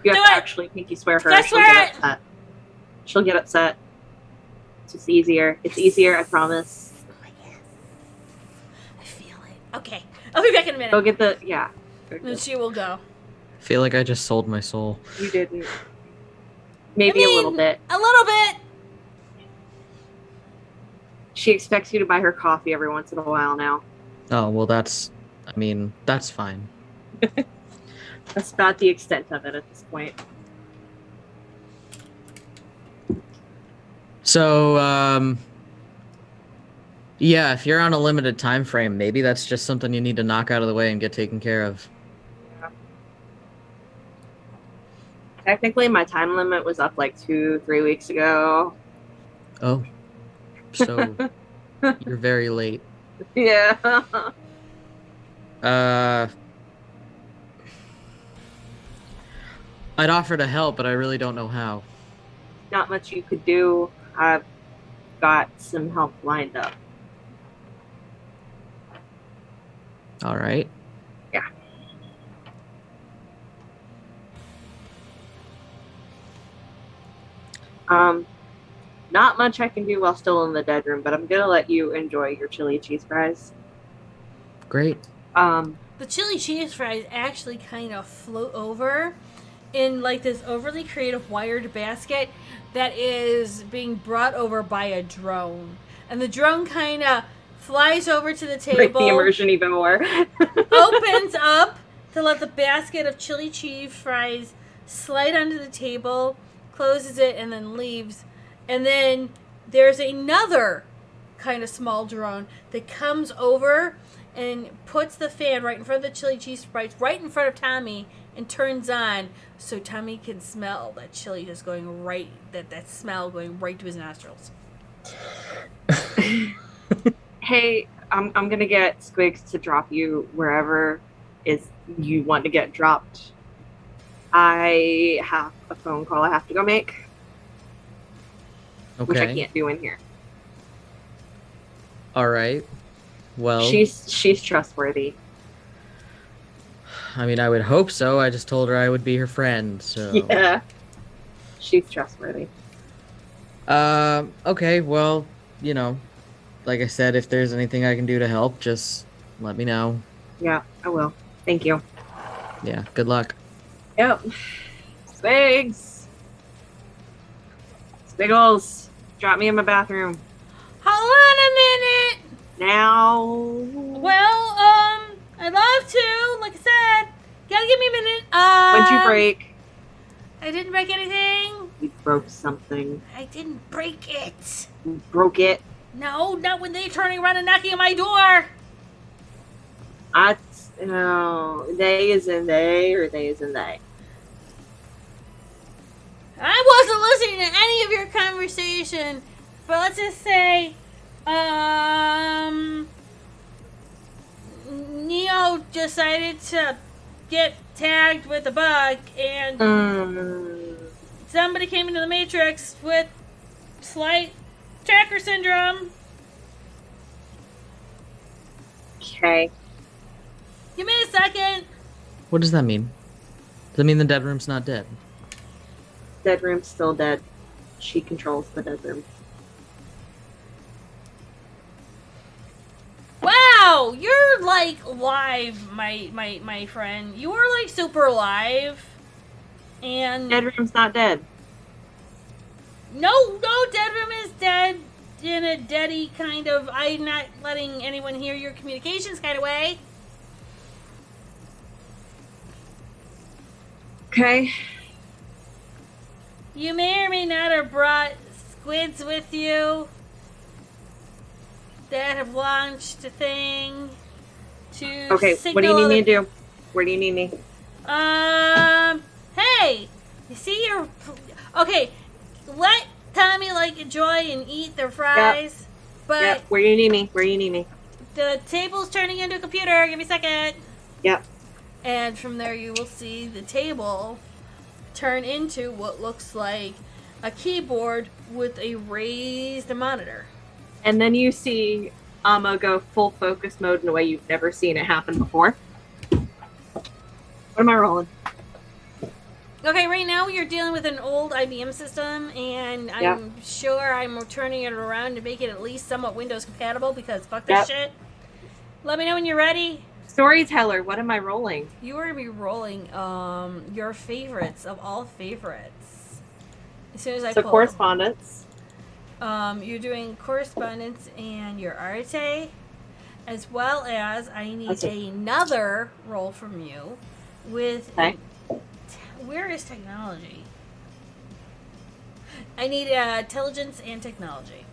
Speaker 3: You
Speaker 2: Do
Speaker 3: have to
Speaker 2: it!
Speaker 3: actually pinky swear her.
Speaker 2: Just
Speaker 3: She'll
Speaker 2: swear
Speaker 3: get
Speaker 2: it!
Speaker 3: upset. She'll get upset. It's just easier. It's easier, I promise.
Speaker 2: Oh my God. I feel it. Okay, I'll be back in a minute.
Speaker 3: Go get the yeah.
Speaker 2: Then she will go.
Speaker 1: I feel like I just sold my soul.
Speaker 3: You didn't. Maybe a little bit.
Speaker 2: A little bit.
Speaker 3: She expects you to buy her coffee every once in a while now.
Speaker 1: Oh, well, that's fine.
Speaker 3: That's about the extent of it at this point.
Speaker 1: So, yeah, if you're on a limited time frame, maybe that's just something you need to knock out of the way and get taken care of.
Speaker 3: Technically, my time limit was up like 2-3 weeks ago.
Speaker 1: Oh, so you're very late.
Speaker 3: Yeah.
Speaker 1: I'd offer to help, but I really don't know how.
Speaker 3: Not much you could do. I've got some help lined up.
Speaker 1: All right.
Speaker 3: Yeah. Not much I can do while still in the dead room, but I'm gonna let you enjoy your chili cheese fries.
Speaker 1: Great.
Speaker 2: the chili cheese fries actually kind of float over in like this overly creative wired basket that is being brought over by a drone. And the drone kind of flies over to the
Speaker 3: Break the
Speaker 2: table,
Speaker 3: immersion even more.
Speaker 2: opens up to let the basket of chili cheese fries slide onto the table, closes it, and then leaves. And then there's another kind of small drone that comes over and puts the fan right in front of the chili cheese fries, right in front of Tommy, and turns on so Tommy can smell that chili just going right, that smell going right to his nostrils.
Speaker 3: Hey, I'm gonna get Squigs to drop you wherever is you want to get dropped. I have a phone call I have to go make, which I
Speaker 1: Okay.
Speaker 3: can't do in here.
Speaker 1: All right. Well,
Speaker 3: She's trustworthy.
Speaker 1: I mean, I would hope so. I just told her I would be her friend, so.
Speaker 3: Yeah, she's trustworthy.
Speaker 1: Okay, well, you know, like I said, if there's anything I can do to help, just let me know.
Speaker 3: Yeah, I will. Thank you.
Speaker 1: Yeah, good luck.
Speaker 3: Yep. Squigs. Squiggles, drop me in my bathroom
Speaker 2: Hold on a minute.
Speaker 3: now.
Speaker 2: Well, I'd love to. Like I said, gotta give me a minute.
Speaker 3: What'd you break?
Speaker 2: I didn't break anything.
Speaker 3: You broke something.
Speaker 2: I didn't break it.
Speaker 3: You broke it.
Speaker 2: No, not when they're turning around and knocking on my door.
Speaker 3: They is in they or they is in they.
Speaker 2: I wasn't listening to any of your conversation, but let's just say, Neo decided to get tagged with a bug, and somebody came into the Matrix with slight tracker syndrome.
Speaker 3: Okay.
Speaker 2: Give me a second.
Speaker 1: What does that mean? Does that mean the dead room's not dead?
Speaker 3: Dead room's still dead. She controls the dead room.
Speaker 2: Wow, you're like live, my friend. You are like super live. And
Speaker 3: Dead room's not dead.
Speaker 2: no, dead room is dead in a deady kind of I'm not letting anyone hear your communications kind of way.
Speaker 3: Okay.
Speaker 2: You may or may not have brought squids with you that have launched a thing to
Speaker 3: Okay,
Speaker 2: signal
Speaker 3: what do you need
Speaker 2: other-
Speaker 3: me to do? Where do you need me?
Speaker 2: Hey, you see your, okay, let Tommy like enjoy and eat their fries, but
Speaker 3: Yep. Where do you need me? Where do you need me?
Speaker 2: the table's turning into a computer. Give me a second.
Speaker 3: Yep.
Speaker 2: And from there you will see the table turn into what looks like a keyboard with a raised monitor.
Speaker 3: And then you see Amma go full focus mode in a way you've never seen it happen before. What am I rolling?
Speaker 2: Okay, right now you're dealing with an old IBM system, and I'm sure I'm turning it around to make it at least somewhat Windows compatible because fuck this shit. Let me know when you're ready.
Speaker 3: Storyteller, what am I rolling?
Speaker 2: You are going to be rolling your favorites of all favorites. As soon as I
Speaker 3: So
Speaker 2: pull
Speaker 3: correspondence.
Speaker 2: you're doing correspondence and your arte, as well as I need another roll from you with
Speaker 3: Okay.
Speaker 2: where is technology? I need intelligence and technology.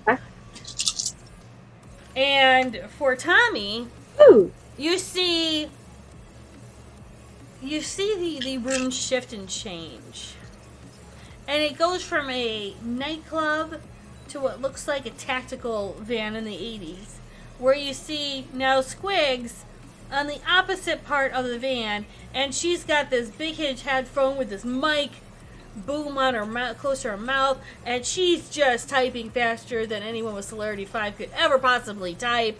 Speaker 3: Okay.
Speaker 2: And for Tommy,
Speaker 3: Ooh.
Speaker 2: you see the room shift and change. And it goes from a nightclub to what looks like a tactical van in the 80s, where you see now Squigs on the opposite part of the van, and she's got this big hinge headphone with this mic boom on her mouth, close to her mouth, and she's just typing faster than anyone with Celerity 5 could ever possibly type.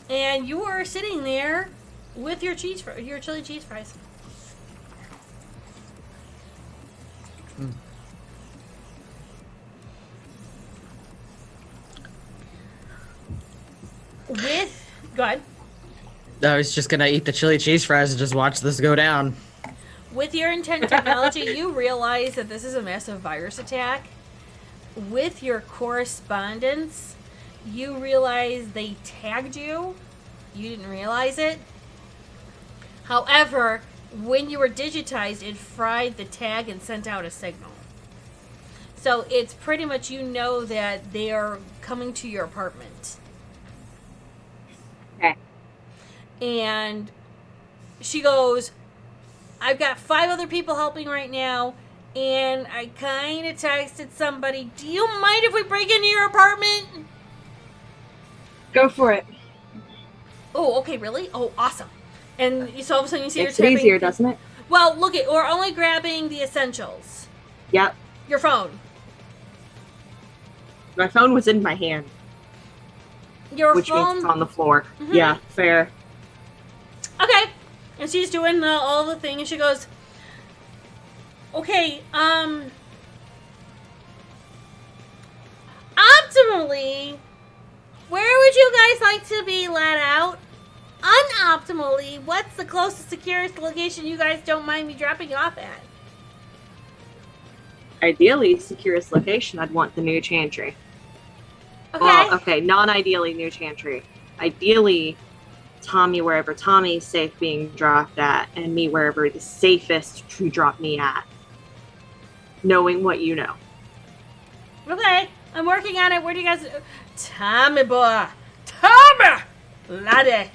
Speaker 2: And you are sitting there with your your chili cheese fries. Go ahead.
Speaker 1: I was just gonna eat the chili cheese fries and just watch this go down.
Speaker 2: With your intent technology, you realize that this is a massive virus attack. With your correspondence, you realize they tagged you. You didn't realize it. However, when you were digitized, it fried the tag and sent out a signal. So it's pretty much, you know that they are coming to your apartment.
Speaker 3: Okay.
Speaker 2: And she goes, I've got 5 other people helping right now, and I kind of texted somebody, do you mind if we break into your apartment?
Speaker 3: Go for it.
Speaker 2: Oh, okay, really? Oh, awesome. And so all of a sudden you see
Speaker 3: Makes
Speaker 2: her
Speaker 3: it
Speaker 2: tapping.
Speaker 3: easier, doesn't it?
Speaker 2: Well, look, we're only grabbing the essentials.
Speaker 3: Yep.
Speaker 2: Your phone.
Speaker 3: My phone was in my hand,
Speaker 2: Your
Speaker 3: which
Speaker 2: phone.
Speaker 3: means it's on the floor.
Speaker 2: Mhm.
Speaker 3: Yeah, fair.
Speaker 2: Okay. And she's doing all the thing, and she goes, okay, optimally, where would you guys like to be let out? Unoptimally, what's the closest securest location you guys don't mind me dropping you off at?
Speaker 3: Ideally, securest location, I'd want the new chantry.
Speaker 2: Okay.
Speaker 3: Well, okay, non-ideally new chantry. Ideally, Tommy wherever Tommy's safe being dropped at, and me wherever the safest to drop me at. Knowing what you know.
Speaker 2: Okay. I'm working on it. Where do you guys... Tommy boy. Tommy! Laddie.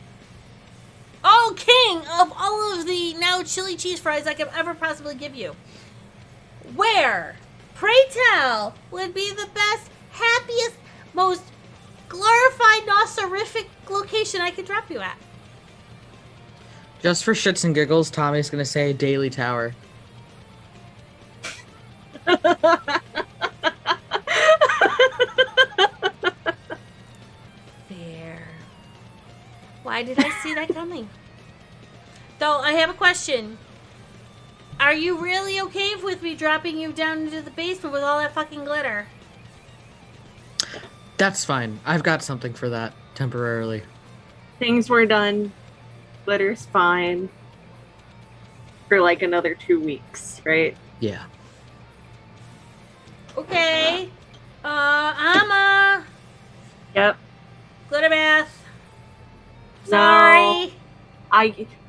Speaker 2: Oh, king of all of the now chili cheese fries I could ever possibly give you. Where, pray tell, would be the best, happiest, most glorified, noserific location I could drop you at?
Speaker 1: Just for shits and giggles, Tommy's gonna say Daily Tower.
Speaker 2: Fair. Why did I see that coming? Though, I have a question. Are you really okay with me dropping you down into the basement with all that fucking glitter?
Speaker 1: That's fine. I've got something for that temporarily.
Speaker 3: Things were done. Glitter's fine. For like another 2 weeks, right?
Speaker 1: Yeah.
Speaker 2: Okay. Amma.
Speaker 3: Yep.
Speaker 2: Glitter bath.
Speaker 3: No.
Speaker 2: Sorry.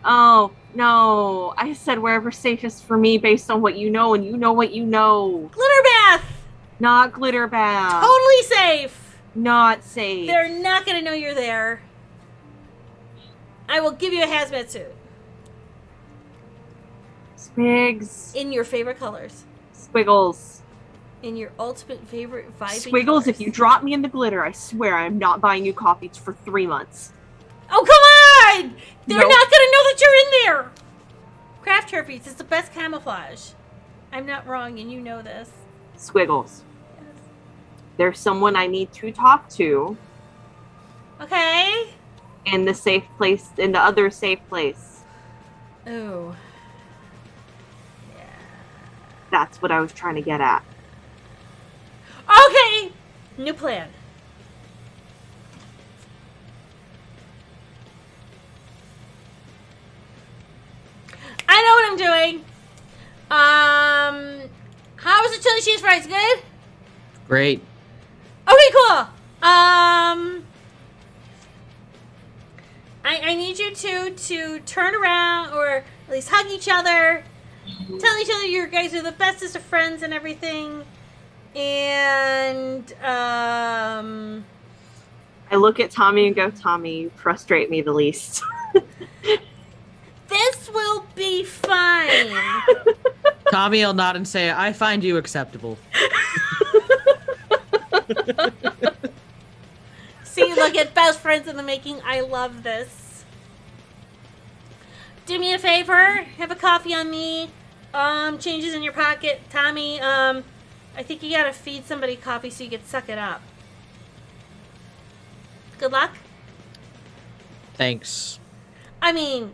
Speaker 3: Oh, no. I said wherever safest for me based on what you know, and you know what you know.
Speaker 2: Glitter bath.
Speaker 3: Not glitter bath.
Speaker 2: Totally safe.
Speaker 3: Not safe.
Speaker 2: They're not going to know you're there. I will give you a hazmat suit.
Speaker 3: Spigs.
Speaker 2: In your favorite colors.
Speaker 3: Squiggles.
Speaker 2: In your ultimate favorite vibing
Speaker 3: Squiggles,
Speaker 2: colors.
Speaker 3: if you drop me in the glitter, I swear I'm not buying you coffees for 3 months.
Speaker 2: Oh, come on! They're
Speaker 3: Nope.
Speaker 2: not going to know that you're in there! Craft Herpes is the best camouflage. I'm not wrong, and you know this.
Speaker 3: Squiggles. There's someone I need to talk to
Speaker 2: Okay.
Speaker 3: in the safe place, in the other safe place.
Speaker 2: Oh.
Speaker 3: That's what I was trying to get at.
Speaker 2: Okay! New plan. I know what I'm doing. How was the chili cheese fries? Good?
Speaker 1: Great.
Speaker 2: Okay, cool. I need you two to turn around, or at least hug each other. Tell each other you guys are the bestest of friends and everything. And,
Speaker 3: I look at Tommy and go, Tommy, you frustrate me the least.
Speaker 2: this will be fine.
Speaker 1: Tommy will nod and say, I find you acceptable.
Speaker 2: See, look at best friends in the making. I love this. Do me a favor. Have a coffee on me. Changes in your pocket. Tommy, I think you gotta feed somebody coffee so you can suck it up. Good luck.
Speaker 1: Thanks.
Speaker 2: I mean,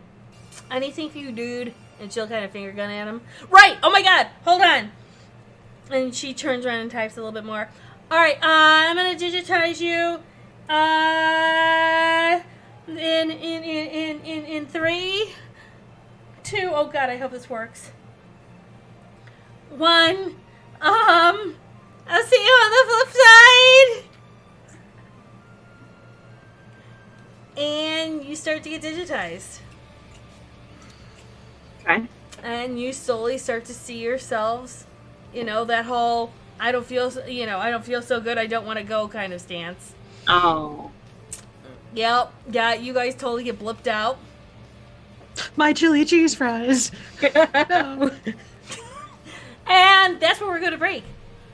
Speaker 2: anything for you, dude. And she'll kind of finger gun at him. Right! Oh my god! Hold on! And she turns around and types a little bit more. Alright, I'm gonna digitize you. In 3, 2. Oh God, I hope this works. 1. I'll see you on the flip side. And you start to get digitized.
Speaker 3: Okay.
Speaker 2: And you slowly start to see yourselves, that whole I don't feel so good, I don't want to go kind of stance.
Speaker 3: Oh.
Speaker 2: Yep. Yeah, you guys totally get blipped out.
Speaker 1: My chili cheese fries. No.
Speaker 2: And that's where we're going to break.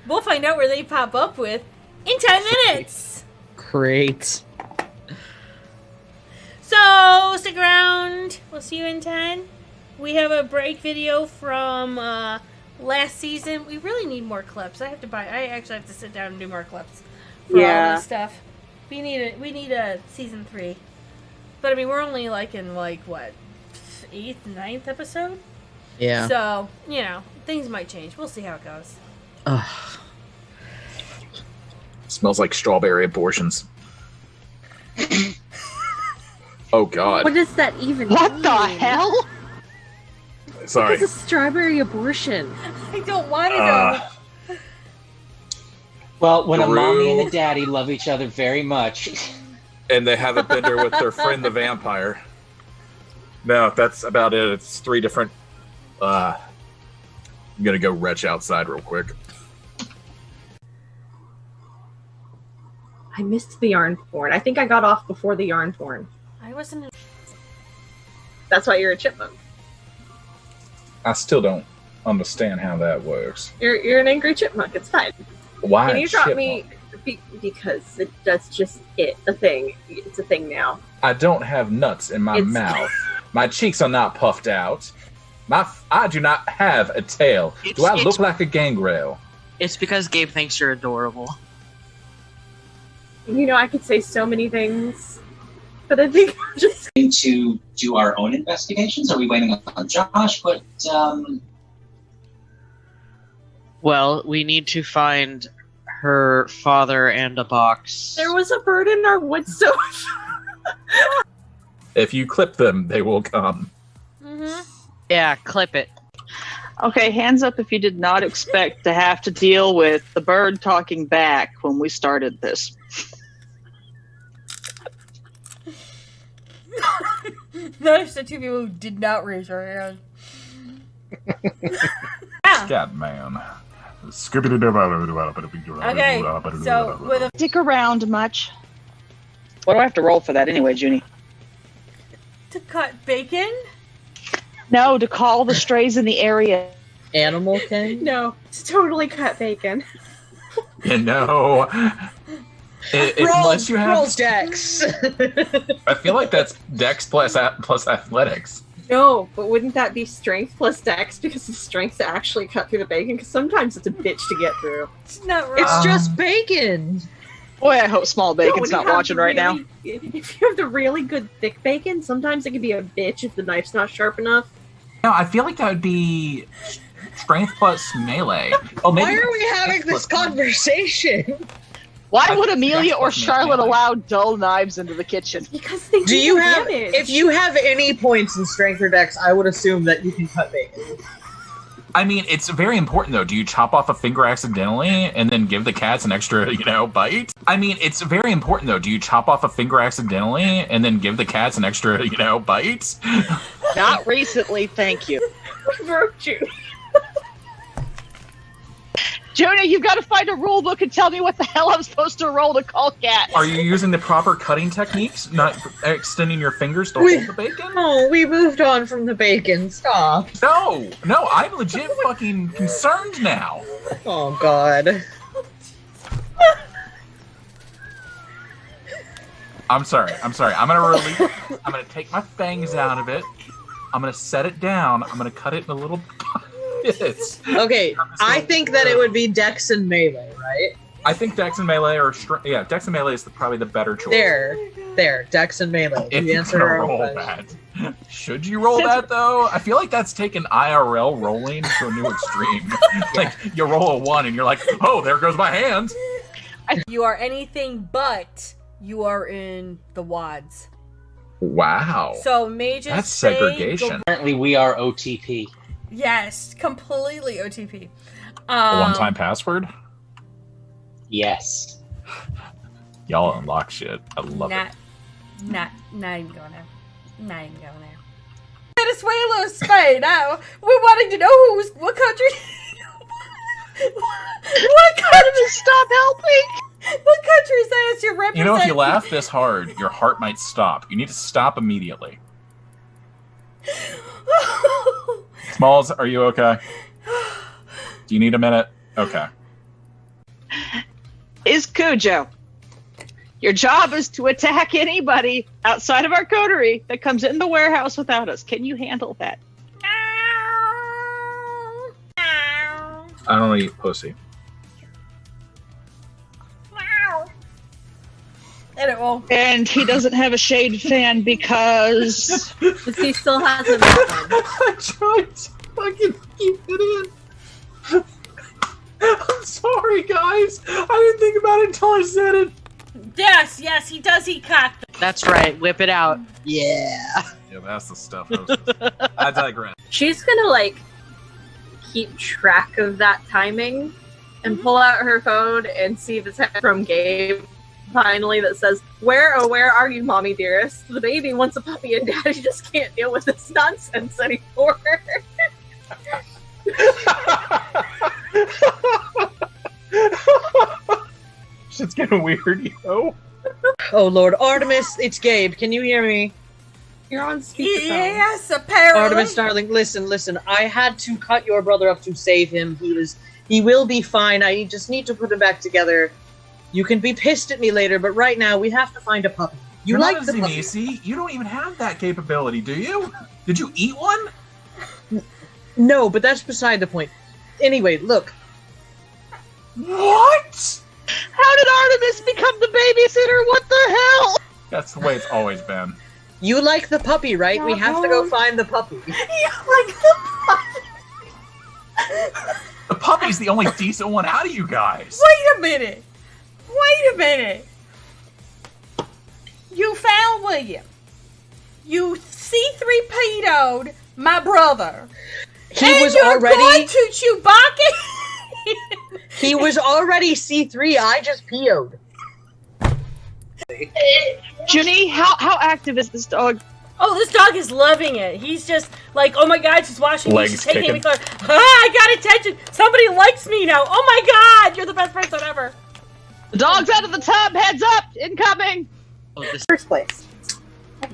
Speaker 2: We'll find out where they pop up with in 10 minutes.
Speaker 1: Great.
Speaker 2: So, stick around. We'll see you in 10. We have a break video from last season. We really need more clips. I actually have to sit down and do more clips for all this stuff. We need a season 3. But I mean, we're only in what, 8th, 9th episode?
Speaker 1: Yeah.
Speaker 2: So, things might change. We'll see how it goes.
Speaker 1: Ugh.
Speaker 4: Smells like strawberry abortions. Oh God.
Speaker 3: What does that even
Speaker 5: What
Speaker 3: mean?
Speaker 5: the hell?
Speaker 4: Sorry.
Speaker 3: It's a strawberry abortion.
Speaker 2: I don't want to know.
Speaker 6: Well, when a
Speaker 4: Drew.
Speaker 6: mommy and a daddy love each other very much.
Speaker 4: And they have a bender with their friend the vampire. No, that's about it. It's 3 different. I'm gonna go retch outside real quick.
Speaker 3: I missed the yarn porn. I think I got off before the yarn porn.
Speaker 2: I wasn't.
Speaker 3: That's why you're a chipmunk.
Speaker 4: I still don't understand how that works.
Speaker 3: You're an angry chipmunk. It's fine.
Speaker 4: Why?
Speaker 3: Can you drop
Speaker 4: chipmunk?
Speaker 3: me? Because that's just it. A thing. It's a thing now.
Speaker 4: I don't have nuts in my
Speaker 3: It's-
Speaker 4: mouth. My cheeks are not puffed out. I do not have a tail. Do I look like a gangrel?
Speaker 7: It's because Gabe thinks you're adorable.
Speaker 3: I could say so many things, but I think I'm just.
Speaker 8: To do our own investigations? Are we waiting on Josh? But
Speaker 7: Well, we need to find her father and a box.
Speaker 3: There was a bird in our woods, so.
Speaker 4: If you clip them, they will come.
Speaker 2: Mm-hmm.
Speaker 7: Yeah, clip it.
Speaker 5: Okay, hands up if you did not expect to have to deal with the bird talking back when we started this.
Speaker 2: Notice the 2 people who did not raise their hand. Yeah.
Speaker 4: God, man.
Speaker 2: Okay, so with a
Speaker 5: Stick around much. What do I have to roll for that anyway, Junie?
Speaker 2: to cut bacon.
Speaker 5: No, to call the strays in the area.
Speaker 1: Animal King?
Speaker 3: No, it's totally cut bacon.
Speaker 4: Unless you have.
Speaker 1: Dex.
Speaker 4: I feel like that's Dex plus athletics.
Speaker 3: No, but wouldn't that be strength plus dex because the strength's actually cut through the bacon? Because sometimes it's a bitch to get through.
Speaker 2: It's not wrong.
Speaker 1: It's just bacon.
Speaker 5: Boy, I hope Small
Speaker 3: No, when
Speaker 5: Bacon's
Speaker 3: you
Speaker 5: not
Speaker 3: have
Speaker 5: watching
Speaker 3: the
Speaker 5: right now.
Speaker 3: If you have the really good thick bacon, sometimes it can be a bitch if the knife's not sharp enough.
Speaker 9: No, I feel like that would be strength plus melee. Oh, maybe
Speaker 1: Why are we
Speaker 9: that's
Speaker 1: having
Speaker 9: plus
Speaker 1: this conversation?
Speaker 5: Why
Speaker 9: I
Speaker 5: would
Speaker 9: think
Speaker 5: Amelia
Speaker 9: that's
Speaker 5: or
Speaker 9: definitely
Speaker 5: Charlotte
Speaker 9: melee.
Speaker 5: allow dull knives into the kitchen?
Speaker 3: Because they
Speaker 1: Do you
Speaker 3: do
Speaker 1: have?
Speaker 3: damage.
Speaker 1: If you have any points in strength or dex, I would assume that you can cut bacon.
Speaker 9: I mean, it's very important though. Do you chop off a finger accidentally and then give the cats an extra, bite? I mean, it's very important though. Do you chop off a finger accidentally and then give the cats an extra, bite?
Speaker 5: Not recently, thank you.
Speaker 3: broke you.
Speaker 5: Jonah, you've got to find a rule book and tell me what the hell I'm supposed to roll to call cats.
Speaker 9: Are you using the proper cutting techniques? Not extending your fingers to hold the bacon?
Speaker 1: Oh, we moved on from the bacon. Stop.
Speaker 9: No, I'm legit fucking concerned now.
Speaker 1: Oh God.
Speaker 9: I'm sorry. I'm gonna I'm gonna take my fangs out of it. I'm gonna set it down. I'm gonna cut it in a little bits.
Speaker 1: Okay, I think that it would be dex and melee, right?
Speaker 9: I think Dex and Melee are Dex and Melee is probably the better choice.
Speaker 1: There, dex and melee.
Speaker 9: If
Speaker 1: You
Speaker 9: you're
Speaker 1: answered
Speaker 9: gonna
Speaker 1: our own
Speaker 9: roll
Speaker 1: question.
Speaker 9: that. Should you roll that though? I feel like that's taken IRL rolling to a new extreme. Like you roll a 1 and you're like, oh, there goes my hand.
Speaker 2: You are anything but you are in the WADs.
Speaker 4: Wow.
Speaker 2: So mages
Speaker 4: That's
Speaker 2: stay
Speaker 4: segregation.
Speaker 6: Apparently, we are OTP.
Speaker 2: Yes, completely OTP.
Speaker 4: A one-time password?
Speaker 6: Yes.
Speaker 4: Y'all unlock shit. I love it.
Speaker 2: Not even going there. Not even going there. Venezuela, Spain. Now we're wanting to know what country. What country?
Speaker 5: Stop helping!
Speaker 2: What country says you're representing?
Speaker 9: You know, if you laugh this hard, your heart might stop. You need to stop immediately. Smalls, are you okay? Do you need a minute? Okay.
Speaker 5: Is Cujo. Your job is to attack anybody outside of our coterie that comes in the warehouse without us. Can you handle that?
Speaker 4: I don't eat pussy.
Speaker 2: And it won't.
Speaker 5: And he doesn't have a shade fan because
Speaker 3: He still hasn't met one.
Speaker 4: I tried to fucking keep it in. I'm sorry, guys. I didn't think about it until I said it.
Speaker 2: Yes, he does eat cock.
Speaker 7: That's right. Whip it out. Yeah.
Speaker 4: Yeah, that's the stuff. I digress.
Speaker 3: She's gonna like keep track of that timing and pull out her phone and see the text from Gabe finally that says, where are you, mommy dearest? The baby wants a puppy and daddy just can't deal with this nonsense anymore.
Speaker 4: Shit's getting weird, yo.
Speaker 7: Oh Lord, Artemis, it's Gabe. Can you hear me?
Speaker 3: You're on speakerphone.
Speaker 2: Yes, apparently.
Speaker 7: Artemis, darling, listen. I had to cut your brother up to save him. He will be fine. I just need to put him back together. You can be pissed at me later, but right now we have to find a puppy.
Speaker 9: You're
Speaker 7: like
Speaker 9: not
Speaker 7: the
Speaker 9: a
Speaker 7: puppy?
Speaker 9: Zinisi. You don't even have that capability, do you? Did you eat one?
Speaker 7: No, but that's beside the point. Anyway, look.
Speaker 9: What?
Speaker 5: how did Artemis become the babysitter? What the hell?
Speaker 9: That's the way it's always been.
Speaker 7: You like the puppy, right? We have to go find the puppy.
Speaker 9: The puppy's the only decent one out of you guys.
Speaker 2: Wait a minute. You found William. You C3P'd my brother.
Speaker 7: He was
Speaker 2: you're
Speaker 7: already.
Speaker 2: going to Chewbacca?
Speaker 7: He was already C3. I just PO'd.
Speaker 5: Junie, how active is this dog?
Speaker 2: Oh, this dog is loving it. He's just like, oh my god, she's watching me.
Speaker 4: Legs
Speaker 2: She's taking me
Speaker 4: kicking.
Speaker 2: close. I got attention. Somebody likes me now. Oh my god, you're the best person ever.
Speaker 5: The dog's out of the tub. Heads up. Incoming.
Speaker 3: First place.
Speaker 6: We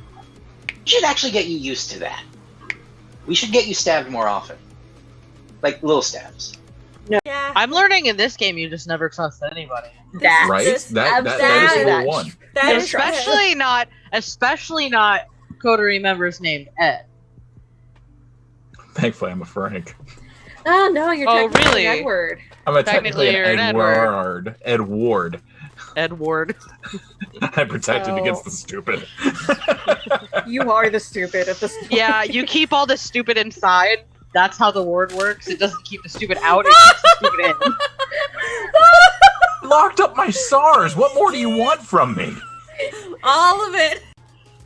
Speaker 6: should actually get you used to that. We should get you stabbed more often. Like little stabs.
Speaker 2: Yeah.
Speaker 7: I'm learning in this game you just never trust anybody.
Speaker 3: That's
Speaker 4: Right?
Speaker 3: just
Speaker 4: That is
Speaker 3: absolutely
Speaker 4: rule
Speaker 3: that.
Speaker 4: one.
Speaker 2: That is
Speaker 7: Especially not coterie members named Ed.
Speaker 4: Thankfully, I'm a Frank.
Speaker 3: Oh no, you're
Speaker 7: Oh,
Speaker 3: technically
Speaker 7: really?
Speaker 3: Edward.
Speaker 4: I'm a
Speaker 7: Technically,
Speaker 4: technically
Speaker 7: you're an
Speaker 4: an Edward. Edward.
Speaker 7: Edward.
Speaker 4: I protected
Speaker 3: Oh.
Speaker 4: against the stupid.
Speaker 3: You are the stupid at this point.
Speaker 7: Yeah, you keep all the stupid inside. That's how the ward works. It doesn't keep the stupid out, it keeps the stupid in.
Speaker 9: Locked up my SARS. What more do you want from me?
Speaker 2: all of it.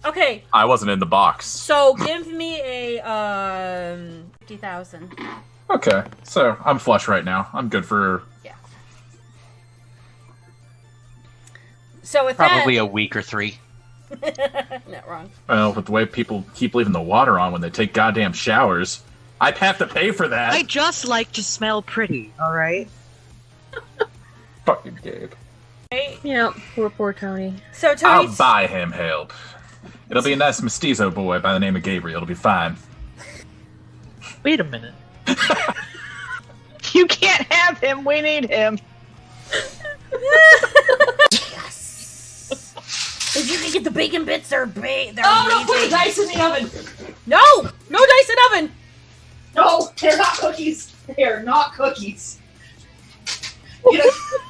Speaker 2: Okay,
Speaker 9: I wasn't in the box.
Speaker 2: so give me a 50,000.
Speaker 9: Okay, so I'm flush right now. I'm good for
Speaker 2: So with
Speaker 6: Probably a week or 3.
Speaker 2: that, not wrong.
Speaker 9: well, with the way people keep leaving the water on when they take goddamn showers. I'd have to pay for that.
Speaker 7: I just like to smell pretty, alright?
Speaker 9: Fucking Gabe.
Speaker 3: Yeah, poor Tony.
Speaker 2: So
Speaker 9: I'll
Speaker 2: Tony,
Speaker 9: buy him help. It'll be a nice mestizo boy by the name of Gabriel. It'll be fine.
Speaker 7: Wait a minute.
Speaker 5: You can't have him. We need him.
Speaker 2: if you can get the bacon bits, they're they're
Speaker 10: Oh, no, put the
Speaker 2: amazing.
Speaker 10: dice in the oven.
Speaker 2: No dice in oven.
Speaker 10: No, they're not cookies. They are not cookies.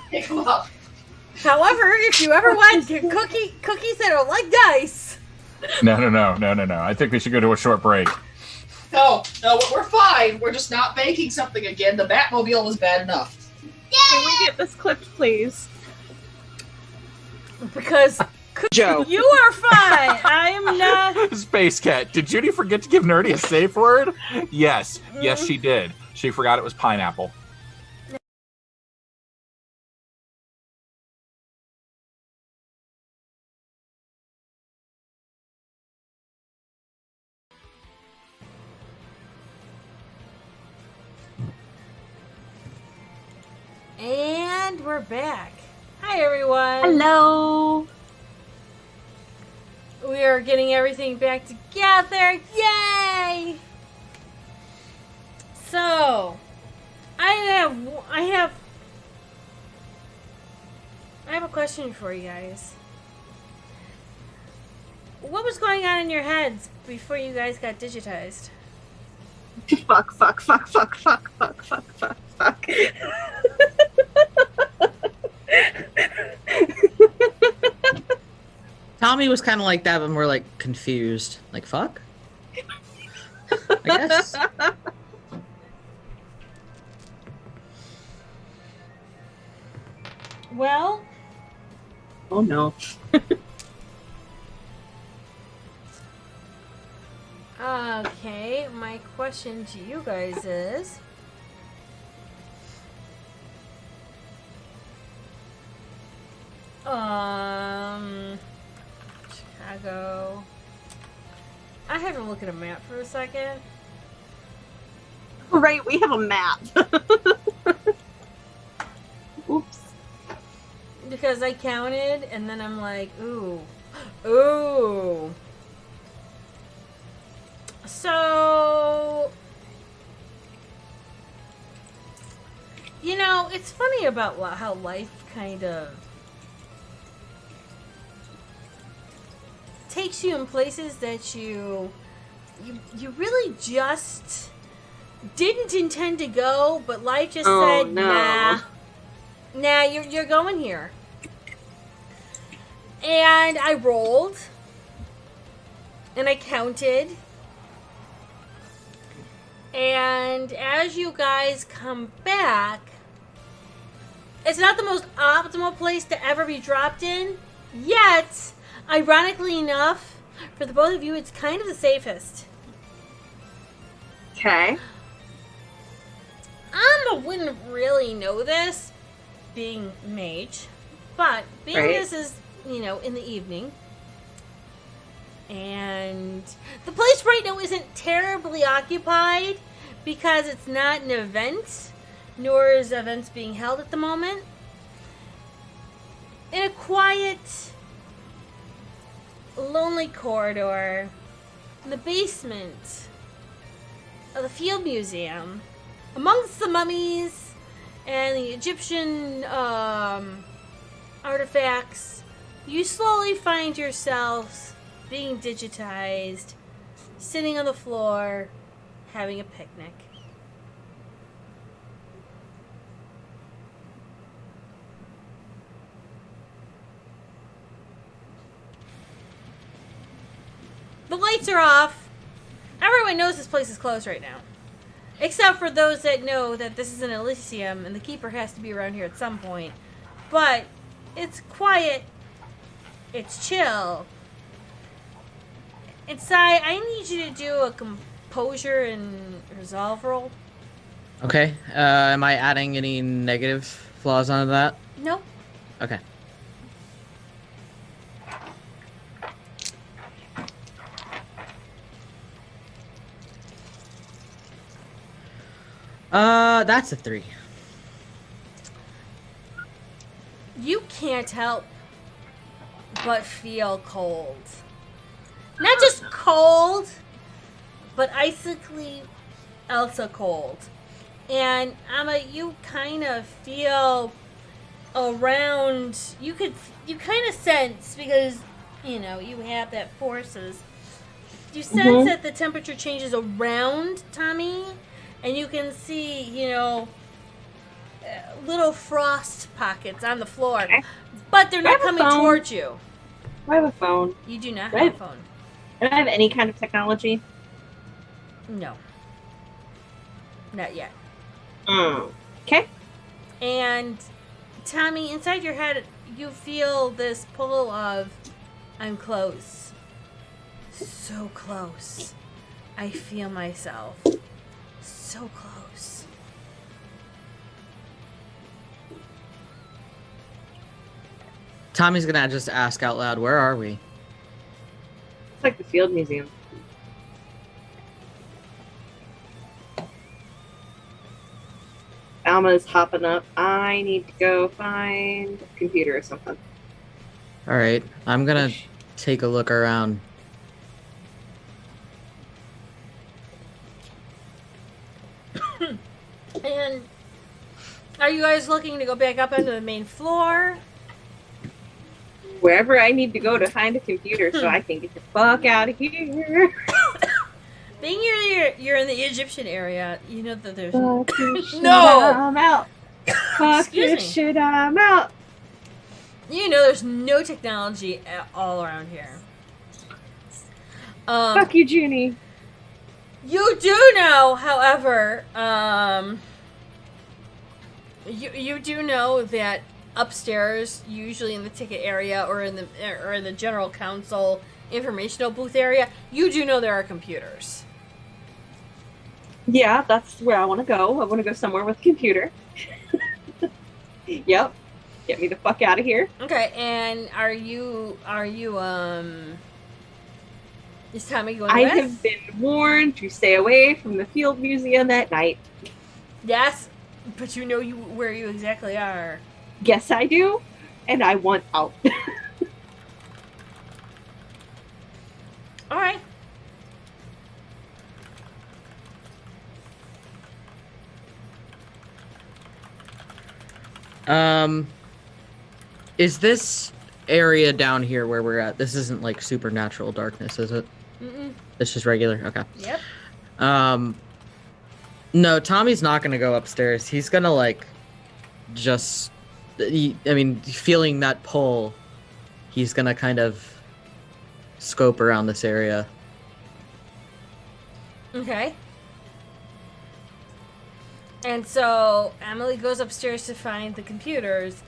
Speaker 10: Pick them up.
Speaker 2: However, if you ever want cookies that are like dice,
Speaker 9: No. I think we should go to a short break.
Speaker 10: No, we're fine. We're just not baking something again. The Batmobile was bad enough.
Speaker 3: Can we get this clipped, please?
Speaker 2: because
Speaker 5: Joe.
Speaker 2: You are fine. I am not.
Speaker 9: Space Cat, did Judy forget to give Nerdy a safe word? Yes. Yes, she did. She forgot it was pineapple.
Speaker 2: And we're back. Hi, everyone.
Speaker 3: Hello.
Speaker 2: We are getting everything back together. Yay! So, I have a question for you guys. What was going on in your heads before you guys got digitized?
Speaker 3: Fuck.
Speaker 1: Tommy was kind of like that, but more like confused. Like, fuck? I guess.
Speaker 2: Well,
Speaker 3: Oh no.
Speaker 2: okay, my question to you guys is, Chicago. I have to look at a map for a second.
Speaker 3: Right, we have a map. Oops.
Speaker 2: Because I counted, and then I'm like, ooh. So, you know, it's funny about how life kind of takes you in places that you really just didn't intend to go, but life just said,
Speaker 3: no.
Speaker 2: nah, you're going here. And I rolled, and I counted, and as you guys come back, it's not the most optimal place to ever be dropped in, yet, ironically enough, for the both of you, it's kind of the safest.
Speaker 3: Okay.
Speaker 2: I wouldn't really know this, being mage, but being
Speaker 3: Right.
Speaker 2: this is, you know, in the evening, and the place right now isn't terribly occupied because it's not an event, nor is events being held at the moment. In a quiet, lonely corridor in the basement of the Field Museum, amongst the mummies and the Egyptian artifacts, you slowly find yourselves being digitized, sitting on the floor, having a picnic. The lights are off. Everyone knows this place is closed right now. Except for those that know that this is an Elysium and the Keeper has to be around here at some point. But it's quiet. It's chill. And Sai, I need you to do a composure and resolve roll.
Speaker 1: Okay. Am I adding any negative flaws onto that?
Speaker 2: Nope.
Speaker 1: Okay. That's a 3.
Speaker 2: You can't help but feel cold. Not just cold, but icically Elsa cold. And Amma, you kind of feel around, you kind of sense, because, you know, you have that forces. You sense that the temperature changes around Tommy, and you can see, you know, little frost pockets on the floor.
Speaker 3: Okay.
Speaker 2: But they're not
Speaker 3: I have a
Speaker 2: coming
Speaker 3: phone.
Speaker 2: towards you.
Speaker 3: I have a phone.
Speaker 2: You do not
Speaker 3: Right.
Speaker 2: have a phone.
Speaker 3: Do I have any kind of technology?
Speaker 2: No. Not yet.
Speaker 3: Okay.
Speaker 2: And Tommy, inside your head, you feel this pull of I'm close. So close. I feel myself. So close.
Speaker 1: Tommy's gonna just ask out loud, where are we?
Speaker 3: It's like the Field Museum. Alma's hopping up. I need to go find a computer or something.
Speaker 1: Alright, I'm gonna take a look around.
Speaker 2: And are you guys looking to go back up onto the main floor?
Speaker 3: Wherever I need to go to find a computer so I can get the fuck out of here.
Speaker 2: Being you're in the Egyptian area, you know that there's
Speaker 3: Fuck this shit,
Speaker 2: No!
Speaker 3: I'm out. Fuck
Speaker 2: Excuse
Speaker 3: this
Speaker 2: me.
Speaker 3: shit, I'm out.
Speaker 2: You know there's no technology at all around here.
Speaker 3: Fuck you, Junie.
Speaker 2: You do know, however, you do know that upstairs, usually in the ticket area or in the general council informational booth area, you do know there are computers.
Speaker 3: Yeah, that's where I want to go. I want to go somewhere with a computer. Yep. Get me the fuck out of here.
Speaker 2: Okay, and are you is Tommy going
Speaker 3: I
Speaker 2: with?
Speaker 3: have been warned to stay away from the Field Museum at night.
Speaker 2: Yes, but you know where you exactly are.
Speaker 3: Yes, I do. And I want out.
Speaker 2: All right.
Speaker 1: Is this area down here where we're at? This isn't like supernatural darkness, is it?
Speaker 2: Mm-mm.
Speaker 1: It's just regular. Okay.
Speaker 2: Yep.
Speaker 1: No, Tommy's not gonna go upstairs. He's gonna like, just, feeling that pull, he's gonna kind of scope around this area.
Speaker 2: Okay. And so Emily goes upstairs to find the computers,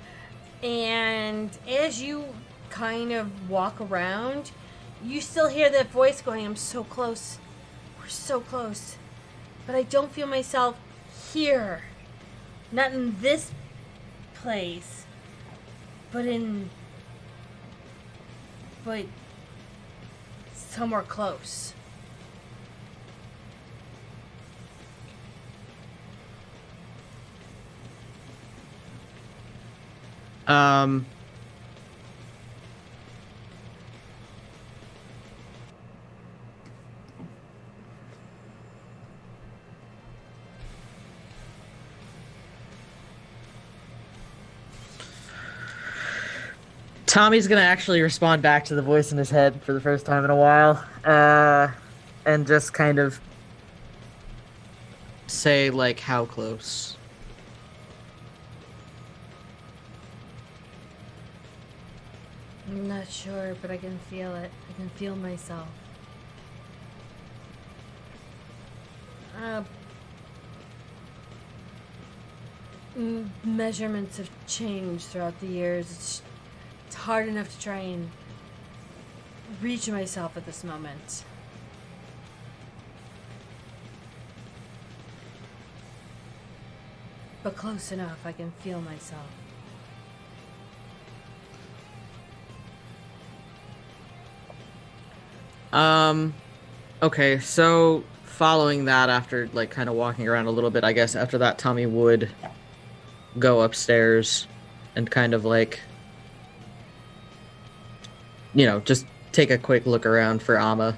Speaker 2: and as you kind of walk around, you still hear that voice going, I'm so close. We're so close. But I don't feel myself here. Not in this place. But somewhere close.
Speaker 1: Tommy's gonna actually respond back to the voice in his head for the first time in a while, and just kind of say, like, how close.
Speaker 2: I'm not sure, but I can feel it. I can feel myself. Measurements have changed throughout the years. It's hard enough to try and reach myself at this moment. But close enough, I can feel myself.
Speaker 1: Okay, so following that, after, like, kind of walking around a little bit, I guess after that, Tommy would go upstairs and kind of, like, just take a quick look around for Amma.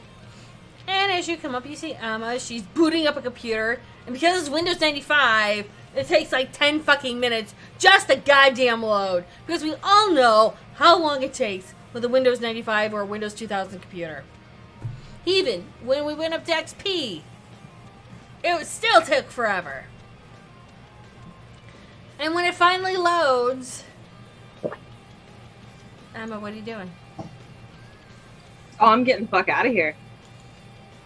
Speaker 2: And as you come up, you see Amma. She's booting up a computer. And because it's Windows 95, it takes like 10 fucking minutes just to goddamn load. Because we all know how long it takes with a Windows 95 or a Windows 2000 computer. Even when we went up to XP, it still took forever. And when it finally loads... Amma, what are you doing?
Speaker 3: Oh, I'm getting the fuck out of here.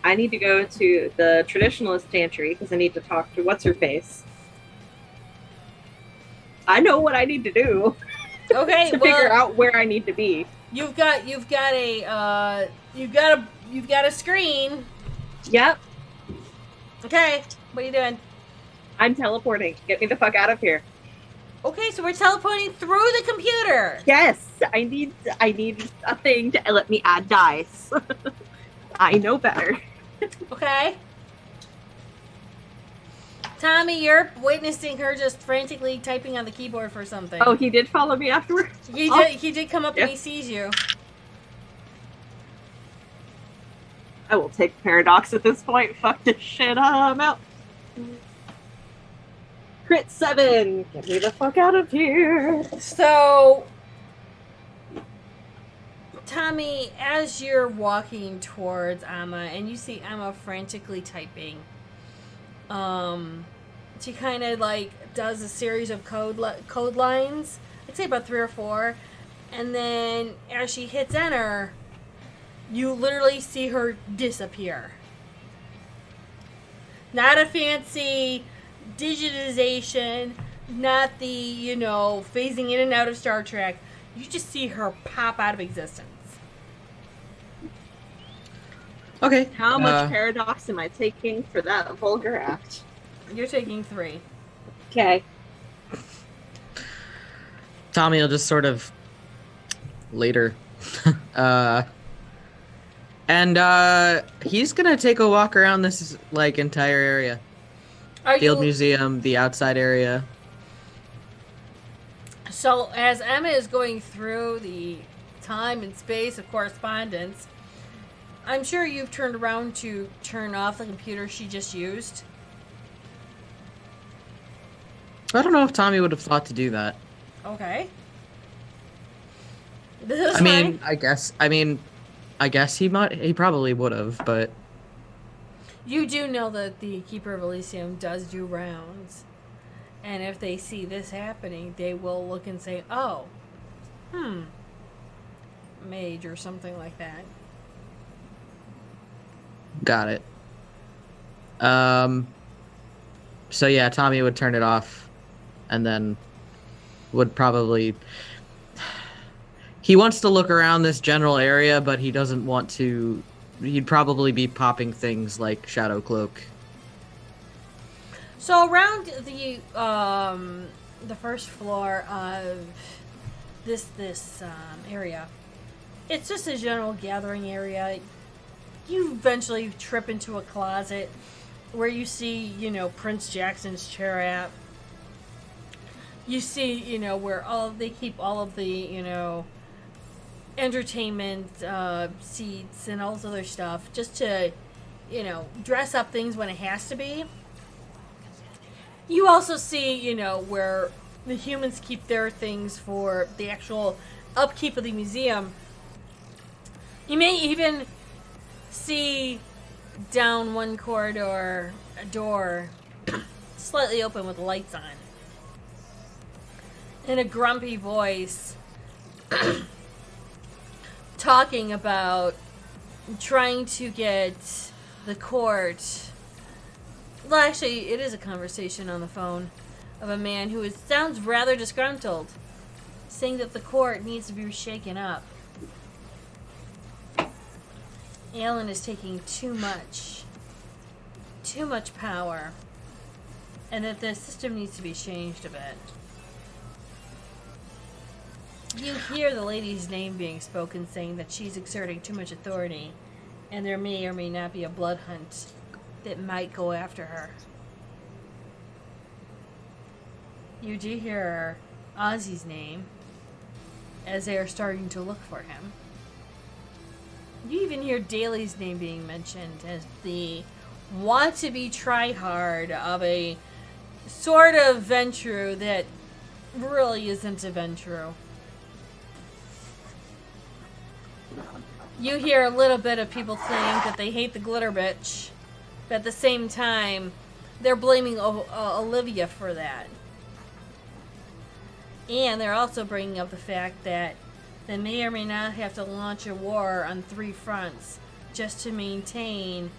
Speaker 3: I need to go to the traditionalist pantry because I need to talk to what's-her-face. I know what I need to do
Speaker 2: Okay,
Speaker 3: to figure out where I need to be.
Speaker 2: You've got a screen.
Speaker 3: Yep.
Speaker 2: Okay, what are you doing?
Speaker 3: I'm teleporting. Get me the fuck out of here.
Speaker 2: Okay, so we're teleporting through the computer.
Speaker 3: Yes, I need a thing to let me add dice. I know better.
Speaker 2: Okay. Tommy, you're witnessing her just frantically typing on the keyboard for something.
Speaker 3: Oh, he did follow me afterwards?
Speaker 2: He did come up and he sees you.
Speaker 3: I will take Paradox at this point. Fuck this shit. I'm out. Crit 7. Get me the fuck out of here.
Speaker 2: So, Tommy, as you're walking towards Amma, and you see Amma frantically typing, she kind of like does a series of code lines. I'd say about 3 or 4, and then as she hits enter, you literally see her disappear. Not a fancy digitization, not the, phasing in and out of Star Trek. You just see her pop out of existence.
Speaker 1: Okay.
Speaker 3: How much Paradox am I taking for that vulgar act?
Speaker 2: You're taking 3.
Speaker 3: Okay.
Speaker 1: Tommy will just sort of later. And he's gonna take a walk around this entire area. Field Museum, the outside area.
Speaker 2: So as Emma is going through the time and space of correspondence, I'm sure you've turned around to turn off the computer she just used.
Speaker 1: I don't know if Tommy would have thought to do that.
Speaker 2: Okay.
Speaker 1: I guess he probably would have, but
Speaker 2: you do know that the Keeper of Elysium does do rounds. And if they see this happening, they will look and say, oh, mage or something like that.
Speaker 1: Got it. So yeah, Tommy would turn it off and then would probably... He wants to look around this general area, but he doesn't want to... He'd probably be popping things like Shadow Cloak.
Speaker 2: So around the first floor of this area, it's just a general gathering area. You eventually trip into a closet where you see, Prince Jackson's chair at. You see, where they keep all of the, entertainment seats and all this other stuff, just to, dress up things when it has to be. You also see, where the humans keep their things for the actual upkeep of the museum. You may even see down one corridor a door slightly open with lights on. In a grumpy voice, talking about trying to get the court... Well, actually, it is a conversation on the phone of a man who sounds rather disgruntled, saying that the court needs to be shaken up. Alan is taking too much power, and that the system needs to be changed a bit. You hear the lady's name being spoken, saying that she's exerting too much authority, and there may or may not be a blood hunt that might go after her. You do hear Ozzy's name as they are starting to look for him. You even hear Daly's name being mentioned as the want-to-be tryhard of a sort of Ventrue that really isn't a Ventrue. You hear a little bit of people saying that they hate the glitter bitch, but at the same time, they're blaming Olivia for that. And they're also bringing up the fact that they may or may not have to launch a war on 3 fronts just to maintain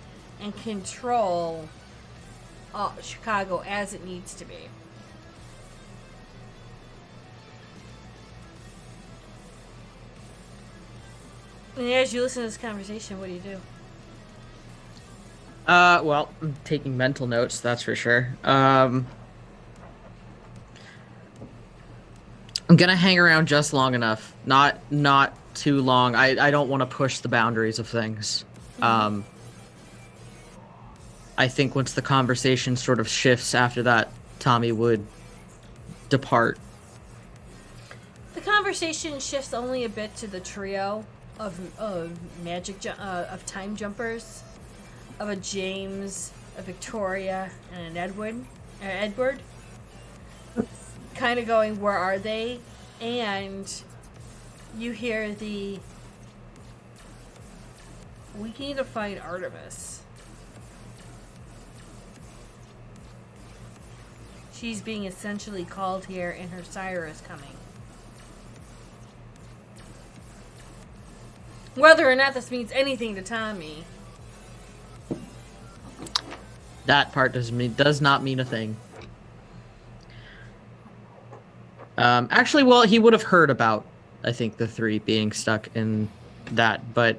Speaker 2: and control Chicago as it needs to be. And as you listen to this conversation, what do you do?
Speaker 1: Well, I'm taking mental notes, that's for sure. I'm gonna hang around just long enough. Not too long. I don't want to push the boundaries of things. I think once the conversation sort of shifts after that, Tommy would depart.
Speaker 2: The conversation shifts only a bit to the trio of of time jumpers, of a James, a Victoria, and an Edward. Kind of going, where are they? And you hear we need to find Artemis. She's being essentially called here, and her sire is coming. Whether or not this means anything to Tommy.
Speaker 1: That part does not mean a thing. Actually, well, he would have heard about, I think, the three being stuck in that, but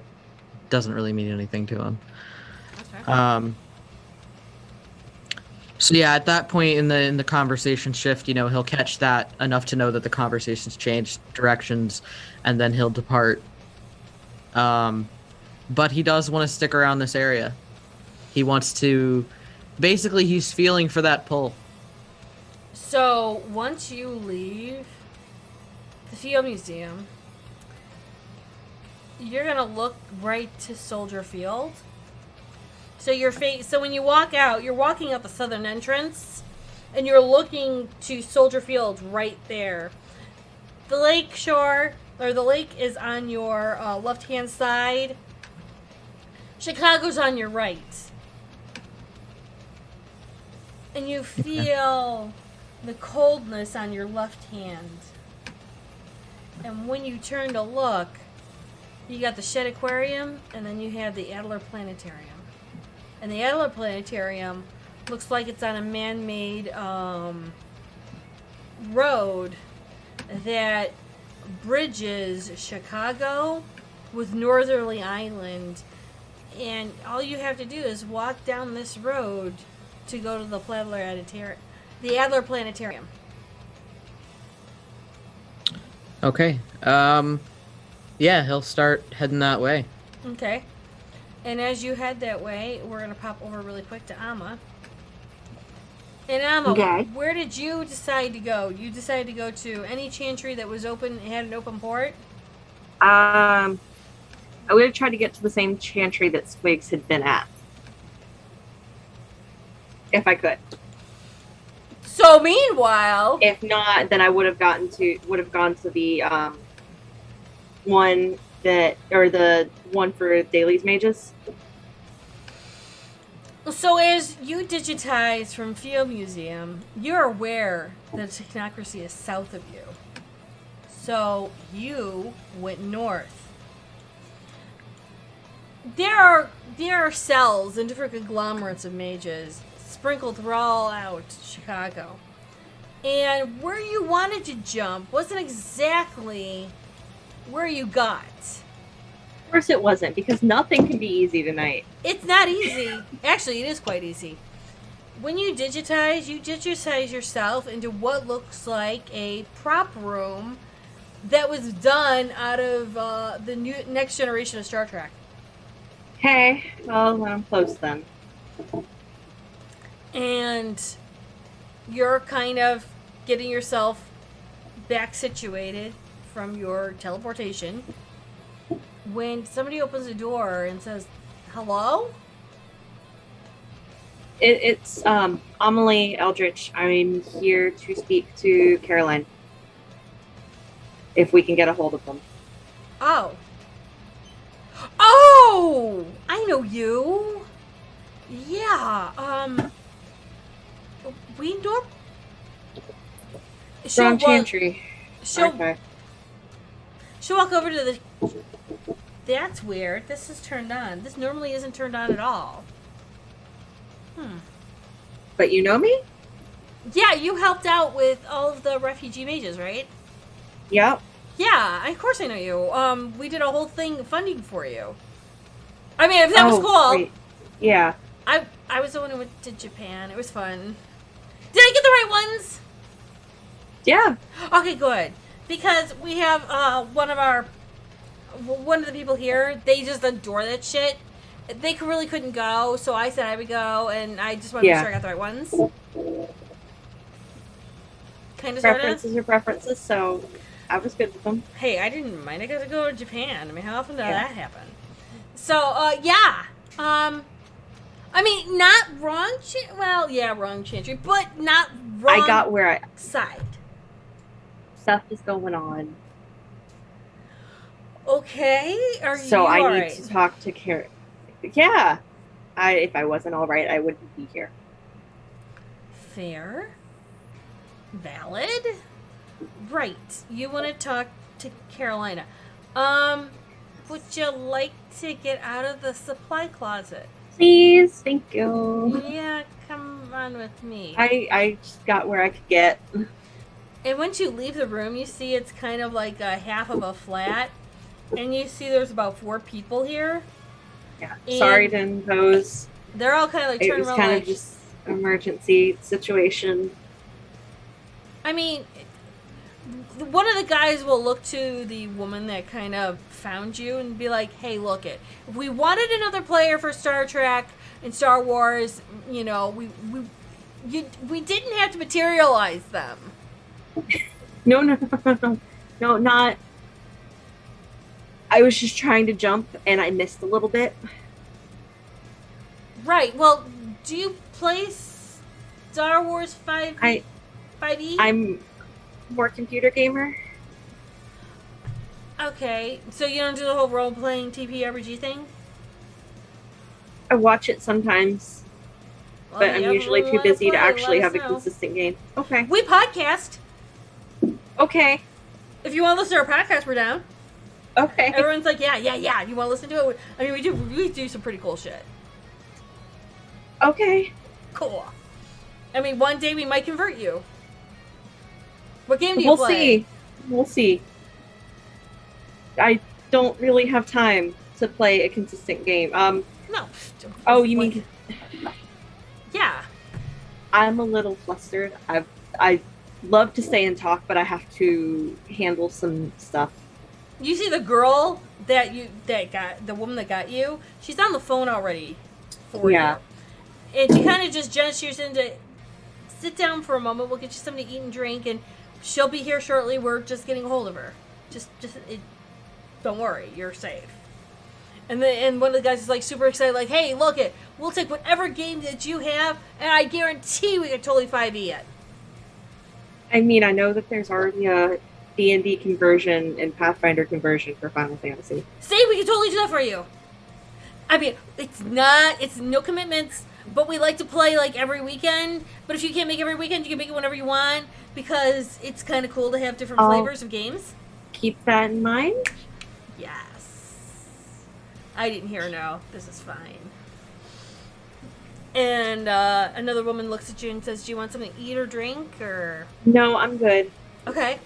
Speaker 1: doesn't really mean anything to him.
Speaker 2: Okay.
Speaker 1: So yeah, at that point in the conversation shift, he'll catch that enough to know that the conversation's changed directions, and then he'll depart. But he does want to stick around this area. He wants to, basically, he's feeling for that pull.
Speaker 2: So once you leave the Field Museum, you're gonna look right to Soldier Field. So so when you walk out, you're walking out the southern entrance, and you're looking to Soldier Field right there. The lake shore, or the lake, is on your left-hand side. Chicago's on your right. And you feel the coldness on your left hand. And when you turn to look, you got the Shed Aquarium, and then you have the Adler Planetarium. And the Adler Planetarium looks like it's on a man-made road that bridges Chicago with Northerly Island. And all you have to do is walk down this road to go to the Adler Planetarium.
Speaker 1: Okay. Yeah, he'll start heading that way.
Speaker 2: Okay. And as you head that way, we're going to pop over really quick to Amma. And Amma,
Speaker 3: Okay.
Speaker 2: where did you decide to go? You decided to go to any chantry that was open, had an open port?
Speaker 3: I would have tried to get to the same chantry that Squigs had been at. If I could.
Speaker 2: So meanwhile,
Speaker 3: If not, then I would have gone to the the one for Daly's Mages.
Speaker 2: so as you digitize from Field Museum, you're aware that technocracy is south of you. So you went north. There are cells and different conglomerates of mages sprinkled throughout Chicago. And where you wanted to jump wasn't exactly where you got.
Speaker 3: Of course it wasn't, because nothing can be easy tonight.
Speaker 2: It's not easy. Actually, it is quite easy. When you digitize yourself into what looks like a prop room that was done out of the new next generation of Star Trek.
Speaker 3: Okay, well, I'm close then.
Speaker 2: And you're kind of getting yourself back situated from your teleportation when somebody opens the door and says, "Hello?"
Speaker 3: It's Amelie Eldritch. I'm here to speak to Caroline. If we can get a hold of them.
Speaker 2: Oh. Oh! I know you. Yeah, we norm...
Speaker 3: Wrong chantry. Okay.
Speaker 2: She'll walk over to the... That's weird. This is turned on. This normally isn't turned on at all.
Speaker 3: But you know me?
Speaker 2: Yeah, you helped out with all of the refugee mages, right?
Speaker 3: Yep.
Speaker 2: Yeah, of course I know you. We did a whole thing funding for you. I mean, if that was cool.
Speaker 3: Right. Yeah.
Speaker 2: I was the one who went to Japan. It was fun. Did I get the right ones?
Speaker 3: Yeah.
Speaker 2: Okay, good. Because we have one of the people here. They just adore that shit. They really couldn't go, so I said I would go, and I just wanted to make sure I got the right ones. Kind of, sort of.
Speaker 3: Preferences are preferences, so I was good with them.
Speaker 2: Hey, I didn't mind. I got to go to Japan. I mean, how often does that happen? So, yeah. I mean, not wrong. Wrong Chantry, but not wrong.
Speaker 3: I got where
Speaker 2: side.
Speaker 3: Stuff is going on.
Speaker 2: Okay. Are
Speaker 3: so
Speaker 2: you
Speaker 3: I
Speaker 2: all
Speaker 3: need
Speaker 2: right?
Speaker 3: to talk to Karen. Yeah. If I wasn't all right, I wouldn't be here.
Speaker 2: Fair. Valid. Right. You want to talk to Carolina. Would you like to get out of the supply closet?
Speaker 3: Please, thank you.
Speaker 2: Yeah, come on with me.
Speaker 3: I just got where I could get.
Speaker 2: And once you leave the room, you see it's kind of like a half of a flat. And you see there's about 4 people here.
Speaker 3: Yeah.
Speaker 2: And
Speaker 3: Sorry to impose.
Speaker 2: They're all kind of like
Speaker 3: It
Speaker 2: turning
Speaker 3: was
Speaker 2: around
Speaker 3: kind
Speaker 2: like...
Speaker 3: of just an emergency situation.
Speaker 2: I mean, one of the guys will look to the woman that kind of found you and be like, hey, look it. If we wanted another player for Star Trek and Star Wars, you know, we didn't have to materialize them.
Speaker 3: No, not. I was just trying to jump and I missed a little bit.
Speaker 2: Right. Well, do you play Star Wars 5e?
Speaker 3: I'm more computer gamer.
Speaker 2: Okay. So you don't do the whole role-playing TPRPG thing?
Speaker 3: I watch it sometimes,
Speaker 2: Well,
Speaker 3: but I'm
Speaker 2: you
Speaker 3: usually
Speaker 2: ever
Speaker 3: too
Speaker 2: wanna
Speaker 3: busy to
Speaker 2: play,
Speaker 3: actually
Speaker 2: let
Speaker 3: have
Speaker 2: us
Speaker 3: a
Speaker 2: know.
Speaker 3: consistent game. Okay.
Speaker 2: We podcast.
Speaker 3: Okay.
Speaker 2: If you want to listen to our podcast, we're down.
Speaker 3: Okay.
Speaker 2: Everyone's like, yeah. You want to listen to it? I mean, we do some pretty cool shit.
Speaker 3: Okay.
Speaker 2: Cool. I mean, one day we might convert you. What game do you play?
Speaker 3: We'll see. I don't really have time to play a consistent game.
Speaker 2: No.
Speaker 3: Oh, you mean?
Speaker 2: Yeah.
Speaker 3: I'm a little flustered. I love to stay and talk, but I have to handle some stuff.
Speaker 2: You see the girl that got the woman that got you? She's on the phone already for you. And she kind of just gestures into sit down for a moment. We'll get you something to eat and drink, and she'll be here shortly. We're just getting a hold of her. Don't worry, you're safe. And one of the guys is like super excited, like, hey, look it, we'll take whatever game that you have, and I guarantee we can totally 5e it.
Speaker 3: I mean, I know that there's already a D&D conversion and Pathfinder conversion for Final Fantasy.
Speaker 2: See, we can totally do that for you. I mean, it's no commitments, but we like to play like every weekend. But if you can't make every weekend, you can make it whenever you want, because it's kind of cool to have different flavors of games.
Speaker 3: Keep that in mind.
Speaker 2: Yes. I didn't hear no. This is fine. And another woman looks at you and says, do you want something to eat or drink? Or
Speaker 3: No, I'm good.
Speaker 2: Okay.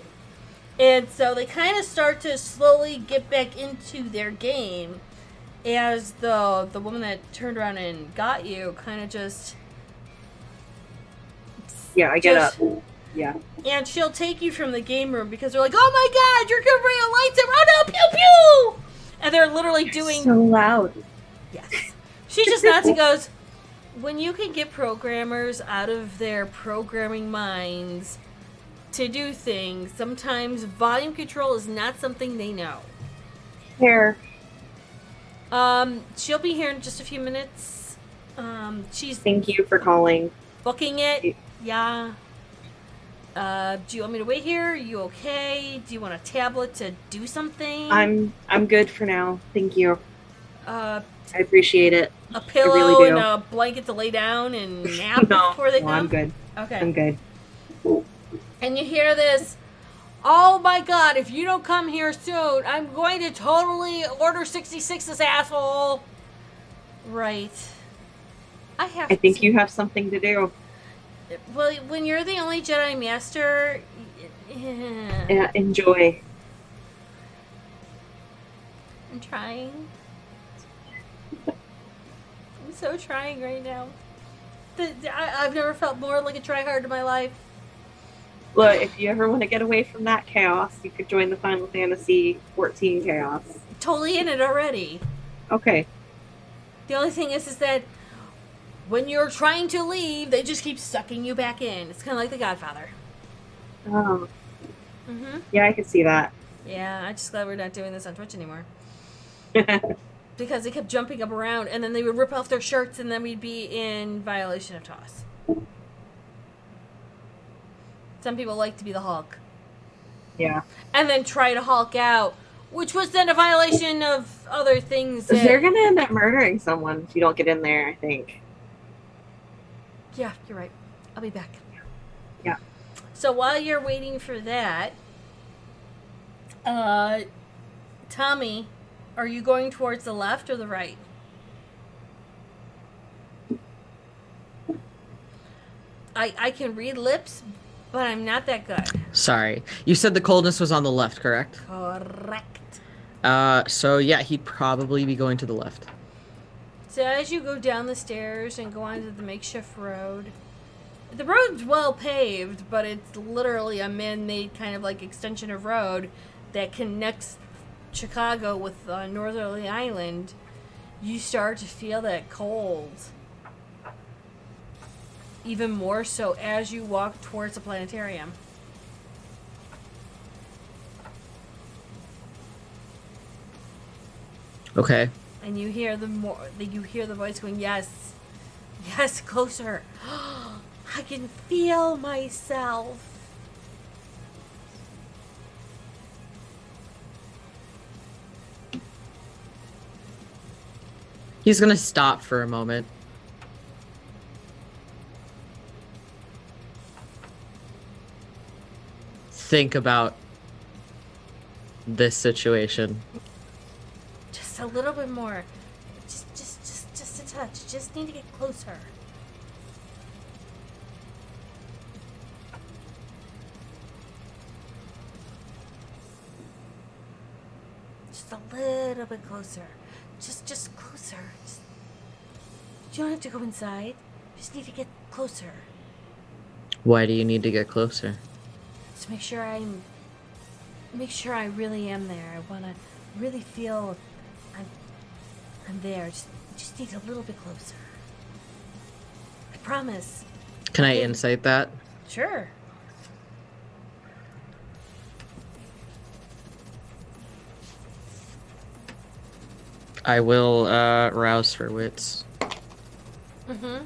Speaker 2: And so they kind of start to slowly get back into their game as the woman that turned around and got you kind of just...
Speaker 3: Yeah, I get up. Yeah.
Speaker 2: And she'll take you from the game room because they're like, oh my god, you're going to bring a lightsaber. Oh no, pew pew! And they're literally doing...
Speaker 3: So loud.
Speaker 2: Yes. She just nods and goes, when you can get programmers out of their programming minds to do things, sometimes volume control is not something they know.
Speaker 3: Here.
Speaker 2: She'll be here in just a few minutes. She's
Speaker 3: Thank you for calling.
Speaker 2: booking it. Yeah. Do you want me to wait here? Are you okay? Do you want a tablet to do something?
Speaker 3: I'm good for now. Thank you.
Speaker 2: I
Speaker 3: appreciate it.
Speaker 2: A pillow
Speaker 3: I really do.
Speaker 2: and a blanket to lay down and nap before they come?
Speaker 3: I'm good.
Speaker 2: Okay.
Speaker 3: I'm good.
Speaker 2: And you hear this, oh my god, if you don't come here soon, I'm going to totally order 66 this asshole. Right. I
Speaker 3: think you have something to do.
Speaker 2: Well, when you're the only Jedi Master...
Speaker 3: Yeah, enjoy.
Speaker 2: trying. I'm so trying right now. I've never felt more like a tryhard in my life.
Speaker 3: Look, if you ever want to get away from that chaos, you could join the Final Fantasy 14 chaos.
Speaker 2: Totally in it already.
Speaker 3: Okay.
Speaker 2: The only thing is that when you're trying to leave, they just keep sucking you back in. It's kind of like The Godfather.
Speaker 3: Oh.
Speaker 2: Mm-hmm.
Speaker 3: Yeah, I could see that.
Speaker 2: Yeah, I'm just glad we're not doing this on Twitch anymore. Because they kept jumping up around, and then they would rip off their shirts, and then we'd be in violation of TOS. Some people like to be the Hulk.
Speaker 3: Yeah.
Speaker 2: And then try to Hulk out, which was then a violation of other things.
Speaker 3: They're going to end up murdering someone if you don't get in there, I think.
Speaker 2: Yeah, you're right. I'll be back.
Speaker 3: Yeah.
Speaker 2: So while you're waiting for that, Tommy, are you going towards the left or the right? I can read lips, but I'm not that good.
Speaker 1: Sorry. You said the coldness was on the left, correct?
Speaker 2: Correct.
Speaker 1: So yeah, he'd probably be going to the left.
Speaker 2: So as you go down the stairs and go onto the makeshift road, the road's well paved, but it's literally a man-made kind of like extension of road that connects Chicago with Northerly Island. You start to feel that cold. Even more so as you walk towards the planetarium.
Speaker 1: Okay.
Speaker 2: And you hear the voice going, yes, yes, closer. I can feel myself.
Speaker 1: He's gonna stop for a moment. Think about this situation.
Speaker 2: Just a little bit more. Just a touch. Just need to get closer. Just a little bit closer. Just closer. You don't have to go inside. Just need to get closer.
Speaker 1: Why do you need to get closer?
Speaker 2: Just make sure I really am there. I want to really feel I'm there. Just need a little bit closer. I promise.
Speaker 1: Can I insight that?
Speaker 2: Sure.
Speaker 1: I will rouse for wits.
Speaker 2: Mm-hmm.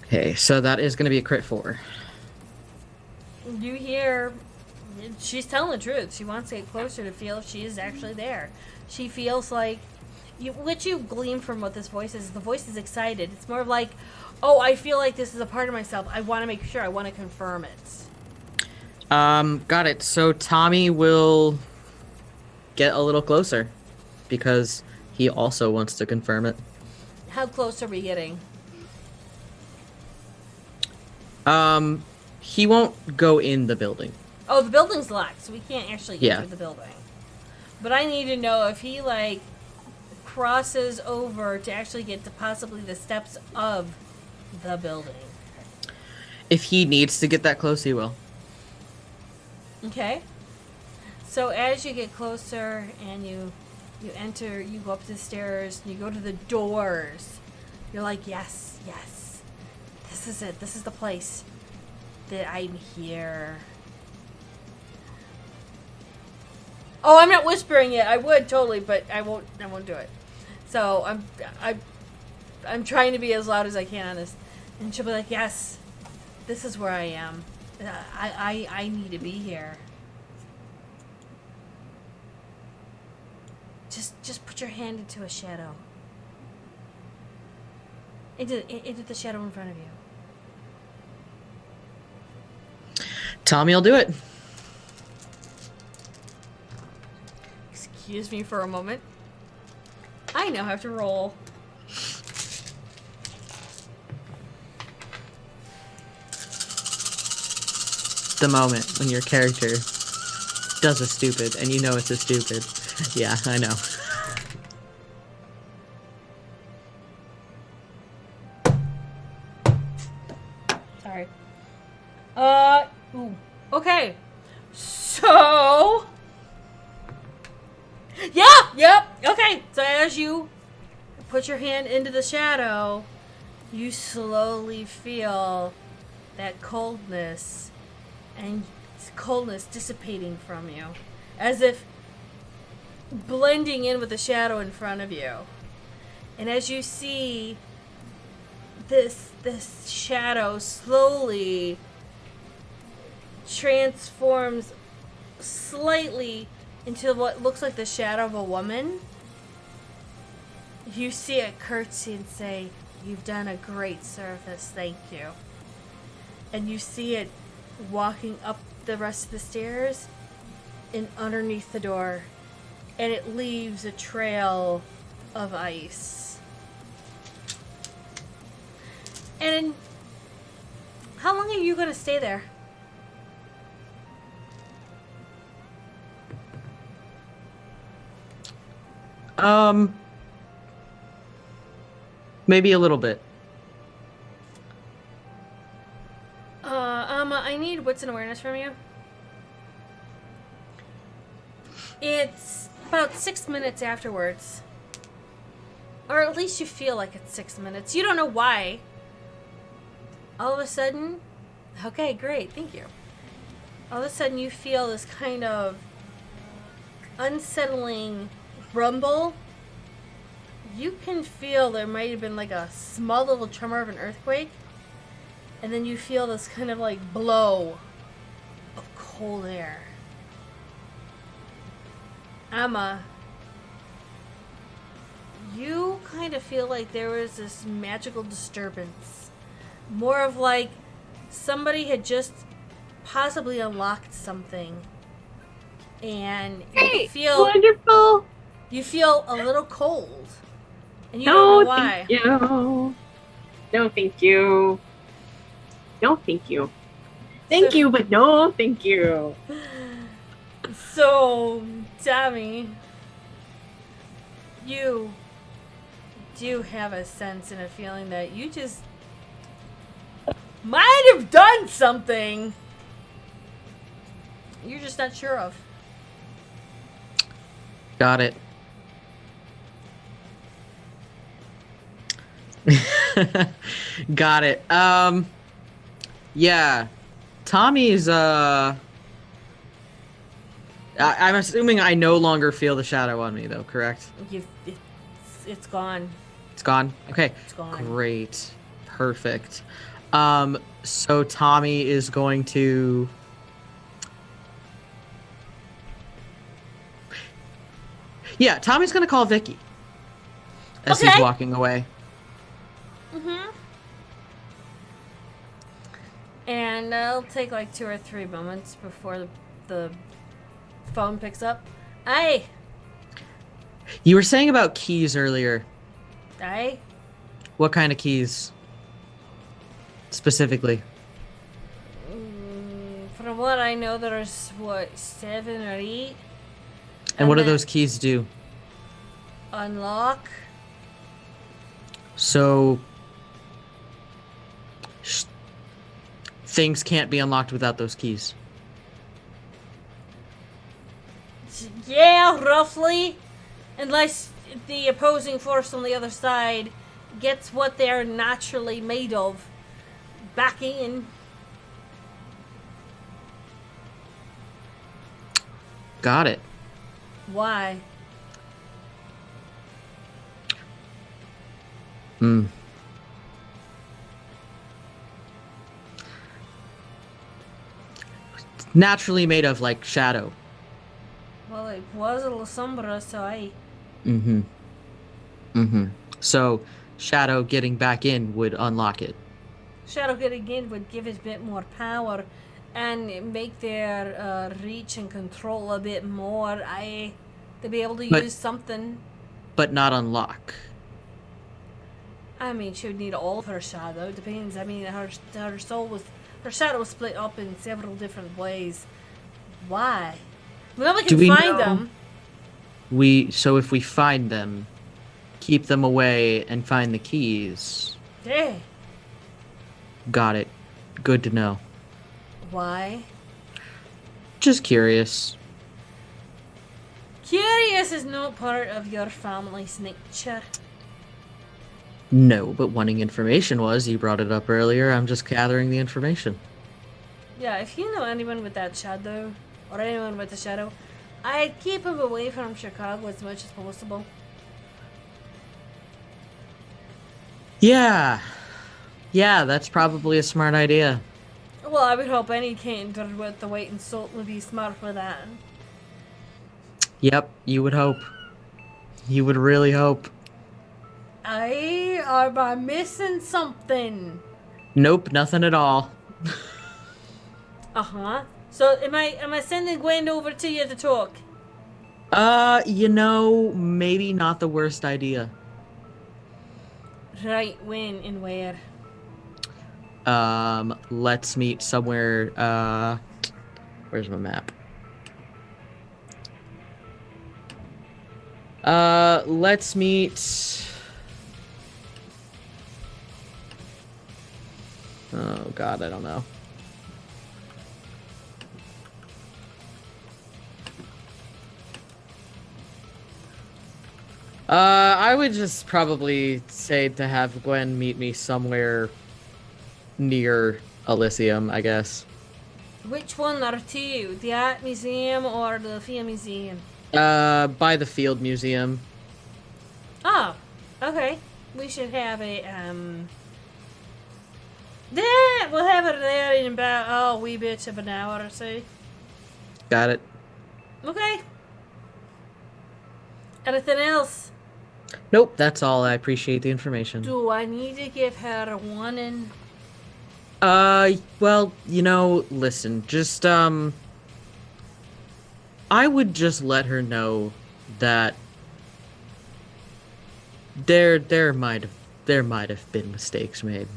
Speaker 1: Okay, so that is going to be a crit 4.
Speaker 2: You hear she's telling the truth. She wants to get closer to feel if she is actually there. She feels like what you glean from what this voice is, the voice is excited. It's more of like, oh, I feel like this is a part of myself. I want to make sure. I want to confirm it.
Speaker 1: Got it. So Tommy will get a little closer because he also wants to confirm it.
Speaker 2: How close are we getting?
Speaker 1: He won't go in the building.
Speaker 2: Oh, the building's locked, so we can't actually
Speaker 1: Yeah.
Speaker 2: enter the building. But I need to know if he, like, crosses over to actually get to possibly the steps of the building.
Speaker 1: If he needs to get that close, he will.
Speaker 2: Okay. So as you get closer and you enter, you go up the stairs, and you go to the doors. You're like, yes, yes. This is it. This is the place that I'm here. Oh, I'm not whispering it. I would totally, but I won't do it. So I'm trying to be as loud as I can on this. And she'll be like, yes, this is where I am. I need to be here. Just put your hand into a shadow. Into the shadow in front of you.
Speaker 1: Tommy will do it.
Speaker 2: Excuse me for a moment. I now have to roll.
Speaker 1: the moment when your character does a stupid and you know it's a stupid. Yeah, I know.
Speaker 2: Sorry. Ooh. Okay. So. Yeah. Yep. Okay. So as you put your hand into the shadow, you slowly feel that coldness and coldness dissipating from you, as if blending in with the shadow in front of you. And as you see this shadow slowly transforms slightly into what looks like the shadow of a woman, you see it curtsy and say, "You've done a great service, thank you." And you see it walking up the rest of the stairs and underneath the door, and it leaves a trail of ice. And how long are you going to stay there?
Speaker 1: Maybe a little bit.
Speaker 2: I need wits and awareness from you. It's about 6 minutes afterwards. Or at least you feel like it's 6 minutes. You don't know why. All of a sudden, okay, great, thank you. All of a sudden you feel this kind of unsettling rumble. You can feel there might have been like a small little tremor of an earthquake. And then you feel this kind of like blow of cold air. Emma, you kind of feel like there was this magical disturbance. More of like somebody had just possibly unlocked something. And you feel
Speaker 3: wonderful.
Speaker 2: You feel a little cold. And you don't know why.
Speaker 3: Thank you. No, thank you. No, thank you. Thank you, but no, thank you.
Speaker 2: So, Tommy, you do have a sense and a feeling that you just might have done something you're just not sure of.
Speaker 1: Got it. Got it. Yeah. Tommy's I'm assuming I no longer feel the shadow on me though, correct?
Speaker 2: It's gone.
Speaker 1: It's gone? Okay.
Speaker 2: It's gone.
Speaker 1: Great. Perfect. So Tommy is going to Yeah, Tommy's gonna call Vicky as he's walking away.
Speaker 2: Mm-hmm. And it'll take like 2 or 3 moments before the phone picks up. Aye.
Speaker 1: You were saying about keys earlier.
Speaker 2: Aye.
Speaker 1: What kind of keys? Specifically.
Speaker 2: From what I know, there's, 7 or 8?
Speaker 1: And what do those keys do?
Speaker 2: Unlock.
Speaker 1: So things can't be unlocked without those keys.
Speaker 2: Yeah, roughly. Unless the opposing force on the other side gets what they're naturally made of back in.
Speaker 1: Got it.
Speaker 2: Why?
Speaker 1: Naturally made of, like, shadow.
Speaker 2: Well, it was a La Sombra, so I...
Speaker 1: So, shadow getting back in would unlock it.
Speaker 2: Shadow getting in would give it a bit more power and make their reach and control a bit more. To be able to use something.
Speaker 1: But not unlock.
Speaker 2: I mean, she would need all of her shadow. Depends. I mean, her shadow was split up in several different ways. Why? Well, we
Speaker 1: Do
Speaker 2: can
Speaker 1: we
Speaker 2: find
Speaker 1: know-
Speaker 2: them.
Speaker 1: So if we find them, keep them away and find the keys.
Speaker 2: Yeah.
Speaker 1: Got it. Good to know.
Speaker 2: Why?
Speaker 1: Just curious.
Speaker 2: Curious is not part of your family's nature.
Speaker 1: No, but wanting information was. You brought it up earlier. I'm just gathering the information.
Speaker 2: Yeah, if you know anyone with that shadow, or anyone with a shadow, I'd keep him away from Chicago as much as possible.
Speaker 1: Yeah. Yeah, that's probably a smart idea.
Speaker 2: Well, I would hope any candor with the weight and salt would be smart for that.
Speaker 1: Yep, you would hope. You would really hope.
Speaker 2: Am I missing something?
Speaker 1: Nope, nothing at all.
Speaker 2: Uh-huh. So am I sending Gwen over to you to talk?
Speaker 1: Maybe not the worst idea.
Speaker 2: Right, when and where?
Speaker 1: Let's meet somewhere, where's my map? Let's meet... Oh god, I don't know. I would just probably say to have Gwen meet me somewhere near Elysium, I guess.
Speaker 2: Which one are two? The Art Museum or the Film Museum?
Speaker 1: By the Field Museum.
Speaker 2: Oh, okay. We should have a, yeah, we'll have it there in about, a wee bit of an hour or so.
Speaker 1: Got it.
Speaker 2: Okay. Anything else?
Speaker 1: Nope, that's all. I appreciate the information.
Speaker 2: Do I need to give her a warning?
Speaker 1: Well, listen, just, I would just let her know that there might have been mistakes made.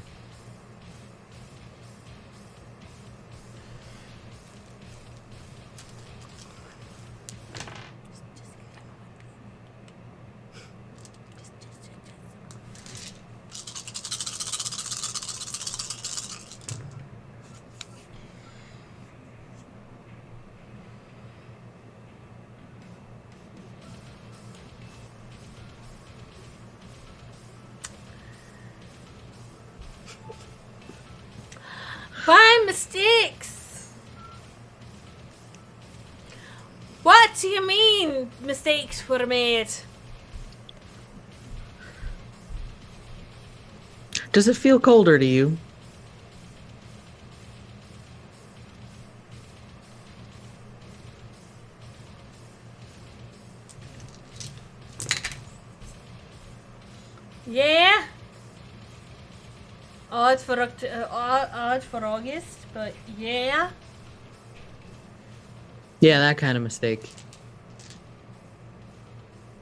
Speaker 2: By mistakes! What do you mean mistakes were made?
Speaker 1: Does it feel colder to you?
Speaker 2: Yeah? Odd for August, but yeah.
Speaker 1: Yeah, that kind of mistake.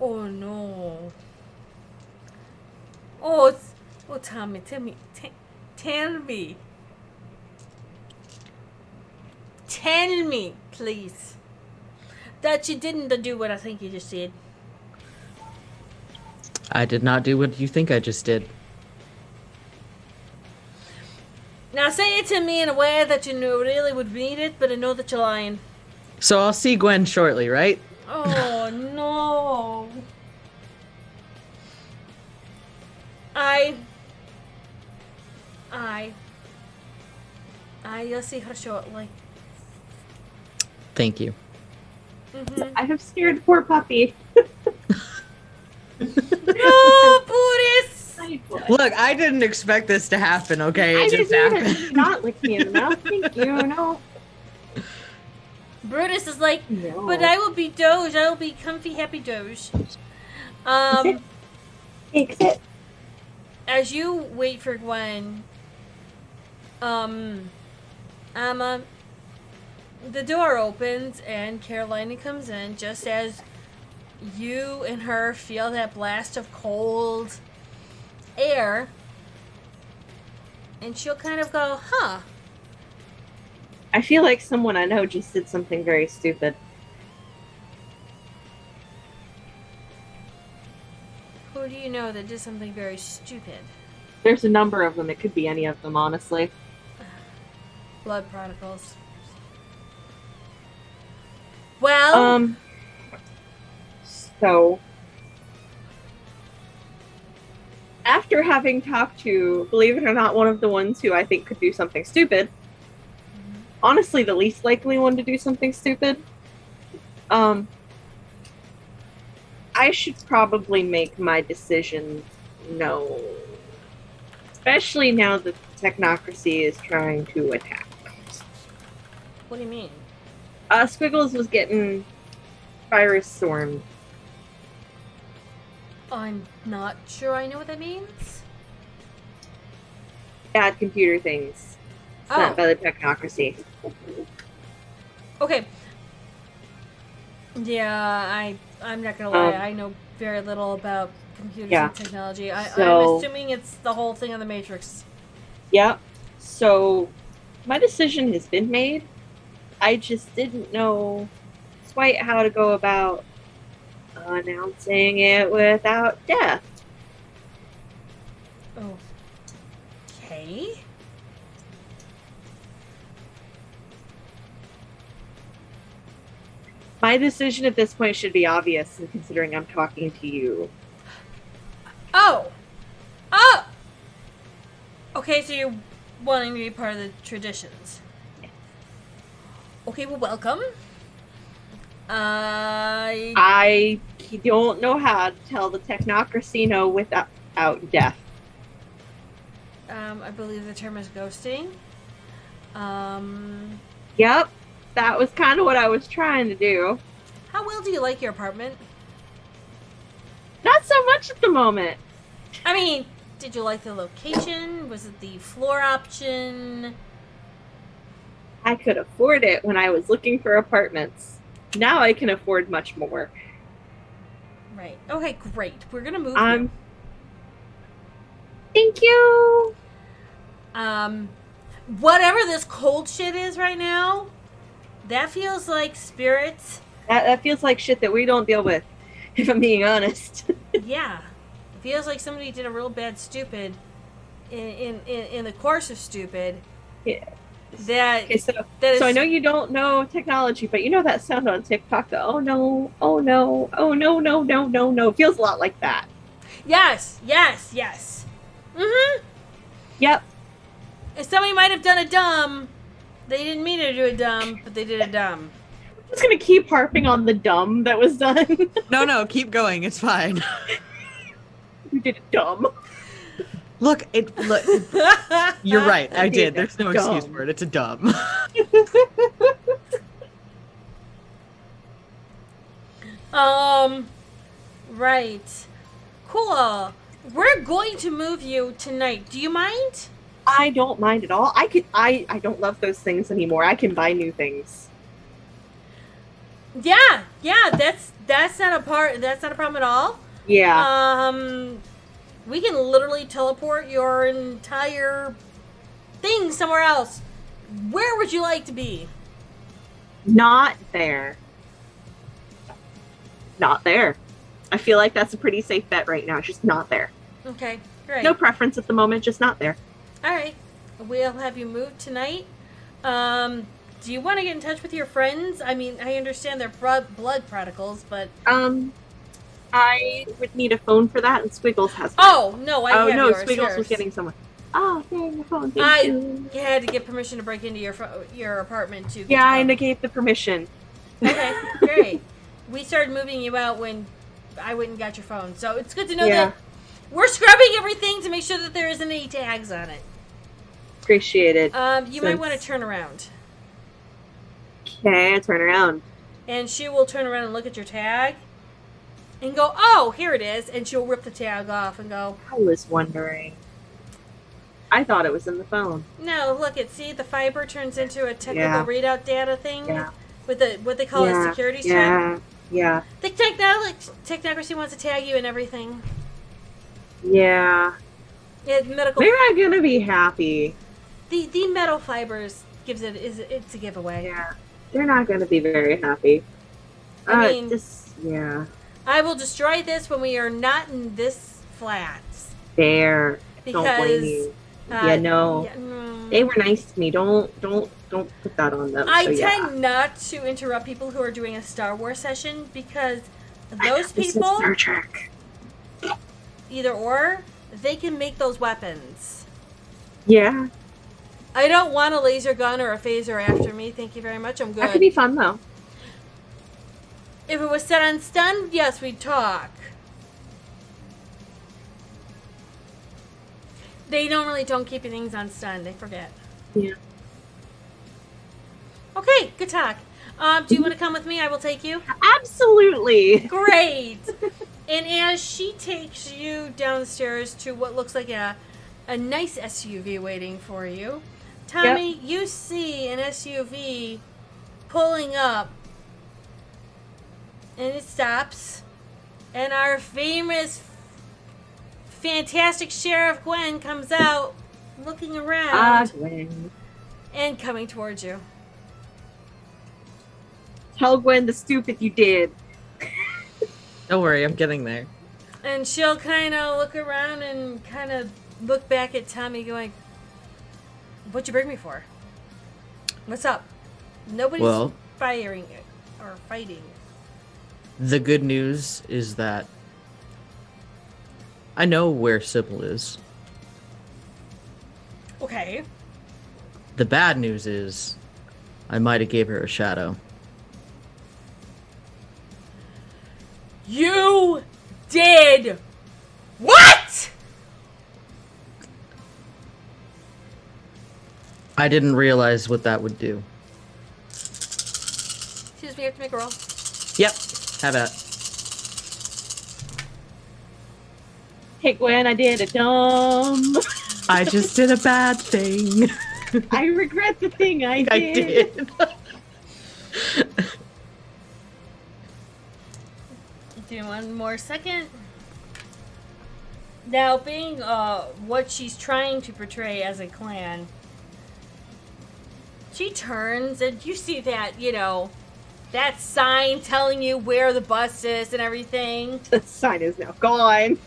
Speaker 2: Oh no. Tommy, tell me. Tell me, please, that you didn't do what I think you just did.
Speaker 1: I did not do what you think I just did.
Speaker 2: Now say it to me in a way that you know really would mean it, but I know that you're lying.
Speaker 1: So I'll see Gwen shortly, right?
Speaker 2: Oh no. You'll see her shortly.
Speaker 1: Thank you.
Speaker 2: Mm-hmm.
Speaker 3: I have scared poor puppy.
Speaker 2: No, Boris!
Speaker 1: Look, I didn't expect this to happen, okay?
Speaker 3: I
Speaker 1: It just
Speaker 3: didn't either.
Speaker 1: happened.
Speaker 3: Do not lick me in the mouth. Thank you. No.
Speaker 2: Brutus is like,
Speaker 3: No.
Speaker 2: but I will be Doge. I will be comfy, happy Doge.
Speaker 3: Exit.
Speaker 2: As you wait for Gwen, Emma, the door opens and Carolina comes in just as you and her feel that blast of cold air, and she'll kind of go, huh.
Speaker 3: I feel like someone I know just did something very stupid.
Speaker 2: Who do you know that did something very stupid?
Speaker 3: There's a number of them. It could be any of them, honestly.
Speaker 2: Blood prodigals. Well,
Speaker 3: So after having talked to, believe it or not, one of the ones who I think could do something stupid, honestly the least likely one to do something stupid, I should probably make my decision known. Especially now that the technocracy is trying to attack.
Speaker 2: what do you mean?
Speaker 3: Squiggles was getting virus stormed.
Speaker 2: I'm not sure I know what that means.
Speaker 3: Bad computer things sent by the technocracy.
Speaker 2: Okay. Yeah, I'm not gonna lie. I know very little about computers and technology. I'm assuming it's the whole thing on the Matrix.
Speaker 3: Yep. So my decision has been made. I just didn't know quite how to go about announcing it without death.
Speaker 2: Okay.
Speaker 3: My decision at this point should be obvious, and considering I'm talking to you.
Speaker 2: Oh! Okay, so you're wanting to be part of the traditions. Okay, well, welcome. I
Speaker 3: don't know how to tell the technocracy no without death.
Speaker 2: I believe the term is ghosting.
Speaker 3: Yep, that was kind of what I was trying to do.
Speaker 2: How well do you like your apartment?
Speaker 3: Not so much at the moment.
Speaker 2: I mean, did you like the location? Was it the floor option?
Speaker 3: I could afford it when I was looking for apartments. Now I can afford much more.
Speaker 2: Right. Okay, great. We're gonna move you.
Speaker 3: Thank you.
Speaker 2: Whatever this cold shit is right now, that feels like spirits.
Speaker 3: That feels like shit that we don't deal with, if I'm being honest.
Speaker 2: Yeah. It feels like somebody did a real bad stupid in the course of stupid.
Speaker 3: Yeah.
Speaker 2: So
Speaker 3: I know you don't know technology, but you know that sound on TikTok, the oh no, oh no, oh no, no, no, no, no. Feels a lot like that.
Speaker 2: Yes. Mm-hmm.
Speaker 3: Yep.
Speaker 2: And somebody might have done a dumb. They didn't mean to do a dumb, but they did a dumb.
Speaker 3: I'm just gonna keep harping on the dumb that was done.
Speaker 1: No, keep going. It's fine.
Speaker 3: You did a dumb.
Speaker 1: Look, you're right. I did. There's no excuse for it. It's a dumb.
Speaker 2: Right. Cool. We're going to move you tonight. Do you mind?
Speaker 3: I don't mind at all. I don't love those things anymore. I can buy new things.
Speaker 2: Yeah. That's not a problem at all.
Speaker 3: Yeah.
Speaker 2: We can literally teleport your entire thing somewhere else. Where would you like to be?
Speaker 3: Not there. Not there. I feel like that's a pretty safe bet right now. Just not there.
Speaker 2: Okay, great.
Speaker 3: No preference at the moment, just not there.
Speaker 2: Alright. We'll have you moved tonight. Do you want to get in touch with your friends? I mean, I understand they're blood prodigals, but...
Speaker 3: I would need a phone for that, and Squiggles has one.
Speaker 2: Oh, no, I have yours.
Speaker 3: Squiggles was getting someone. Oh, there's your phone. Thank you.
Speaker 2: You had to get permission to break into your apartment to.
Speaker 3: Yeah, I gave the permission.
Speaker 2: Okay, great. We started moving you out when I went and got your phone, so it's good to know that we're scrubbing everything to make sure that there isn't any tags on it.
Speaker 3: Appreciate it.
Speaker 2: You might want to turn around.
Speaker 3: Okay, I turn around.
Speaker 2: And she will turn around and look at your tag. And go, oh, here it is. And she'll rip the tag off and go,
Speaker 3: I was wondering. I thought it was in the phone.
Speaker 2: No, look, see, the fiber turns into a technical readout data thing with what they call a security strip.
Speaker 3: Yeah.
Speaker 2: The technocracy wants to tag you and everything.
Speaker 3: Yeah.
Speaker 2: Medical.
Speaker 3: They're not gonna be happy.
Speaker 2: The metal fibers gives it's a giveaway.
Speaker 3: Yeah, they're not gonna be very happy.
Speaker 2: I mean,
Speaker 3: yeah.
Speaker 2: I will destroy this when we are not in this flat.
Speaker 3: There.
Speaker 2: Because,
Speaker 3: don't blame you. They were nice to me. Don't put that on them.
Speaker 2: I
Speaker 3: so, yeah.
Speaker 2: tend not to interrupt people who are doing a Star Wars session because those
Speaker 3: This is
Speaker 2: people,
Speaker 3: Star Trek.
Speaker 2: either or, they can make those weapons.
Speaker 3: Yeah.
Speaker 2: I don't want a laser gun or a phaser after me. Thank you very much. I'm good.
Speaker 3: That could be fun though.
Speaker 2: If it was set on stun, yes, we'd talk. They normally don't keep things on stun. They forget.
Speaker 3: Yeah.
Speaker 2: Okay, good talk. Do you want to come with me? I will take you.
Speaker 3: Absolutely.
Speaker 2: Great. And as she takes you downstairs to what looks like a nice SUV waiting for you, Tommy, you see an SUV pulling up, and it stops, and our famous, fantastic Sheriff Gwen comes out, looking around,
Speaker 3: Gwen.
Speaker 2: and coming towards you.
Speaker 3: Tell Gwen the stupid you did.
Speaker 1: Don't worry, I'm getting there.
Speaker 2: And she'll kind of look around and kind of look back at Tommy going, what'd you bring me for? What's up? Nobody's firing or fighting.
Speaker 1: The good news is that I know where Sybil is.
Speaker 2: Okay.
Speaker 1: The bad news is I might have gave her a shadow.
Speaker 2: You did what?
Speaker 1: I didn't realize what that would do.
Speaker 2: Excuse me, I have to make a roll.
Speaker 1: Yep, have at.
Speaker 3: Hey Gwen, I did a dumb.
Speaker 1: I just did a bad thing.
Speaker 3: I regret the thing I did.
Speaker 1: I did.
Speaker 2: Do one more second. Now, being what she's trying to portray as a clan, she turns and you see that, that sign telling you where the bus is and everything.
Speaker 3: The sign is now gone.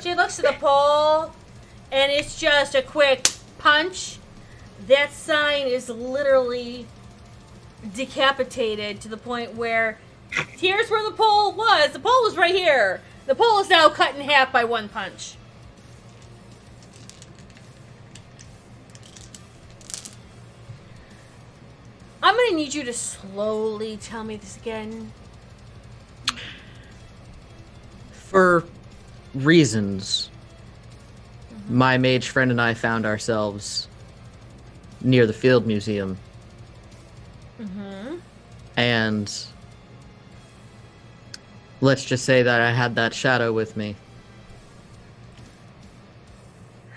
Speaker 2: She looks at the pole and it's just a quick punch. That sign is literally decapitated to the point where here's where the pole was. The pole was right here. The pole is now cut in half by one punch. I'm going to need you to slowly tell me this again.
Speaker 1: For reasons, my mage friend and I found ourselves near the Field Museum.
Speaker 2: Mm-hmm.
Speaker 1: And let's just say that I had that shadow with me.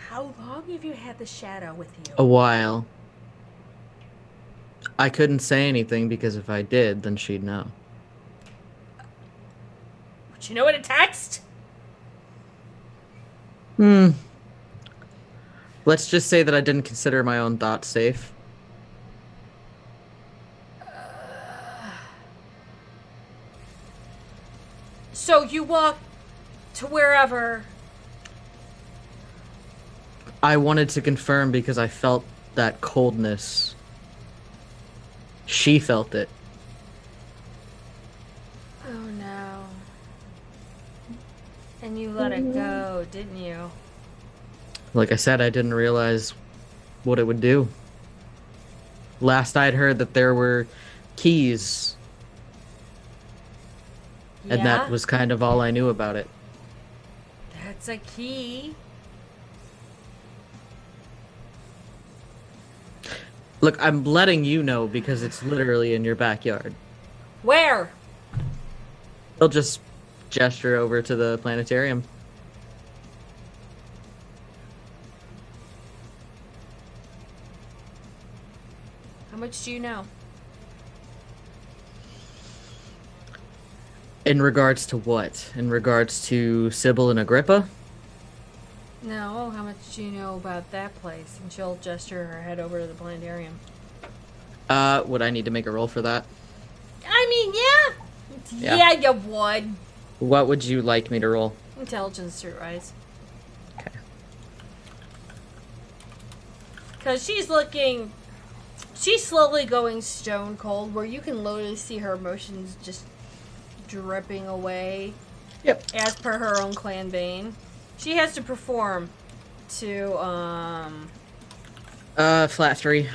Speaker 2: How long have you had the shadow with you?
Speaker 1: A while. I couldn't say anything because if I did, then she'd know.
Speaker 2: Would you know what a text?
Speaker 1: Let's just say that I didn't consider my own thoughts safe.
Speaker 2: So you walk to wherever.
Speaker 1: I wanted to confirm because I felt that coldness. She felt it.
Speaker 2: Oh no. And you let it go, didn't you?
Speaker 1: Like I said, I didn't realize what it would do. Last I'd heard that there were keys. And that was kind of all I knew about it.
Speaker 2: That's a key.
Speaker 1: Look, I'm letting you know because it's literally in your backyard.
Speaker 2: Where?
Speaker 1: He'll just gesture over to the planetarium.
Speaker 2: How much do you know?
Speaker 1: In regards to what? In regards to Sybil and Agrippa?
Speaker 2: No, how much do you know about that place? And she'll gesture her head over to the planetarium.
Speaker 1: Would I need to make a roll for that?
Speaker 2: I mean, yeah.
Speaker 1: Yeah.
Speaker 2: Yeah, you would.
Speaker 1: What would you like me to roll?
Speaker 2: Intelligence streetwise.
Speaker 1: Okay.
Speaker 2: Because she's slowly going stone cold, where you can literally see her emotions just dripping away.
Speaker 1: Yep.
Speaker 2: As per her own clan bane. She has to perform to,
Speaker 1: Flat 3.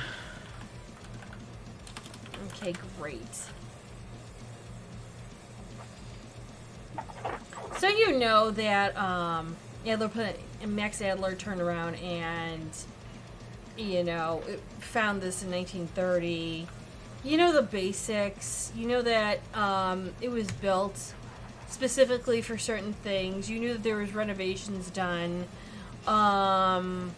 Speaker 2: Okay, great. So you know that, Max Adler turned around and, found this in 1930. You know the basics. You know that, it was built specifically for certain things. You knew that there was renovations done. And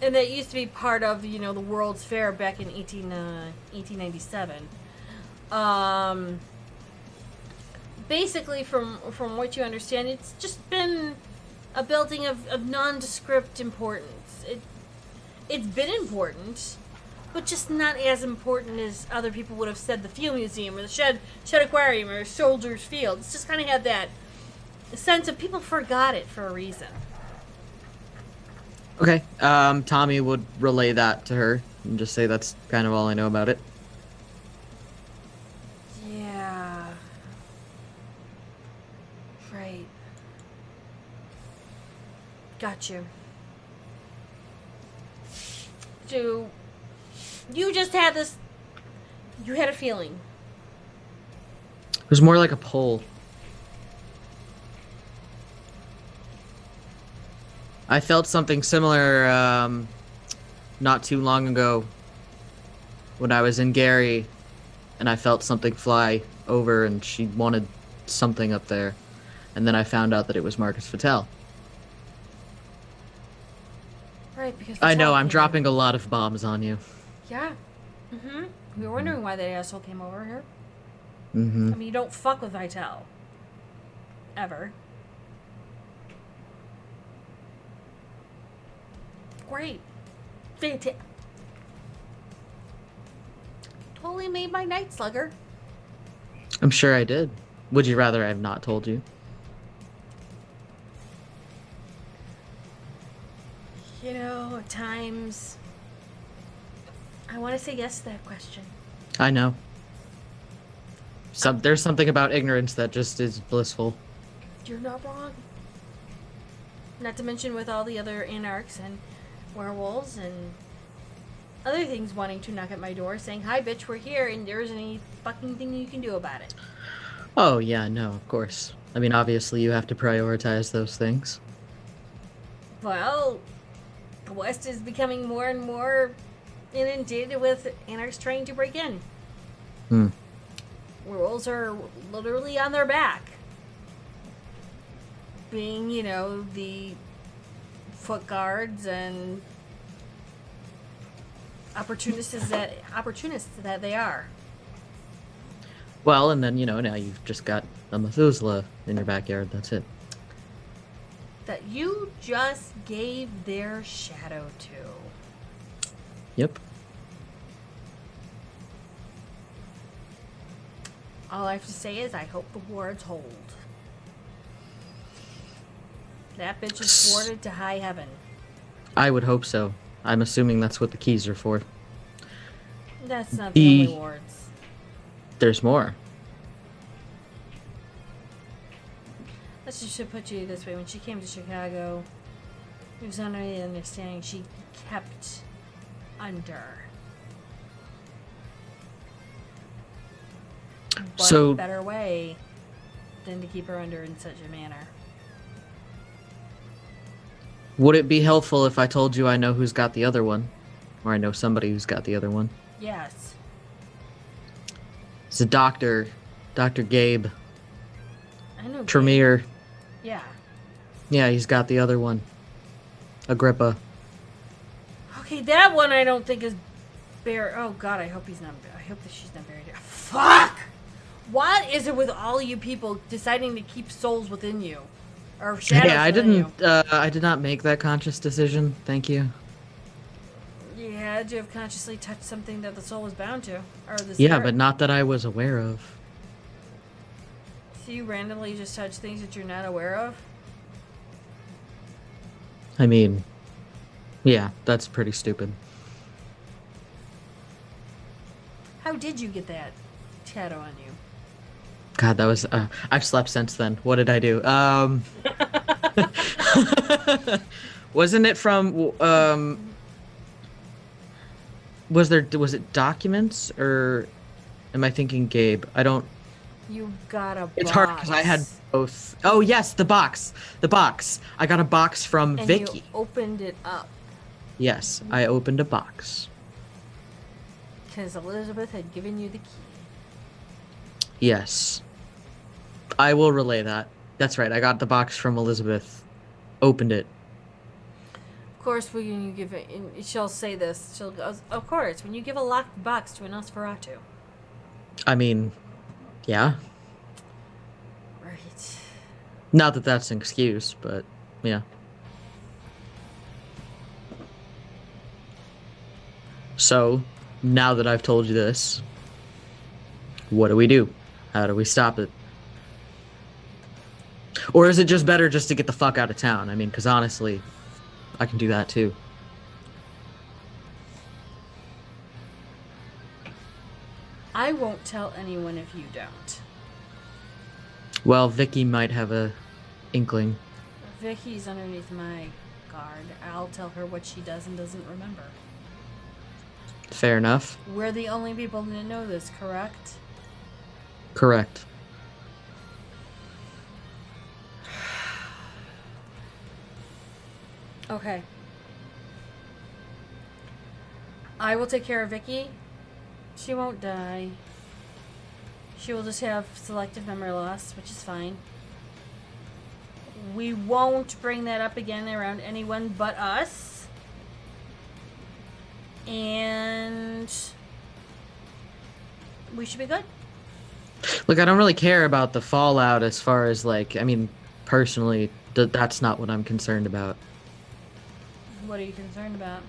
Speaker 2: that used to be part of, the World's Fair back in 1897. Basically, from what you understand, it's just been a building of nondescript importance. It's been important, but just not as important as other people would have said the Field Museum or the Shed Aquarium or Soldiers Field. It's just kind of had that sense of people forgot it for a reason.
Speaker 1: Okay. Tommy would relay that to her and just say that's kind of all I know about it.
Speaker 2: Yeah. Right. Got you. So, you just had this... You had a feeling.
Speaker 1: It was more like a pull. I felt something similar not too long ago when I was in Gary, and I felt something fly over, and she wanted something up there. And then I found out that it was Marcus Fattel.
Speaker 2: Right, because...
Speaker 1: I know,
Speaker 2: Fattel
Speaker 1: I'm
Speaker 2: came
Speaker 1: dropping a lot of bombs on you.
Speaker 2: Yeah. Mm-hmm. We were wondering why that asshole came over here.
Speaker 1: Mm-hmm.
Speaker 2: I mean, you don't fuck with Vital. Ever. Great. Fantastic. Totally made my night, Slugger.
Speaker 1: I'm sure I did. Would you rather I have not told you?
Speaker 2: At times, I want to say yes to that question.
Speaker 1: I know. There's something about ignorance that just is blissful.
Speaker 2: You're not wrong. Not to mention with all the other anarchs and werewolves and other things wanting to knock at my door saying, "Hi, bitch, we're here, and there isn't any fucking thing you can do about it."
Speaker 1: Oh, yeah, no, of course. I mean, obviously you have to prioritize those things.
Speaker 2: Well, the West is becoming more and more inundated with anarchs trying to break in. Werewolves are literally on their back. Being, the foot guards and opportunists that they are.
Speaker 1: Well, and then, now you've just got a Methuselah in your backyard, that's it.
Speaker 2: That you just gave their shadow to.
Speaker 1: Yep.
Speaker 2: All I have to say is I hope the wards hold. That bitch is thwarted to high heaven.
Speaker 1: I would hope so. I'm assuming that's what the keys are for.
Speaker 2: That's not the only wards.
Speaker 1: There's more.
Speaker 2: Let's just put you this way. When she came to Chicago, it was under the understanding she kept under. What
Speaker 1: So-
Speaker 2: better way than to keep her under in such a manner?
Speaker 1: Would it be helpful if I told you I know who's got the other one? Or I know somebody who's got the other one?
Speaker 2: Yes.
Speaker 1: It's a doctor. Dr. Gabe.
Speaker 2: I know.
Speaker 1: Tremere.
Speaker 2: Yeah.
Speaker 1: Yeah, he's got the other one. Agrippa.
Speaker 2: Okay, that one I don't think is buried. Oh God, I hope he's not. I hope that she's not buried here. Fuck! What is it with all you people deciding to keep souls within you? Or shadows
Speaker 1: Hey, I
Speaker 2: within you.
Speaker 1: didn't. I did not make that conscious decision. Thank you.
Speaker 2: You had to have consciously touched something that the soul was bound to, or the spirit.
Speaker 1: Yeah, but not that I was aware of.
Speaker 2: So you randomly just touch things that you're not aware of?
Speaker 1: I mean, yeah, that's pretty stupid.
Speaker 2: How did you get that shadow on you?
Speaker 1: God, that was. I've slept since then. What did I do? Wasn't it from? Was it documents or am I thinking Gabe? I don't.
Speaker 2: You got a box.
Speaker 1: It's hard because I had both. Oh yes, the box. The box. I got a box from
Speaker 2: and
Speaker 1: Vicky.
Speaker 2: you opened it up.
Speaker 1: Yes, I opened a box.
Speaker 2: Because Elizabeth had given you the key.
Speaker 1: Yes. I will relay that. That's right. I got the box from Elizabeth. Opened it.
Speaker 2: Of course, when you give it, and she'll say this. She'll go, of course, when you give a locked box to an Nosferatu.
Speaker 1: I mean, yeah.
Speaker 2: Right.
Speaker 1: Not that that's an excuse, but yeah. So, now that I've told you this, what do we do? How do we stop it? Or is it just better just to get the fuck out of town? I mean, because honestly, I can do that too.
Speaker 2: I won't tell anyone if you don't.
Speaker 1: Well, Vicky might have a inkling.
Speaker 2: Vicky's underneath my guard. I'll tell her what she does and doesn't remember.
Speaker 1: Fair enough.
Speaker 2: We're the only people that know this, correct?
Speaker 1: Correct.
Speaker 2: Okay. I will take care of Vicky. She won't die. She will just have selective memory loss, which is fine. We won't bring that up again around anyone but us. And we should be good.
Speaker 1: Look, I don't really care about the fallout as far as, like, I mean, personally, that's not what I'm concerned about.
Speaker 2: What are you concerned about?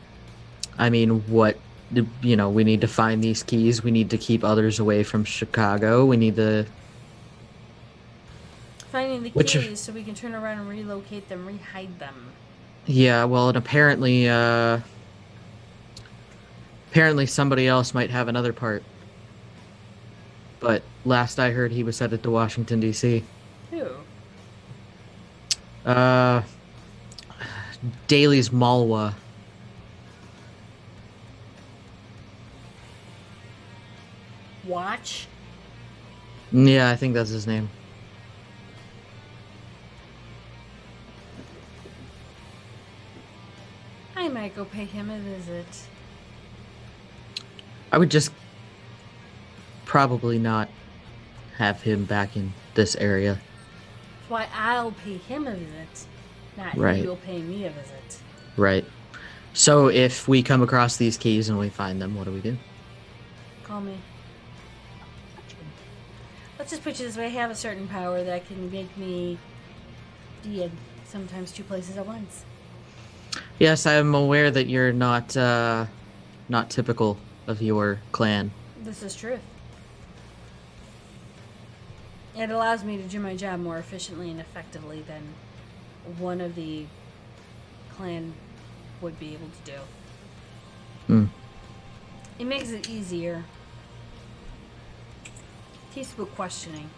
Speaker 1: I mean, we need to find these keys. We need to keep others away from Chicago. We need to...
Speaker 2: Finding the keys so we can turn around and relocate them, rehide them.
Speaker 1: Yeah, well, and apparently somebody else might have another part. But last I heard, he was headed to Washington, D.C.
Speaker 2: Who?
Speaker 1: Daly's Malwa.
Speaker 2: Watch?
Speaker 1: Yeah, I think that's his name.
Speaker 2: I might go pay him a visit.
Speaker 1: I would just probably not have him back in this area.
Speaker 2: That's why I'll pay him a visit, not
Speaker 1: Right.
Speaker 2: you'll pay me a visit.
Speaker 1: Right. So if we come across these keys and we find them, what do we do?
Speaker 2: Call me. Let's just put it this way, I have a certain power that can make me be in sometimes two places at once.
Speaker 1: Yes, I am aware that you're not typical of your clan.
Speaker 2: This is truth. It allows me to do my job more efficiently and effectively than one of the clan would be able to do.
Speaker 1: Hmm.
Speaker 2: It makes it easier. Peaceful questioning.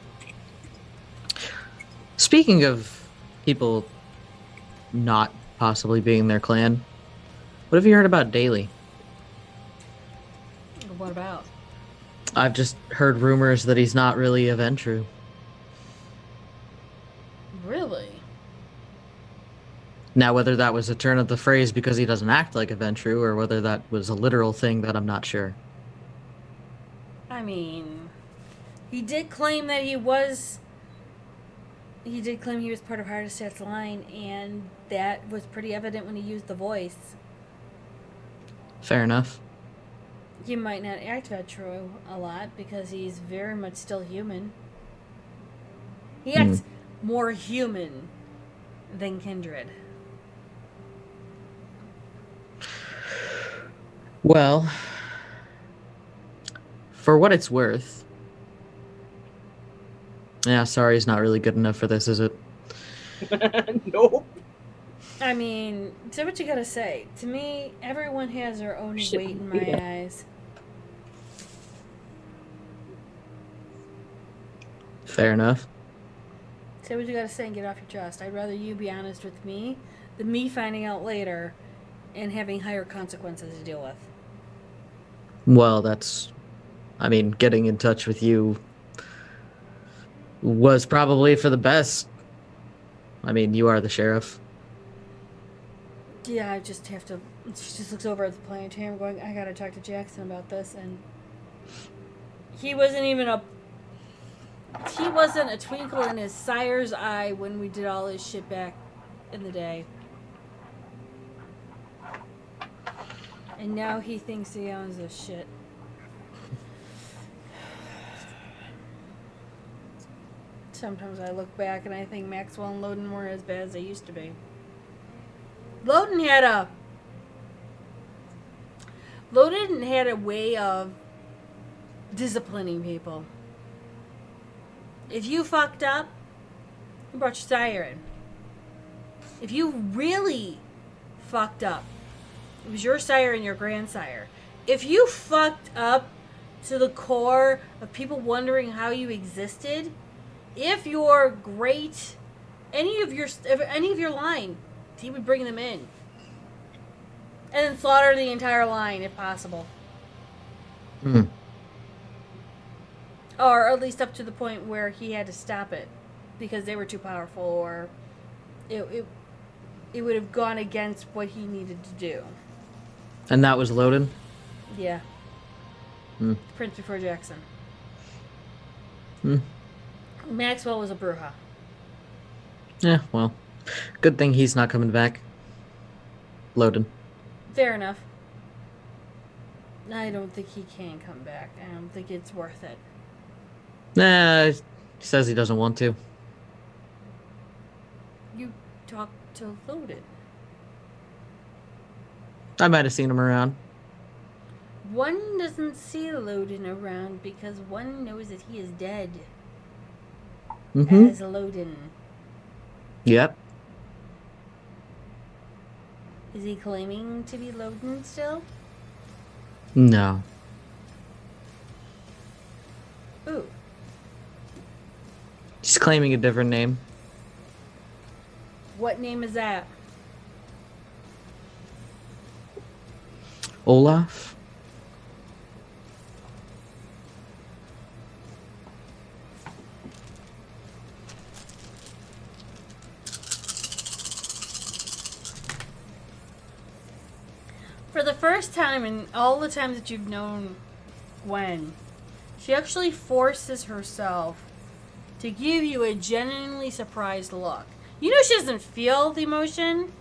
Speaker 1: Speaking of people not possibly being their clan, what have you heard about Daly?
Speaker 2: What about?
Speaker 1: I've just heard rumors that he's not really a Ventrue.
Speaker 2: Really?
Speaker 1: Now, whether that was a turn of the phrase because he doesn't act like a Ventrue, or whether that was a literal thing, that I'm not sure.
Speaker 2: I mean, he did claim that he was... He did claim he was part of Hardestat's line, and that was pretty evident when he used the voice.
Speaker 1: Fair enough.
Speaker 2: He might not act Ventrue a lot because he's very much still human. He acts more human than kindred.
Speaker 1: Well, for what it's worth. Yeah, sorry is not really good enough for this, is it?
Speaker 3: Nope.
Speaker 2: I mean, say what you gotta say. To me, everyone has their own
Speaker 3: Shit,
Speaker 2: weight in my
Speaker 3: yeah.
Speaker 2: eyes.
Speaker 1: Fair enough.
Speaker 2: Say what you gotta say and get off your chest. I'd rather you be honest with me than me finding out later and having higher consequences to deal with.
Speaker 1: Well, I mean, getting in touch with you was probably for the best. I mean, you are the sheriff.
Speaker 2: Yeah, I just have to. She just looks over at the planetarium going, I gotta talk to Jackson about this. And he wasn't even he wasn't a twinkle in his sire's eye when we did all his shit back in the day. And now he thinks he owns this shit. Sometimes I look back and I think Maxwell and Loden weren't as bad as they used to be. Loden had a way of disciplining people. If you fucked up, you brought your sire in. If you really fucked up, it was your sire and your grandsire. If you fucked up to the core of people wondering how you existed, if you're great, any of your line, he would bring them in. And then slaughter the entire line if possible.
Speaker 1: Hmm.
Speaker 2: Or at least up to the point where he had to stop it because they were too powerful, or it would have gone against what he needed to do.
Speaker 1: And that was Loden?
Speaker 2: Yeah.
Speaker 1: Hmm.
Speaker 2: Prince before Jackson.
Speaker 1: Hmm.
Speaker 2: Maxwell was a Bruja.
Speaker 1: Yeah, well, good thing he's not coming back. Loden.
Speaker 2: Fair enough. I don't think he can come back. I don't think it's worth it.
Speaker 1: Nah, he says he doesn't want to.
Speaker 2: You talk to Loden.
Speaker 1: I might have seen him around.
Speaker 2: One doesn't see Loden around because one knows that he is dead.
Speaker 1: Mm-hmm.
Speaker 2: As Loden.
Speaker 1: Yep.
Speaker 2: Is he claiming to be Loden still?
Speaker 1: No.
Speaker 2: Ooh.
Speaker 1: He's claiming a different name.
Speaker 2: What name is that?
Speaker 1: Olaf?
Speaker 2: For the first time in all the times that you've known Gwen, she actually forces herself to give you a genuinely surprised look. You know she doesn't feel the emotion,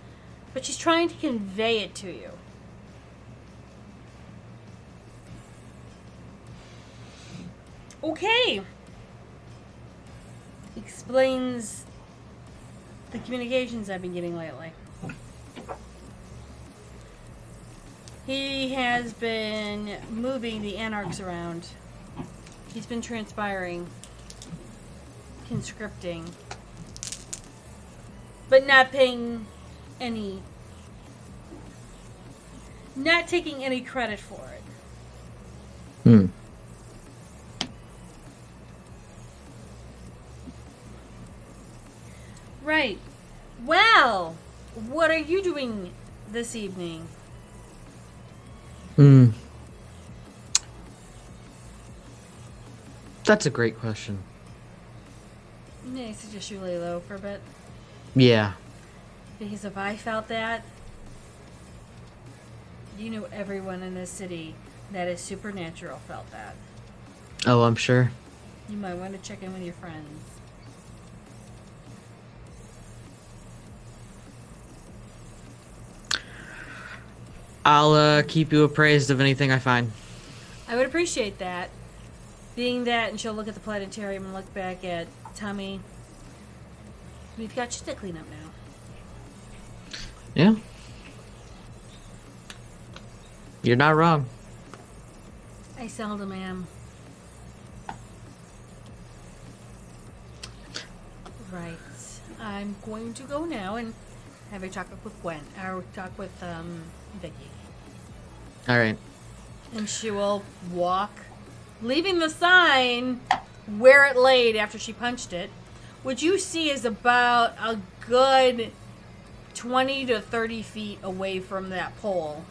Speaker 2: but she's trying to convey it to you. Okay. Explains the communications I've been getting lately. He has been moving the anarchs around. He's been transpiring, conscripting, but not taking any credit for it.
Speaker 1: Hmm.
Speaker 2: Right. Well, what are you doing this evening?
Speaker 1: Hmm. That's a great question.
Speaker 2: May I suggest you lay low for a bit?
Speaker 1: Yeah.
Speaker 2: Because if I felt that, you know everyone in this city that is supernatural felt that.
Speaker 1: Oh, I'm sure.
Speaker 2: You might want to check in with your friends.
Speaker 1: I'll keep you appraised of anything I find.
Speaker 2: I would appreciate that. Being that, and she'll look at the planetarium and look back at Tommy. We've got shit to clean up now.
Speaker 1: Yeah. You're not wrong.
Speaker 2: I seldom am. Right. I'm going to go now and have a talk with Gwen. Or talk with Vicky.
Speaker 1: All right.
Speaker 2: And she will walk, leaving the sign where it laid after she punched it. What you see is about a good 20 to 30 feet away from that pole.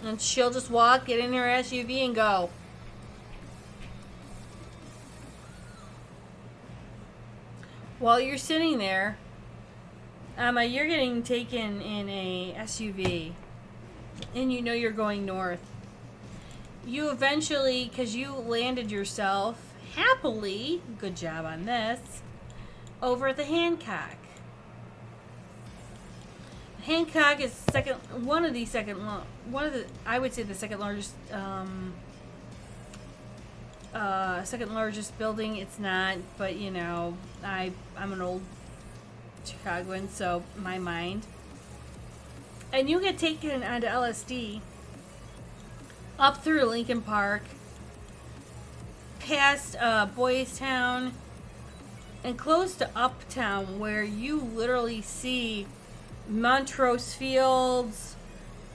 Speaker 2: And she'll just walk, get in her SUV, and go. While you're sitting there, you're getting taken in a SUV, and you know you're going north. You eventually, because you landed yourself happily, good job on this, over at the Hancock. Hancock is I would say the second largest building. It's not, but you know, I'm an old Chicagoan, so my mind. And you get taken onto LSD up through Lincoln Park, past Boys Town, and close to Uptown, where you literally see Montrose Fields,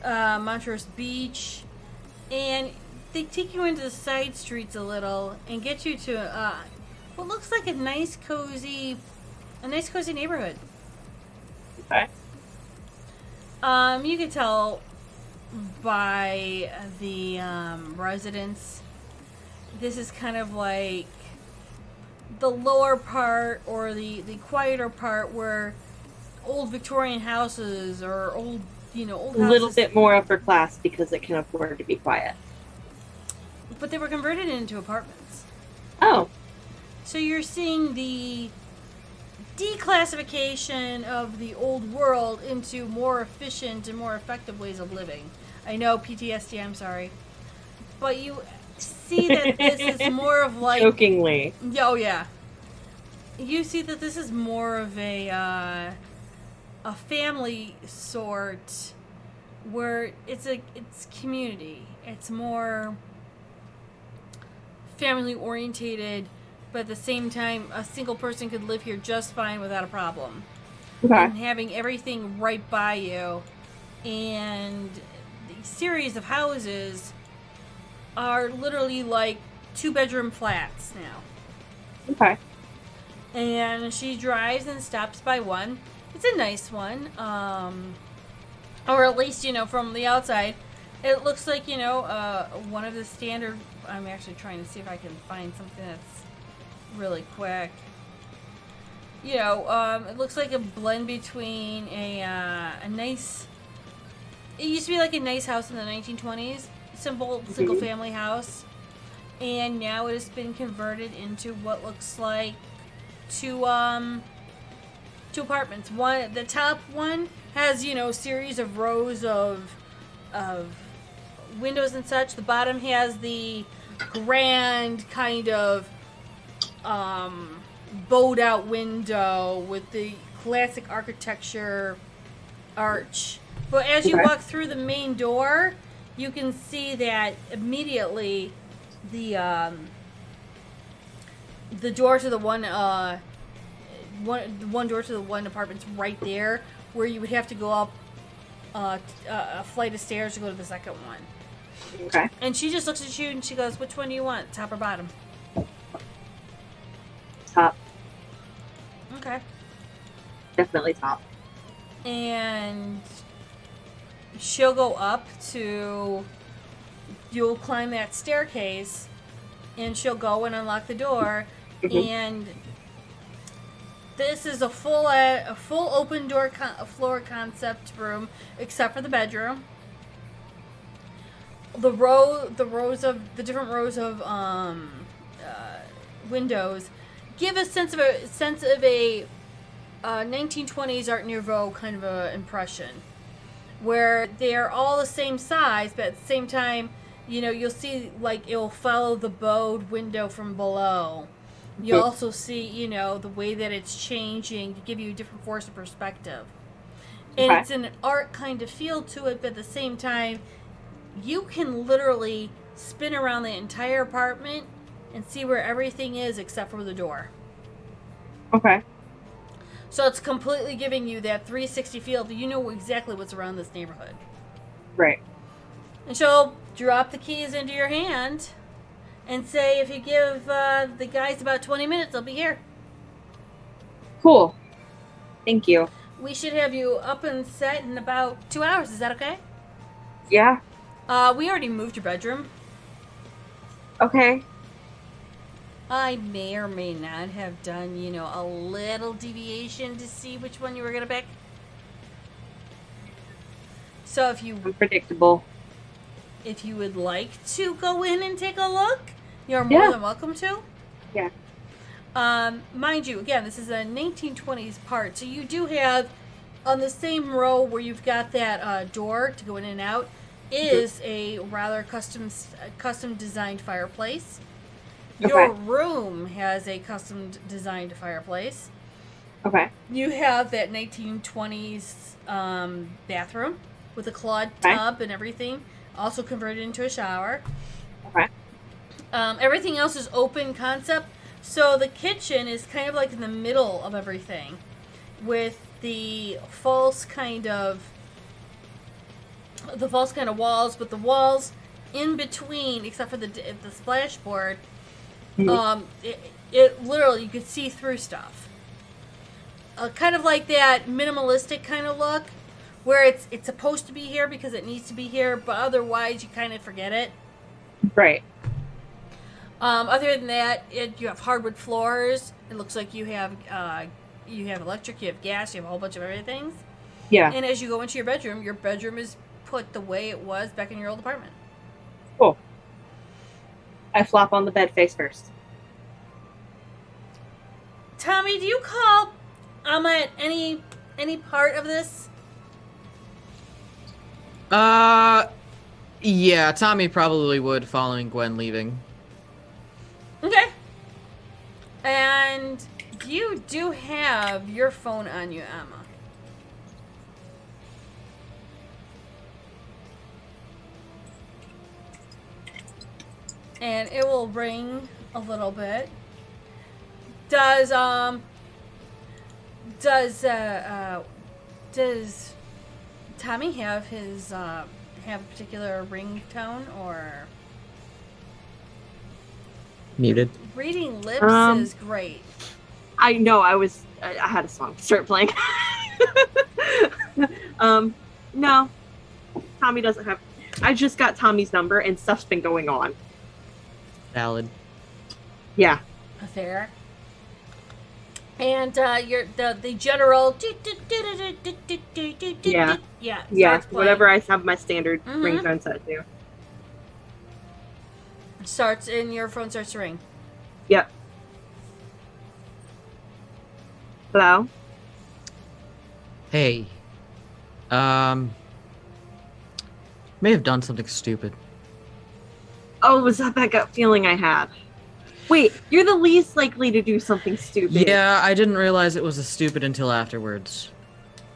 Speaker 2: Montrose Beach, and they take you into the side streets a little and get you to what looks like a nice cozy neighborhood.
Speaker 3: Okay.
Speaker 2: You can tell by the residents, this is kind of like the lower part or the quieter part where old Victorian houses or old houses.
Speaker 3: A little bit more upper class because it can afford to be quiet.
Speaker 2: But they were converted into apartments.
Speaker 3: Oh.
Speaker 2: So you're seeing the declassification of the old world into more efficient and more effective ways of living. I know, PTSD, I'm sorry. But you see that this is more of like...
Speaker 3: Jokingly.
Speaker 2: Oh, yeah. You see that this is more of a family sort where it's community. It's more family orientated, but at the same time, a single person could live here just fine without a problem.
Speaker 3: Okay.
Speaker 2: And having everything right by you, and the series of houses are literally like 2-bedroom flats now.
Speaker 3: Okay.
Speaker 2: And she drives and stops by one. It's a nice one. Or at least, from the outside, it looks like, one of the standard... I'm actually trying to see if I can find something that's really quick. It looks like a blend between a nice... It used to be like a nice house in the 1920s. Simple, single-family house. And now it has been converted into what looks like two apartments. The top one has, series of rows of windows and such. The bottom has the grand kind of bowed out window with the classic architecture arch. But as you walk through the main door, you can see that immediately the door to the one door to the one apartment's right there, where you would have to go up a flight of stairs to go to the second one.
Speaker 3: Okay.
Speaker 2: And she just looks at you and she goes, "Which one do you want, top or bottom?"
Speaker 3: Top.
Speaker 2: Okay.
Speaker 3: Definitely top.
Speaker 2: And she'll go up you'll climb that staircase, and she'll go and unlock the door, and this is a full open door floor concept room, except for the bedroom. The different rows of windows give a sense of a 1920s Art Nouveau kind of a impression, where they're all the same size, but at the same time, you'll see like it'll follow the bowed window from below. You'll also see, the way that it's changing to give you a different force of perspective. And
Speaker 3: Okay.
Speaker 2: it's an art kind of feel to it, but at the same time, you can literally spin around the entire apartment and see where everything is except for the door.
Speaker 3: Okay.
Speaker 2: So it's completely giving you that 360 feel that you know exactly what's around this neighborhood.
Speaker 3: Right.
Speaker 2: And she'll drop the keys into your hand and say, if you give the guys about 20 minutes, they'll be here.
Speaker 3: Cool. Thank you.
Speaker 2: We should have you up and set in about 2 hours. Is that okay?
Speaker 3: Yeah.
Speaker 2: We already moved your bedroom.
Speaker 3: Okay.
Speaker 2: I may or may not have done, a little deviation to see which one you were going to pick. So
Speaker 3: Unpredictable.
Speaker 2: if you would like to go in and take a look, you're more
Speaker 3: Yeah.
Speaker 2: than welcome to.
Speaker 3: Yeah.
Speaker 2: Mind you, again, this is a 1920s part, so you do have on the same row where you've got that door to go in and out is a rather custom designed fireplace. Your room has a custom designed fireplace.
Speaker 3: Okay.
Speaker 2: You have that 1920s bathroom with a clawed
Speaker 3: Okay.
Speaker 2: tub and everything, also converted into a shower.
Speaker 3: Okay.
Speaker 2: Everything else is open concept, so the kitchen is kind of like in the middle of everything, with the false kind of walls, but the walls in between, except for the splashboard, it literally you could see through stuff. Kind of like that minimalistic kind of look, where it's supposed to be here because it needs to be here, but otherwise you kind of forget it.
Speaker 3: Right.
Speaker 2: Other than that, you have hardwood floors. It looks like you have electric, you have gas, you have a whole bunch of everything.
Speaker 3: Yeah.
Speaker 2: And as you go into your bedroom is put the way it was back in your old apartment.
Speaker 3: Cool. I flop on the bed face first.
Speaker 2: Tommy, do you call Amma at any part of this?
Speaker 1: Yeah, Tommy probably would following Gwen leaving.
Speaker 2: Okay. And you do have your phone on you, Amma. And it will ring a little bit. Does Tommy have his have a particular ringtone, or
Speaker 1: Muted.
Speaker 2: reading lips is great?
Speaker 3: I know. I had a song start playing. No. Tommy doesn't have. I just got Tommy's number and stuff's been going on.
Speaker 1: Valid.
Speaker 3: Yeah.
Speaker 2: Fair. And the general
Speaker 3: Yeah.
Speaker 2: yeah
Speaker 3: Yeah.
Speaker 2: starts playing.
Speaker 3: Whatever I have my standard
Speaker 2: Mhm.
Speaker 3: ringtone set to.
Speaker 2: starts and your phone starts to ring.
Speaker 3: Yep. Hello?
Speaker 1: Hey. May have done something stupid.
Speaker 3: Oh, was that gut feeling I had? Wait, you're the least likely to do something stupid.
Speaker 1: Yeah, I didn't realize it was a stupid until afterwards.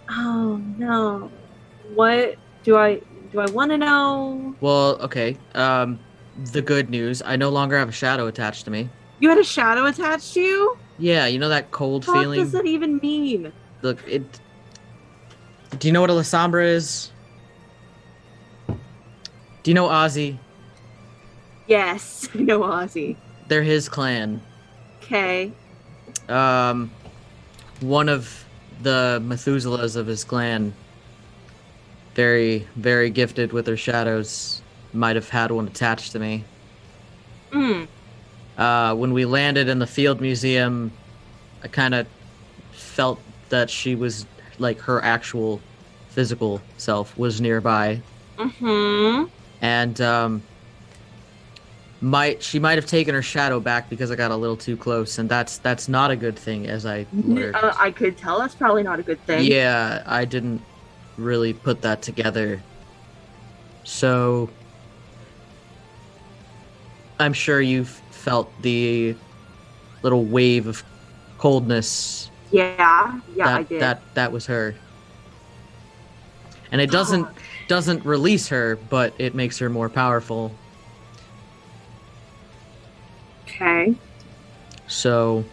Speaker 3: Oh no. What do I want to know?
Speaker 1: Well, okay. The good news, I no longer have a shadow attached to me.
Speaker 3: You had a shadow attached to you?
Speaker 1: Yeah, you know that cold
Speaker 3: What
Speaker 1: feeling?
Speaker 3: does that even mean?
Speaker 1: Look, do you know what a Lasombra is? Do you know Ozzy?
Speaker 3: Yes, I know Ozzy.
Speaker 1: They're his clan.
Speaker 3: Okay.
Speaker 1: One of the Methuselahs of his clan, very, very gifted with their shadows, might have had one attached to me. When we landed in the Field Museum, I kind of felt that she was, like, her actual physical self was nearby.
Speaker 3: Mm-hmm.
Speaker 1: And, she might have taken her shadow back because I got a little too close, and that's not a good thing, as I learned.
Speaker 3: I could tell that's probably not a good thing.
Speaker 1: Yeah, I didn't really put that together. So, I'm sure you've felt the little wave of coldness.
Speaker 3: Yeah, I did.
Speaker 1: That was her. and it doesn't release her, but it makes her more powerful.
Speaker 3: Okay.
Speaker 1: So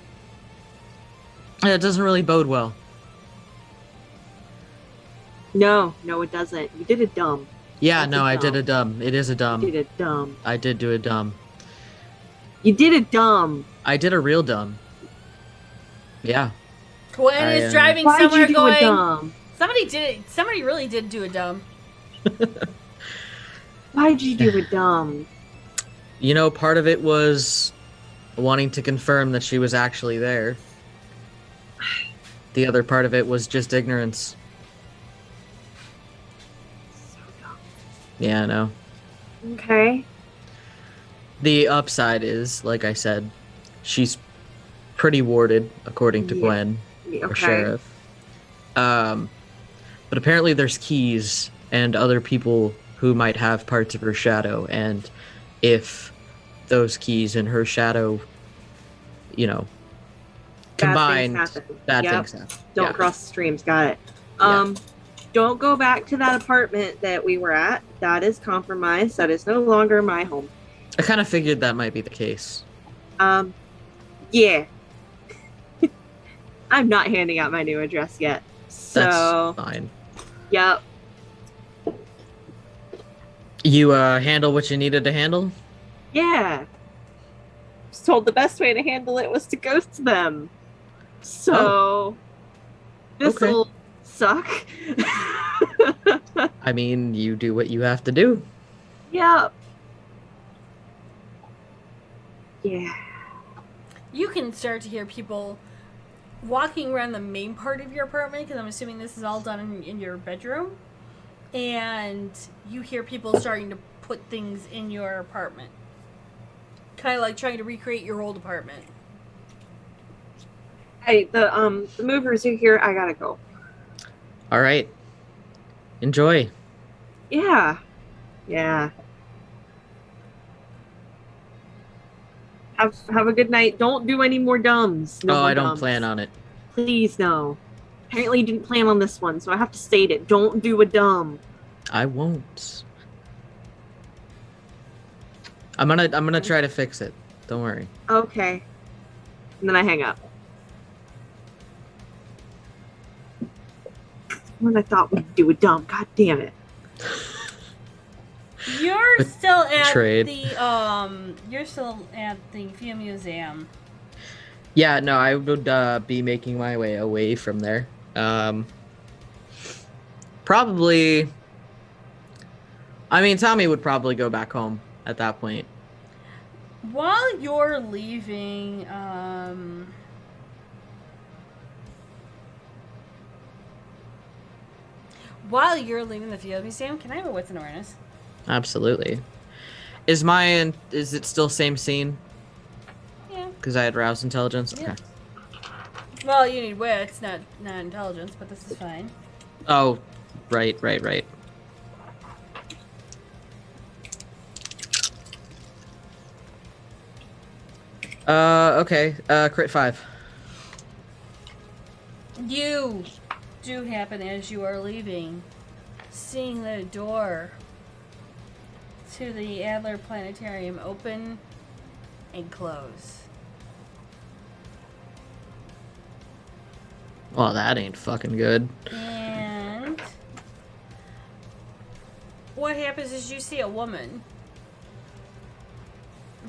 Speaker 1: yeah, it doesn't really bode well.
Speaker 3: No, it doesn't. You did it dumb.
Speaker 1: Yeah,
Speaker 3: That's
Speaker 1: no,
Speaker 3: a
Speaker 1: I did
Speaker 3: dumb.
Speaker 1: a dumb. It is a dumb.
Speaker 3: You did it dumb.
Speaker 1: I did do a dumb.
Speaker 3: You did it dumb.
Speaker 1: I did a real dumb. Yeah.
Speaker 2: Gwen
Speaker 1: I,
Speaker 2: is driving
Speaker 3: Why'd
Speaker 2: somewhere
Speaker 3: you do
Speaker 2: going.
Speaker 3: it dumb?
Speaker 2: Somebody did it. Somebody really did do a dumb.
Speaker 3: Why'd you do it dumb?
Speaker 1: You know, part of it was wanting to confirm that she was actually there. The other part of it was just ignorance.
Speaker 3: So dumb.
Speaker 1: Yeah, I know.
Speaker 3: Okay.
Speaker 1: The upside is, like I said, she's pretty warded, according to
Speaker 3: Yeah.
Speaker 1: Gwen,
Speaker 3: Okay.
Speaker 1: or Sheriff. But apparently there's keys and other people who might have parts of her shadow, and if those keys and her shadow, you know, combined,
Speaker 3: Bad things happen.
Speaker 1: bad
Speaker 3: Yep.
Speaker 1: things happen.
Speaker 3: Don't
Speaker 1: Yeah.
Speaker 3: cross the streams. Got it.
Speaker 1: Yeah.
Speaker 3: Don't go back to that apartment that we were at. That is compromised. That is no longer my home.
Speaker 1: I kind of figured that might be the case.
Speaker 3: Yeah. I'm not handing out my new address yet. So,
Speaker 1: That's fine.
Speaker 3: yep.
Speaker 1: You handle what you needed to handle?
Speaker 3: Yeah. Was told the best way to handle it was to ghost them. So, this'll suck.
Speaker 1: I mean, you do what you have to do.
Speaker 3: Yep. Yeah.
Speaker 2: You can start to hear people walking around the main part of your apartment, because I'm assuming this is all done in your bedroom. And you hear people starting to put things in your apartment. Kind of like trying to recreate your old apartment.
Speaker 3: Hey, the movers are here. I gotta go.
Speaker 1: All right. Enjoy.
Speaker 3: Yeah. Yeah. Have a good night. Don't do any more dumbs. No
Speaker 1: Oh,
Speaker 3: more
Speaker 1: I don't
Speaker 3: dumbs.
Speaker 1: plan on it.
Speaker 3: Please, no. Apparently you didn't plan on this one, so I have to state it. Don't do a dumb.
Speaker 1: I won't. I'm gonna try to fix it. Don't worry.
Speaker 3: Okay. And then I hang up. When I thought we'd do a dumb. God damn it.
Speaker 2: You're still at
Speaker 1: Betrayed.
Speaker 2: you're still at the Field Museum.
Speaker 1: Yeah, no, I would be making my way away from there. Probably. I mean, Tommy would probably go back home at that point.
Speaker 2: While you're leaving, the Field Museum, can I have a wits and awareness?
Speaker 1: Absolutely. Is it still same scene?
Speaker 2: Yeah.
Speaker 1: Because I had roused intelligence.
Speaker 2: Yeah.
Speaker 1: Okay.
Speaker 2: Well, you need wits, not intelligence, but this is fine.
Speaker 1: Oh, right. Okay. Crit 5.
Speaker 2: You do happen as you are leaving, seeing the door to the Adler Planetarium open and close.
Speaker 1: Well, that ain't fucking good.
Speaker 2: And what happens is you see a woman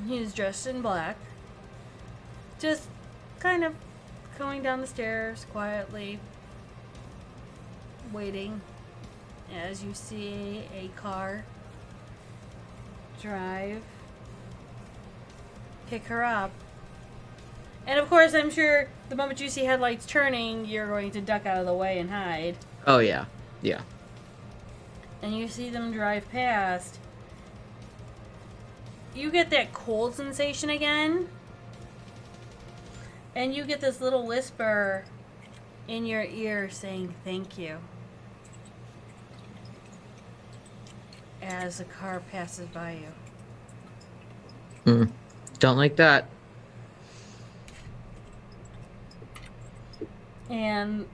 Speaker 2: who's dressed in black, just kind of going down the stairs quietly, waiting as you see a car drive, pick her up. And of course, I'm sure the moment you see headlights turning, you're going to duck out of the way and hide.
Speaker 1: Oh, yeah. Yeah.
Speaker 2: And you see them drive past. You get that cold sensation again. And you get this little whisper in your ear saying thank you. As the car passes by you.
Speaker 1: Don't like that.
Speaker 2: And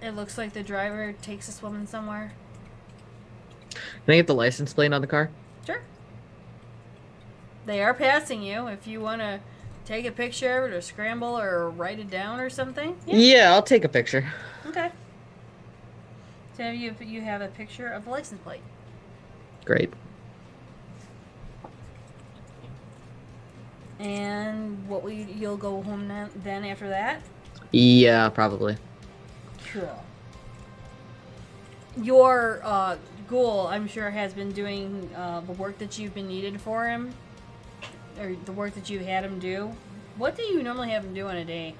Speaker 2: it looks like the driver takes this woman somewhere.
Speaker 1: Can I get the license plate on the car?
Speaker 2: Sure. They are passing you. If you want to take a picture of it or scramble or write it down or something.
Speaker 1: Yeah, I'll take a picture.
Speaker 2: Okay. So you have a picture of the license plate.
Speaker 1: Great.
Speaker 2: And you'll go home then after that?
Speaker 1: Yeah, probably.
Speaker 2: Cool. Your ghoul, I'm sure, has been doing the work that you've been needed for him, or the work that you had him do. What do you normally have him do on a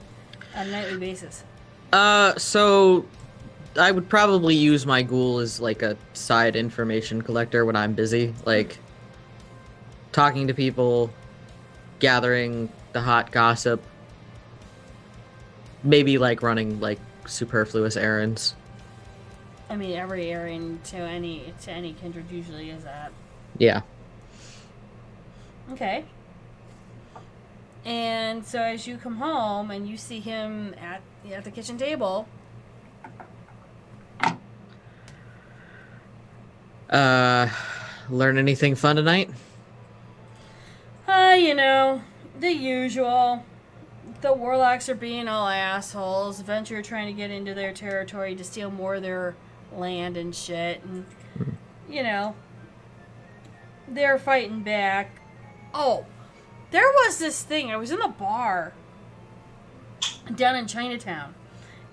Speaker 2: nightly basis?
Speaker 1: So I would probably use my ghoul as like a side information collector when I'm busy, like talking to people, gathering the hot gossip, maybe like running like superfluous errands.
Speaker 2: I mean, every errand to any kindred usually is that.
Speaker 1: Yeah.
Speaker 2: Okay. And so as you come home and you see him at the kitchen table.
Speaker 1: Learn anything fun tonight?
Speaker 2: The usual. The warlocks are being all assholes. Venture trying to get into their territory to steal more of their land and shit. And, they're fighting back. Oh, there was this thing. I was in a bar down in Chinatown.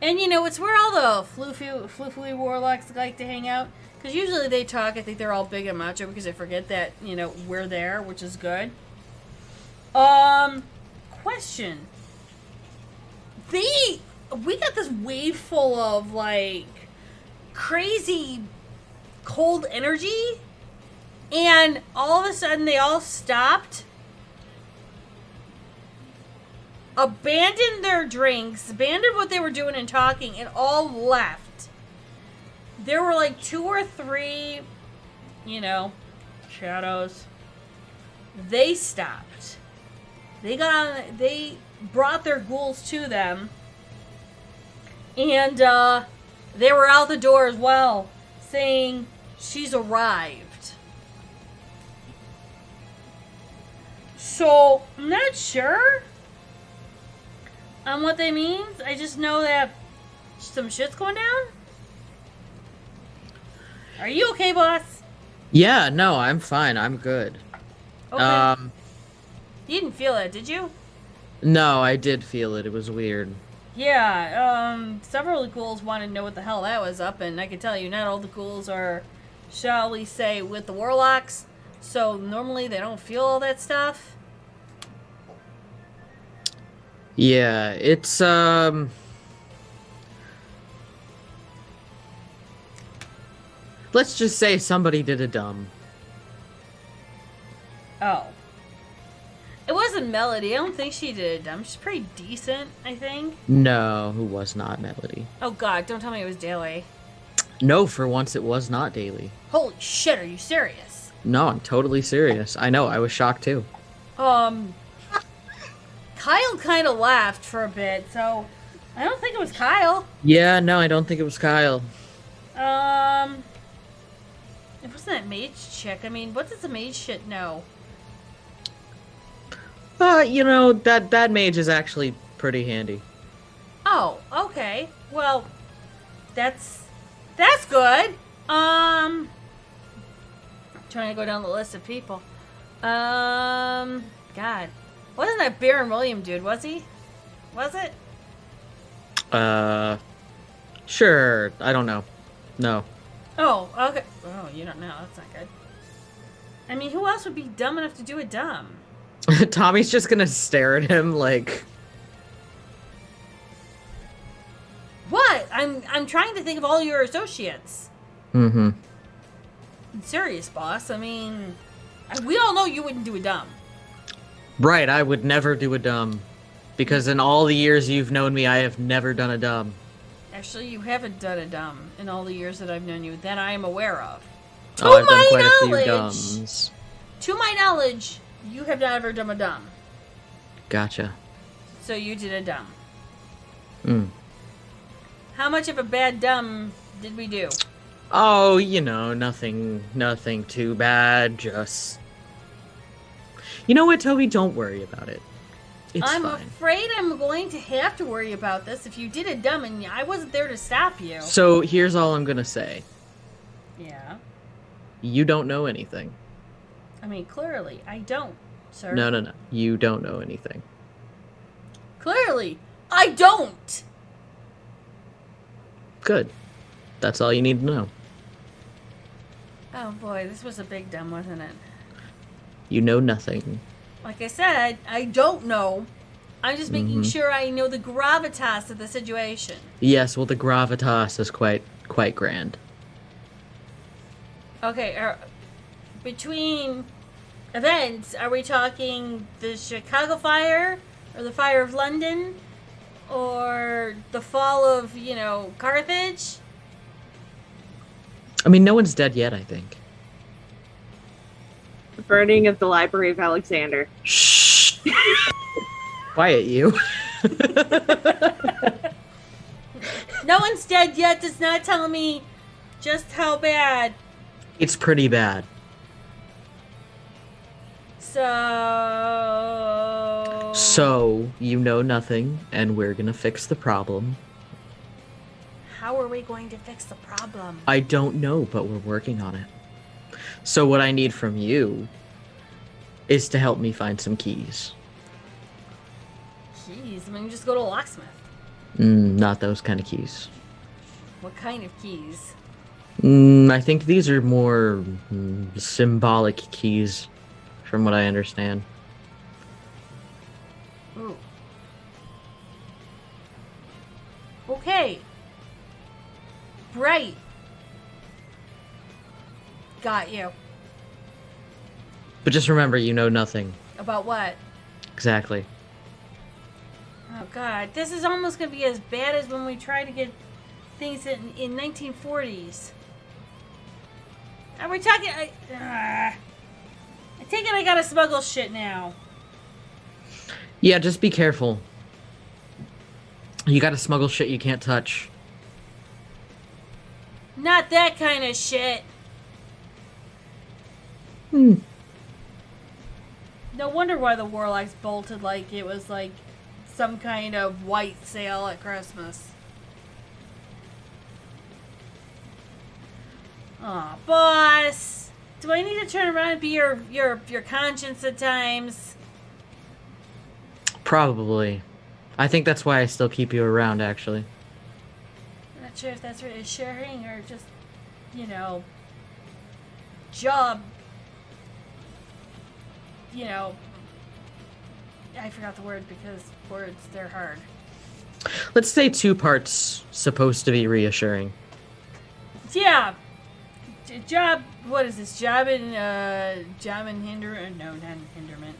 Speaker 2: And, it's where all the floofy warlocks like to hang out. Because usually they talk, I think they're all big and macho because they forget that, we're there, which is good. Question. We got this wave full of, like, crazy cold energy, and all of a sudden they all stopped, abandoned their drinks, abandoned what they were doing and talking, and all left. There were, like, 2 or 3, shadows. They stopped. They brought their ghouls to them, and they were out the door as well, saying she's arrived. So I'm not sure on what that means. I just know that some shit's going down. Are you okay, boss?
Speaker 1: Yeah, no, I'm fine. I'm good.
Speaker 2: Okay. You didn't feel it, did you?
Speaker 1: No, I did feel it. It was weird.
Speaker 2: Yeah, several of the ghouls wanted to know what the hell that was up, and I can tell you, not all the ghouls are, shall we say, with the warlocks, so normally they don't feel all that stuff.
Speaker 1: Yeah, it's, let's just say somebody did a dumb.
Speaker 2: Oh. It wasn't Melody. I don't think she did. She's pretty decent, I think.
Speaker 1: No, who was not Melody.
Speaker 2: Oh god, don't tell me it was Daly.
Speaker 1: No, for once it was not Daly.
Speaker 2: Holy shit, are you serious?
Speaker 1: No, I'm totally serious. I know, I was shocked too.
Speaker 2: Kyle kind of laughed for a bit, so I don't think it was Kyle.
Speaker 1: Yeah, no, I don't think it was Kyle.
Speaker 2: It wasn't that mage chick. I mean, what does the mage shit know?
Speaker 1: That mage is actually pretty handy.
Speaker 2: Oh, okay. Well, that's good. Trying to go down the list of people. God. Wasn't that Baron William dude, was he? Was it?
Speaker 1: Sure. I don't know. No.
Speaker 2: Oh, okay. Oh, you don't know. That's not good. I mean, who else would be dumb enough to do it dumb?
Speaker 1: Tommy's just gonna stare at him like...
Speaker 2: What? I'm trying to think of all your associates.
Speaker 1: Mm-hmm.
Speaker 2: I'm serious, boss. I mean, we all know you wouldn't do a dumb.
Speaker 1: Right, I would never do a dumb. Because in all the years you've known me, I have never done a dumb.
Speaker 2: Actually, you haven't done a dumb in all the years that I've known you that I am aware of.
Speaker 1: Oh, I've done quite a few dumbs.
Speaker 2: To my knowledge, you have never done a dumb.
Speaker 1: Gotcha.
Speaker 2: So you did a dumb.
Speaker 1: Mm.
Speaker 2: How much of a bad dumb did we do?
Speaker 1: Oh, nothing too bad. Just, you know what, Toby? Don't worry about it. It's
Speaker 2: I'm
Speaker 1: fine.
Speaker 2: afraid I'm going to have to worry about this if you did it dumb and I wasn't there to stop you.
Speaker 1: So here's all I'm gonna say.
Speaker 2: Yeah.
Speaker 1: You don't know anything.
Speaker 2: I mean, clearly, I don't, sir.
Speaker 1: No. You don't know anything.
Speaker 2: Clearly, I don't!
Speaker 1: Good. That's all you need to know.
Speaker 2: Oh boy, this was a big dumb, wasn't it?
Speaker 1: You know nothing.
Speaker 2: Like I said, I don't know. I'm just making
Speaker 1: Mhm.
Speaker 2: sure I know the gravitas of the situation.
Speaker 1: Yes, well, the gravitas is quite grand.
Speaker 2: Okay, between events, are we talking the Chicago fire, or the fire of London, or the fall of, Carthage?
Speaker 1: I mean, no one's dead yet, I think.
Speaker 3: The burning of the Library of Alexander.
Speaker 1: Shh. Quiet, you.
Speaker 2: No one's dead yet does not tell me just how bad.
Speaker 1: It's pretty bad. So, you know nothing, and we're gonna fix the problem.
Speaker 2: How are we going to fix the problem?
Speaker 1: I don't know, but we're working on it. So what I need from you is to help me find some keys.
Speaker 2: Keys? I mean, just go to a locksmith.
Speaker 1: Not those kind of keys.
Speaker 2: What kind of keys?
Speaker 1: I think these are more symbolic keys, from what I understand.
Speaker 2: Ooh. Okay. Right. Got you.
Speaker 1: But just remember, you know nothing.
Speaker 2: About what?
Speaker 1: Exactly.
Speaker 2: Oh god, this is almost gonna be as bad as when we tried to get things in 1940s. Are we talking? I take it I gotta smuggle shit now.
Speaker 1: Yeah, just be careful. You gotta smuggle shit you can't touch.
Speaker 2: Not that kind of shit.
Speaker 1: Hmm.
Speaker 2: No wonder why the Warlocks bolted like it was like some kind of white sale at Christmas. Aw, boss. Do I need to turn around and be your conscience at times?
Speaker 1: Probably. I think that's why I still keep you around, actually.
Speaker 2: I'm not sure if that's reassuring or just, job. I forgot the word because words, they're hard.
Speaker 1: Let's say 2 parts supposed to be reassuring.
Speaker 2: Yeah. Job, what is this? Job and hinderment? No, not hinderment.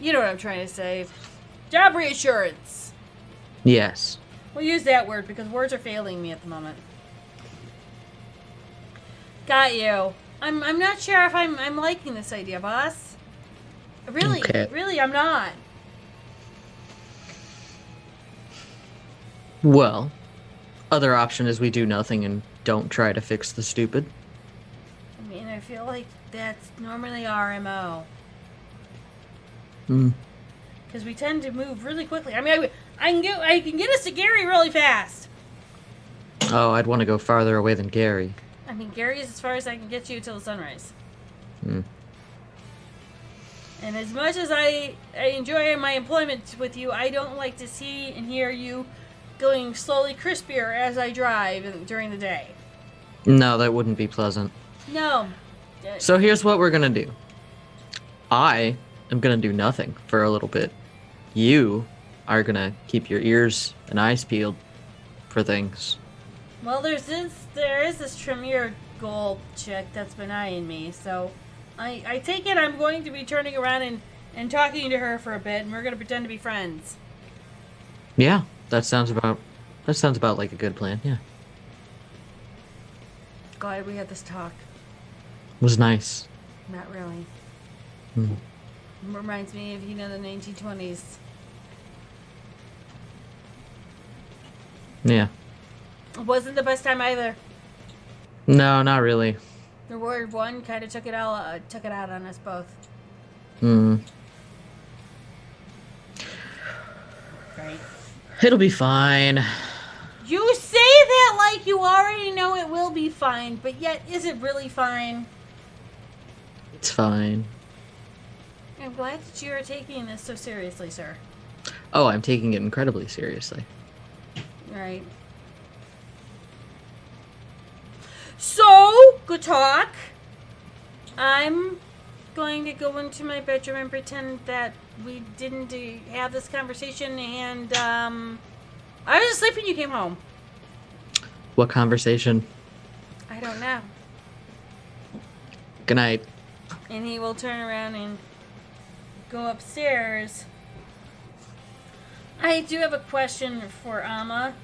Speaker 2: You know what I'm trying to say. Job reassurance.
Speaker 1: Yes.
Speaker 2: We'll use that word because words are failing me at the moment. Got you. I'm not sure if I'm liking this idea, boss. Really, I'm not.
Speaker 1: Well, other option is we do nothing and don't try to fix the stupid.
Speaker 2: I mean, I feel like that's normally our MO. Because we tend to move really quickly. I mean, I can get us to Gary really fast.
Speaker 1: Oh, I'd want to go farther away than Gary.
Speaker 2: I mean, Gary is as far as I can get you till the sunrise. And as much as I enjoy my employment with you, I don't like to see and hear you going slowly crispier as I drive during the day.
Speaker 1: No, that wouldn't be pleasant.
Speaker 2: No.
Speaker 1: So here's what we're gonna do. I am gonna do nothing for a little bit. You are gonna keep your ears and eyes peeled for things.
Speaker 2: Well, there is this Tremere Gold chick that's been eyeing me, so I take it I'm going to be turning around and talking to her for a bit, and we're going to pretend to be friends.
Speaker 1: Yeah, that sounds about like a good plan. Yeah,
Speaker 2: Glad we had this talk.
Speaker 1: it was nice.
Speaker 2: Not really. Reminds me of, the 1920s.
Speaker 1: Yeah.
Speaker 2: It wasn't the best time either.
Speaker 1: No, not really.
Speaker 2: The word one kind of took it out on us both.
Speaker 1: Hmm.
Speaker 2: Right.
Speaker 1: It'll be fine.
Speaker 2: You say that like you already know it will be fine, but yet is it really fine?
Speaker 1: It's fine.
Speaker 2: I'm glad that you are taking this so seriously, sir.
Speaker 1: Oh, I'm taking it incredibly seriously.
Speaker 2: Right. So, good talk. I'm going to go into my bedroom and pretend that we didn't have this conversation, and I was asleep when you came home.
Speaker 1: What conversation?
Speaker 2: I don't know.
Speaker 1: Good night.
Speaker 2: And he will turn around and go upstairs. I do have a question for Amma.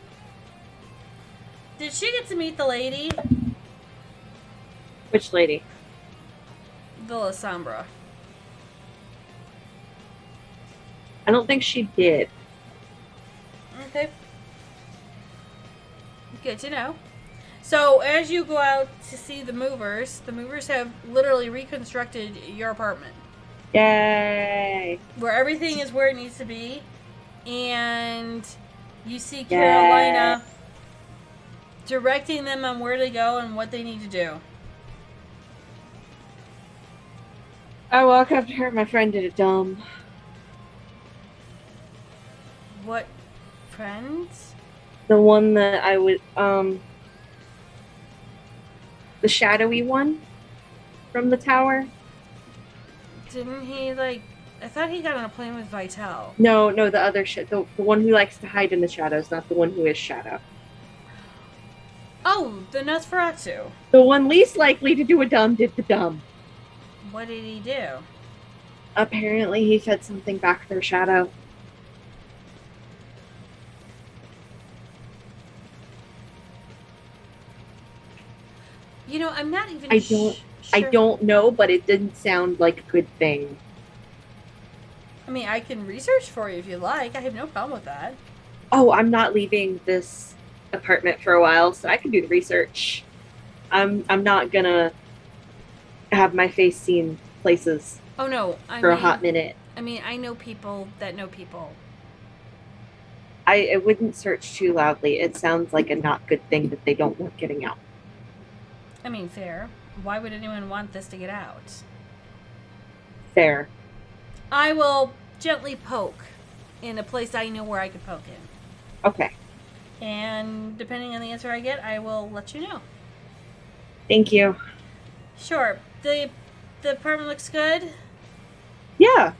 Speaker 2: Did she get to meet the lady?
Speaker 3: Which lady?
Speaker 2: The Lasombra.
Speaker 3: I don't think she did.
Speaker 2: Okay. Good to know. So, as you go out to see the movers have literally reconstructed your apartment.
Speaker 3: Yay!
Speaker 2: Where everything is where it needs to be. And you see Carolina directing them on where to go and what they need to do.
Speaker 3: I walk up to her. My friend did it dumb.
Speaker 2: What friends?
Speaker 3: The one that I would, the shadowy one from the tower.
Speaker 2: Didn't he, like... I thought he got on a plane with Vital.
Speaker 3: No, the other the one who likes to hide in the shadows, not the one who is Shadow.
Speaker 2: Oh, the Nosferatu.
Speaker 3: The one least likely to do a dumb did the dumb.
Speaker 2: What did he do?
Speaker 3: Apparently he fed something back to their shadow.
Speaker 2: You know, I'm not even
Speaker 3: I
Speaker 2: sure.
Speaker 3: don't know, but it didn't sound like a good thing.
Speaker 2: I mean, I can research for you if you like. I have no problem with that.
Speaker 3: Oh, I'm not leaving this apartment for a while, so I can do the research. I'm not gonna have my face seen places
Speaker 2: Oh, no.
Speaker 3: for a hot minute.
Speaker 2: I mean, I know people that know people.
Speaker 3: I wouldn't search too loudly. It sounds like a not good thing that they don't want getting out.
Speaker 2: I mean, fair. Why would anyone want this to get out?
Speaker 3: Fair.
Speaker 2: I will gently poke in a place I know where I could poke in.
Speaker 3: Okay.
Speaker 2: And depending on the answer I get, I will let you know.
Speaker 3: Thank you.
Speaker 2: Sure. The apartment looks good?
Speaker 3: Yeah.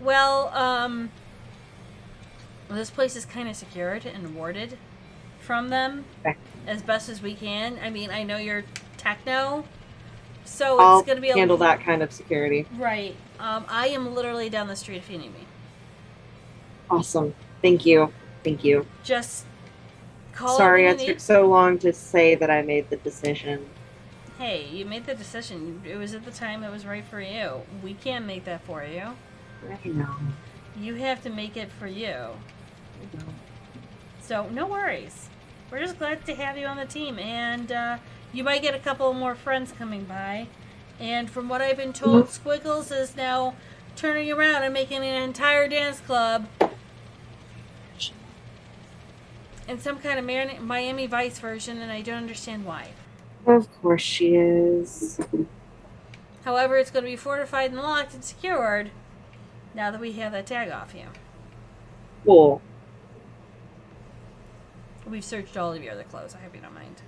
Speaker 2: Well, this place is kind of secured and warded from them as best as we can. I mean, I know you're techno, so
Speaker 3: I'll
Speaker 2: it's going to be
Speaker 3: handle that kind of security.
Speaker 2: Right. I am literally down the street if you need me.
Speaker 3: Awesome. Thank you. Thank you.
Speaker 2: Just call
Speaker 3: Sorry
Speaker 2: it
Speaker 3: it
Speaker 2: when you
Speaker 3: took
Speaker 2: need.
Speaker 3: so long to say that I made the decision.
Speaker 2: Hey, you made the decision. It was at the time that was right for you. We can't make that for you.
Speaker 3: I know.
Speaker 2: You have to make it for you. So, no worries. We're just glad to have you on the team. And you might get a couple more friends coming by. And from what I've been told, Squiggles is now turning around and making an entire dance club. In some kind of Miami Vice version, and I don't understand why.
Speaker 3: Of course she is.
Speaker 2: However, it's going to be fortified and locked and secured now that we have that tag off you.
Speaker 3: Cool.
Speaker 2: We've searched all of your other clothes. I hope you don't mind.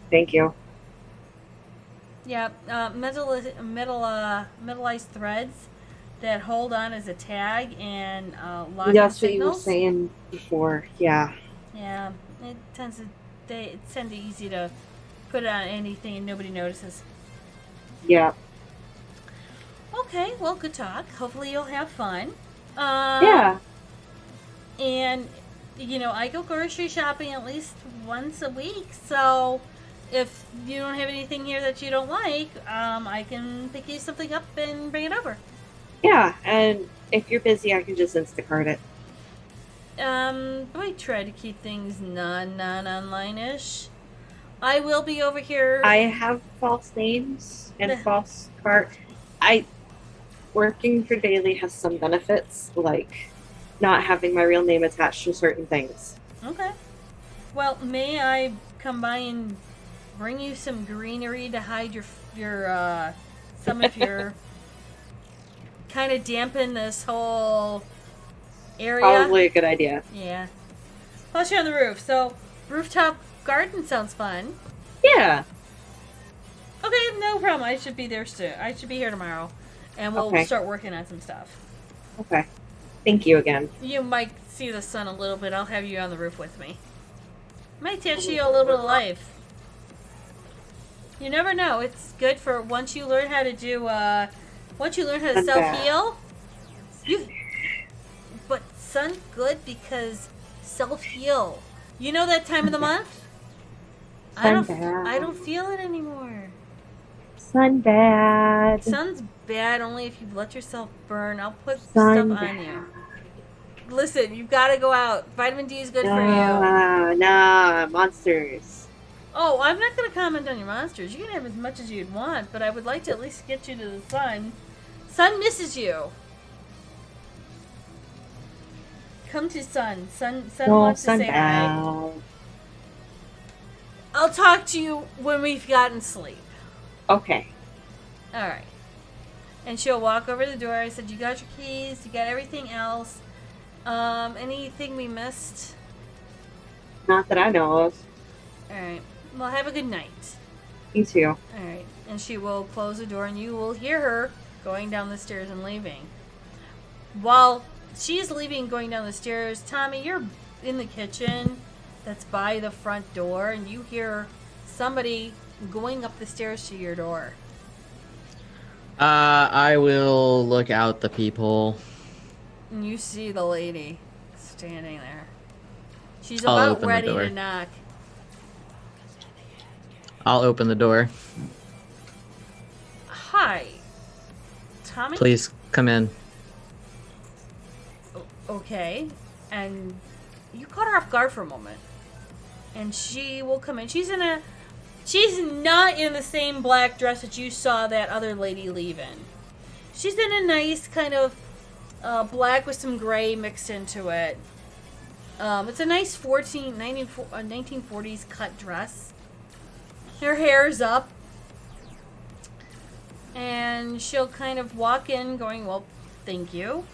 Speaker 3: Thank you.
Speaker 2: Yeah, metallized threads that hold on as a tag and lock
Speaker 3: That's what you were
Speaker 2: signals.
Speaker 3: saying before. Yeah.
Speaker 2: Yeah, it tends to easy to put it on anything and nobody notices.
Speaker 3: Yeah.
Speaker 2: Okay, well, good talk. Hopefully you'll have fun.
Speaker 3: Yeah.
Speaker 2: And, you know, I go grocery shopping at least once a week, so if you don't have anything here that you don't like, I can pick you something up and bring it over.
Speaker 3: Yeah, and if you're busy, I can just Instacart it.
Speaker 2: I try to keep things non-online-ish. I will be over here.
Speaker 3: I have false names and
Speaker 2: The-
Speaker 3: false working for Daily has some benefits, like not having my real name attached to certain things.
Speaker 2: Okay. Well, may I come by and bring you some greenery to hide your some of your kind of dampen this whole area?
Speaker 3: Probably a good idea.
Speaker 2: Yeah. Plus you're on the roof, so rooftop garden sounds fun.
Speaker 3: Yeah.
Speaker 2: Okay, no problem. I should be there soon. I should be here tomorrow, and we'll
Speaker 3: Okay.
Speaker 2: start working on some stuff.
Speaker 3: Okay. Thank you again.
Speaker 2: You might see the sun a little bit. I'll have you on the roof with me. Might teach you a little bit of life. You never know. It's good for once you learn how to do. Once you learn how to
Speaker 3: Sunbath.
Speaker 2: self-heal. But sun's good because self-heal. You know that time of the month? I
Speaker 3: Sunbath.
Speaker 2: don't feel it anymore.
Speaker 3: Sunbad.
Speaker 2: Sun's bad only if you let yourself burn. I'll put stuff on you. Listen, you've got to go out. Vitamin D is good for you.
Speaker 3: Nah, monsters.
Speaker 2: Oh, I'm not going to comment on your monsters. You can have as much as you'd want, but I would like to at least get you to the sun. Sun misses you. Come to sun. Sun
Speaker 3: No,
Speaker 2: wants to say hi.
Speaker 3: Sunbad.
Speaker 2: I'll talk to you when we've gotten sleep.
Speaker 3: Okay.
Speaker 2: All right. And she'll walk over the door. I said, you got your keys. You got everything else. Anything we missed?
Speaker 3: Not that I know of.
Speaker 2: All right. Well, have a good night.
Speaker 3: You too.
Speaker 2: All right. And she will close the door, and you will hear her going down the stairs and leaving. While she's leaving, going down the stairs, Tommy, you're in the kitchen that's by the front door, and you hear somebody going up the stairs to your door.
Speaker 1: I will look out the peephole.
Speaker 2: And you see the lady standing there. She's
Speaker 1: I'll
Speaker 2: about
Speaker 1: open the
Speaker 2: ready
Speaker 1: door.
Speaker 2: to knock.
Speaker 1: I'll open the door.
Speaker 2: Hi. Tommy?
Speaker 1: Please come in.
Speaker 2: Okay. And you caught her off guard for a moment. And she will come in. She's not in the same black dress that you saw that other lady leave in. She's in a nice kind of black with some gray mixed into it. It's a nice 1940s cut dress. Her hair's up. And she'll kind of walk in going, well, thank you.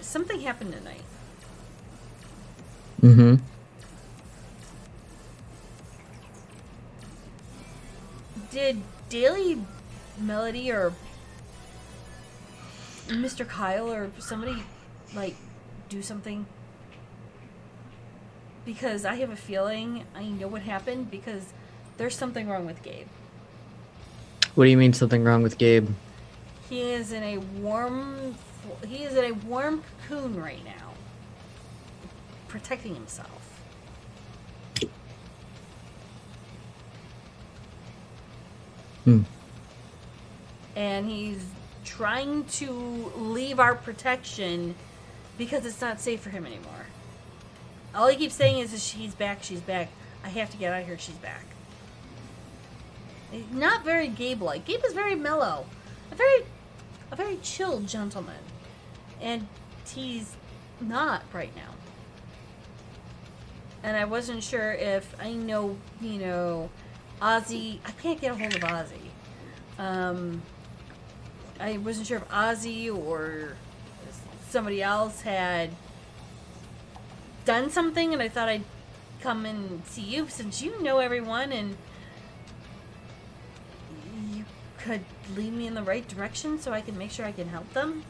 Speaker 2: Something happened tonight.
Speaker 1: Mm-hmm.
Speaker 2: Did Daily Melody or Mr. Kyle or somebody, like, do something? Because I have a feeling I know what happened because there's something wrong with Gabe.
Speaker 1: What do you mean something wrong with Gabe?
Speaker 2: He is in a warm cocoon right now, protecting himself. And he's trying to leave our protection because it's not safe for him anymore. All he keeps saying is she's back, she's back. I have to get out of here, she's back. Not very Gabe-like. Gabe is very mellow. A very chill gentleman. And he's not right now. And I wasn't sure if I know, Ozzy. I can't get a hold of Ozzy. I wasn't sure if Ozzy or somebody else had done something, and I thought I'd come and see you since you know everyone and you could lead me in the right direction so I can make sure I can help them.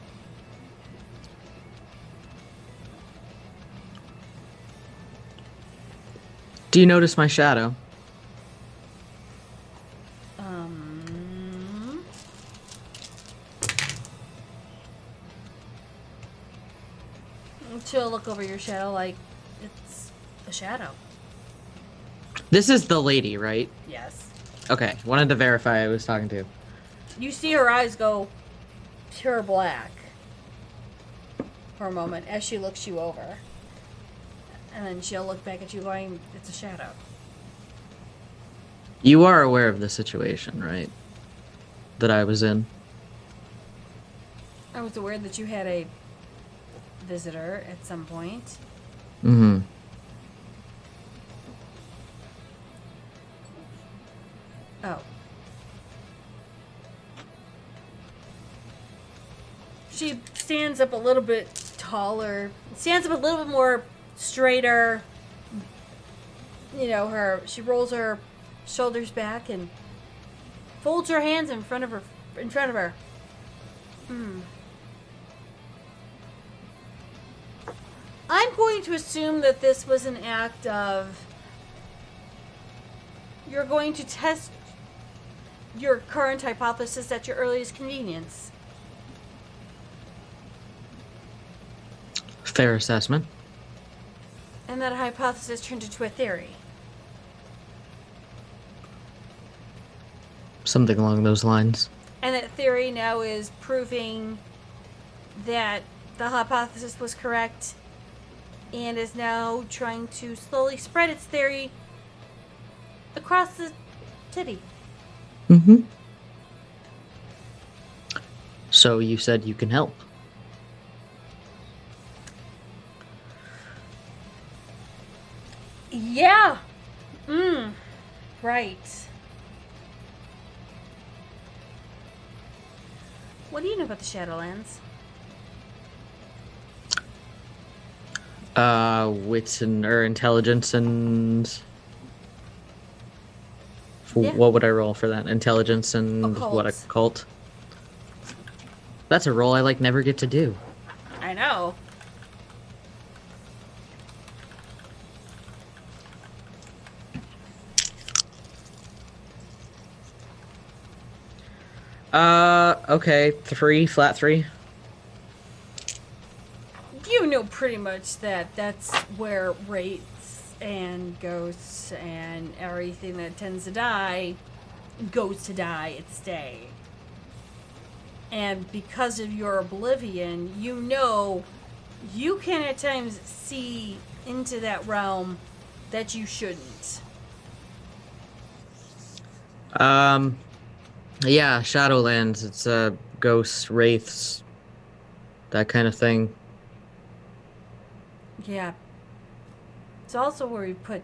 Speaker 1: Do you notice my shadow?
Speaker 2: She'll look over your shadow like it's a shadow.
Speaker 1: This is the lady, right?
Speaker 2: Yes.
Speaker 1: Okay, wanted to verify I was talking to.
Speaker 2: You see her eyes go pure black for a moment as she looks you over. And then she'll look back at you going, it's a shadow.
Speaker 1: You are aware of the situation, right? That I was in.
Speaker 2: I was aware that you had a visitor at some point.
Speaker 1: Mm-hmm.
Speaker 2: Oh. She stands up a little bit taller, stands up a little bit more straighter. You know, she rolls her shoulders back and folds her hands in front of her. I'm going to assume that this was an act of you're going to test your current hypothesis at your earliest convenience.
Speaker 1: Fair assessment.
Speaker 2: And that hypothesis turned into a theory.
Speaker 1: Something along those lines.
Speaker 2: And that theory now is proving that the hypothesis was correct and is now trying to slowly spread its theory across the city.
Speaker 1: Mm-hmm. So you said you can help.
Speaker 2: Yeah. Right. What do you know about the Shadowlands?
Speaker 1: Wits or intelligence and...
Speaker 2: Yeah.
Speaker 1: What would I roll for that? Intelligence and
Speaker 2: Occult.
Speaker 1: what, occult? That's a roll I, never get to do.
Speaker 2: I know.
Speaker 1: Okay. 3, flat 3.
Speaker 2: You know pretty much that that's where wraiths and ghosts and everything that tends to die goes to die its day. And because of your oblivion, you know you can at times see into that realm that you shouldn't.
Speaker 1: Yeah, Shadowlands. It's, ghosts, wraiths, that kind of thing.
Speaker 2: Yeah. It's also where we put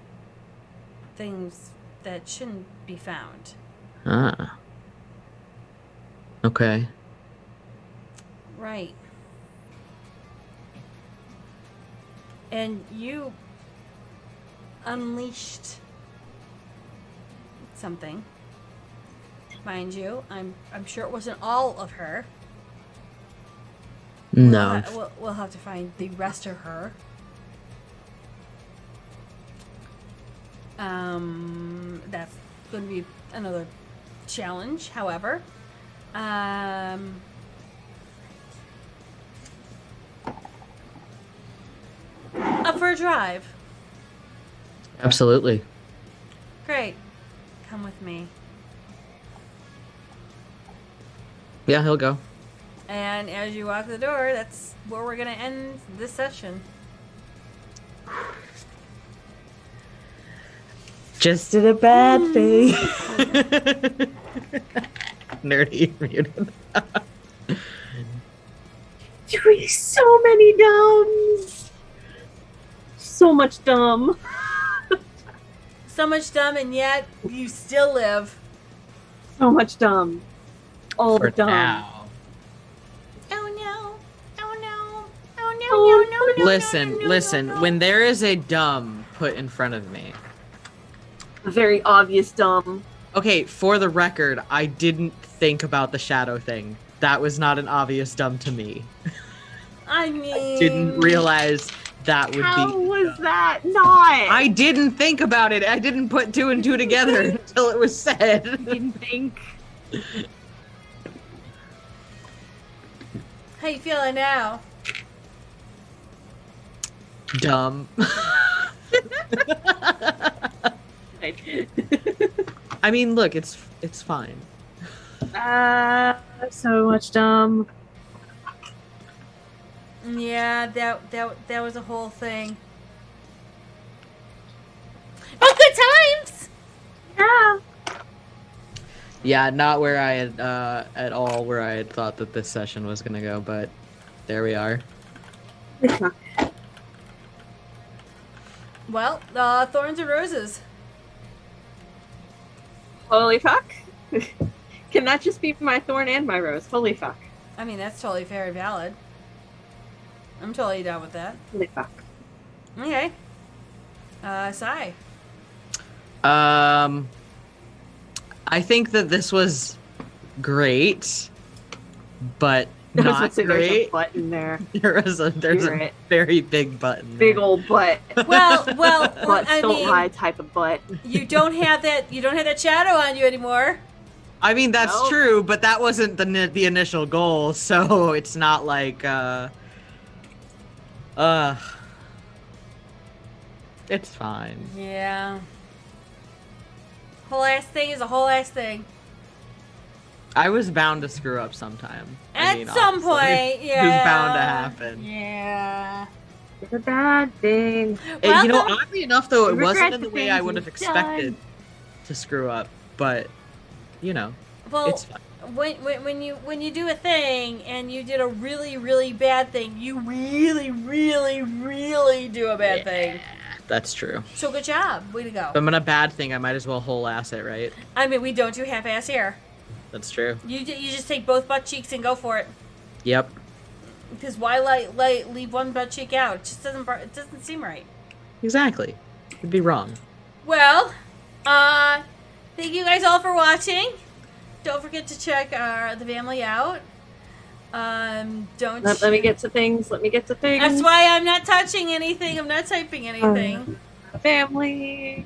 Speaker 2: things that shouldn't be found.
Speaker 1: Ah. Okay.
Speaker 2: Right. And you unleashed something. Mind you, I'm sure it wasn't all of her.
Speaker 1: No.
Speaker 2: We'll have to find the rest of her. That's going to be another challenge, however. Up for a drive.
Speaker 1: Absolutely.
Speaker 2: Great. Come with me.
Speaker 1: Yeah, he'll go.
Speaker 2: And as you walk the door, that's where we're going to end this session.
Speaker 1: Just did a bad thing. Nerdy muted.
Speaker 3: Doing so many dumbs. So much dumb.
Speaker 2: So much dumb, and yet you still live.
Speaker 3: So much dumb. All
Speaker 1: For
Speaker 3: the dumb.
Speaker 1: now.
Speaker 2: Oh no. Oh no. Oh no,
Speaker 3: Oh,
Speaker 2: no, no, no.
Speaker 1: Listen,
Speaker 2: no, no,
Speaker 1: listen.
Speaker 2: no, no.
Speaker 1: When there is a dumb put in front of me.
Speaker 3: A very obvious dumb.
Speaker 1: Okay, for the record, I didn't think about the shadow thing. That was not an obvious dumb to me.
Speaker 2: I mean...
Speaker 1: Didn't realize that would
Speaker 3: How
Speaker 1: be.
Speaker 3: was that not?
Speaker 1: I didn't think about it. I didn't put 2 and 2 together until it was said.
Speaker 3: didn't think.
Speaker 2: How you feeling now?
Speaker 1: Dumb. I mean, look, it's fine.
Speaker 3: So much dumb.
Speaker 2: Yeah, that was a whole thing. Oh, good times!
Speaker 3: Yeah.
Speaker 1: Yeah, not where I had at all where I had thought that this session was gonna go, but there we are.
Speaker 2: Well, thorns and roses.
Speaker 3: Holy fuck. Can that just be my thorn and my rose? Holy fuck.
Speaker 2: I mean, that's totally very valid. I'm totally down with that.
Speaker 3: Holy fuck.
Speaker 2: Okay. Sai.
Speaker 1: I think that this was great, but
Speaker 3: I was gonna
Speaker 1: not
Speaker 3: say there's a
Speaker 1: great.
Speaker 3: button there.
Speaker 1: There's a
Speaker 3: Spirit.
Speaker 1: very big button.
Speaker 3: Big
Speaker 1: there.
Speaker 3: old butt.
Speaker 2: Well,
Speaker 3: Butts
Speaker 2: I
Speaker 3: don't
Speaker 2: mean,
Speaker 3: lie type of butt.
Speaker 2: you don't have that shadow on you anymore.
Speaker 1: I mean, that's
Speaker 3: Nope.
Speaker 1: true, but that wasn't the initial goal, so it's not like it's fine.
Speaker 2: Yeah. Whole ass thing is a whole ass thing.
Speaker 1: I was bound to screw up sometime.
Speaker 2: At some
Speaker 1: honestly.
Speaker 2: point, yeah.
Speaker 1: It was bound to happen.
Speaker 2: Yeah.
Speaker 3: It's a bad thing.
Speaker 1: And, you know,
Speaker 2: Welcome-
Speaker 1: oddly enough, though, it
Speaker 3: Regret
Speaker 1: wasn't in
Speaker 3: the
Speaker 1: the way I
Speaker 3: things
Speaker 1: would have
Speaker 3: you've
Speaker 1: expected to screw up, but you know,
Speaker 2: Well,
Speaker 1: it's fine.
Speaker 2: when you do a thing and you did a really, really bad thing, you really, really, really do a bad thing.
Speaker 1: That's true.
Speaker 2: So good job. Way to go.
Speaker 1: If I'm in a bad thing, I might as well whole ass it, right?
Speaker 2: I mean, we don't do half-ass here.
Speaker 1: That's true.
Speaker 2: You just take both butt cheeks and go for it.
Speaker 1: Yep.
Speaker 2: Because why leave one butt cheek out? It just doesn't seem right.
Speaker 1: Exactly. It'd be wrong.
Speaker 2: Well, thank you guys all for watching. Don't forget to check the family out. Don't.
Speaker 3: Let me get to things. Let me get to things.
Speaker 2: That's why I'm not touching anything. I'm not typing anything.
Speaker 3: Family.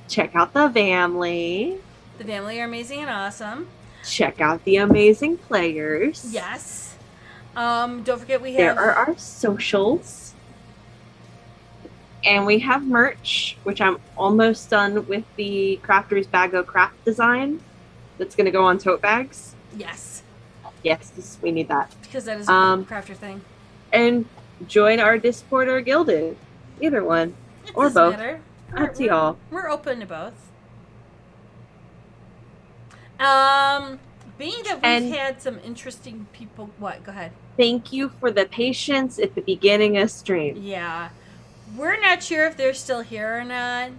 Speaker 3: Check out the family.
Speaker 2: The family are amazing and awesome.
Speaker 3: Check out the amazing players.
Speaker 2: Yes. Don't forget we
Speaker 3: There
Speaker 2: have.
Speaker 3: are our socials. And we have merch, which I'm almost done with the Crafter's Bago craft design. That's going to go on tote bags.
Speaker 2: Yes,
Speaker 3: Yes, we need that.
Speaker 2: because that is a crafter thing.
Speaker 3: And join our Discord or Gilded. Either one.
Speaker 2: It
Speaker 3: Or
Speaker 2: doesn't
Speaker 3: both.
Speaker 2: matter.
Speaker 3: Up to y'all.
Speaker 2: We're open to both. Being that we've
Speaker 3: And-
Speaker 2: had some interesting people. What? Go ahead.
Speaker 3: Thank you for the patience at the beginning of stream.
Speaker 2: Yeah. We're not sure if they're still here or not.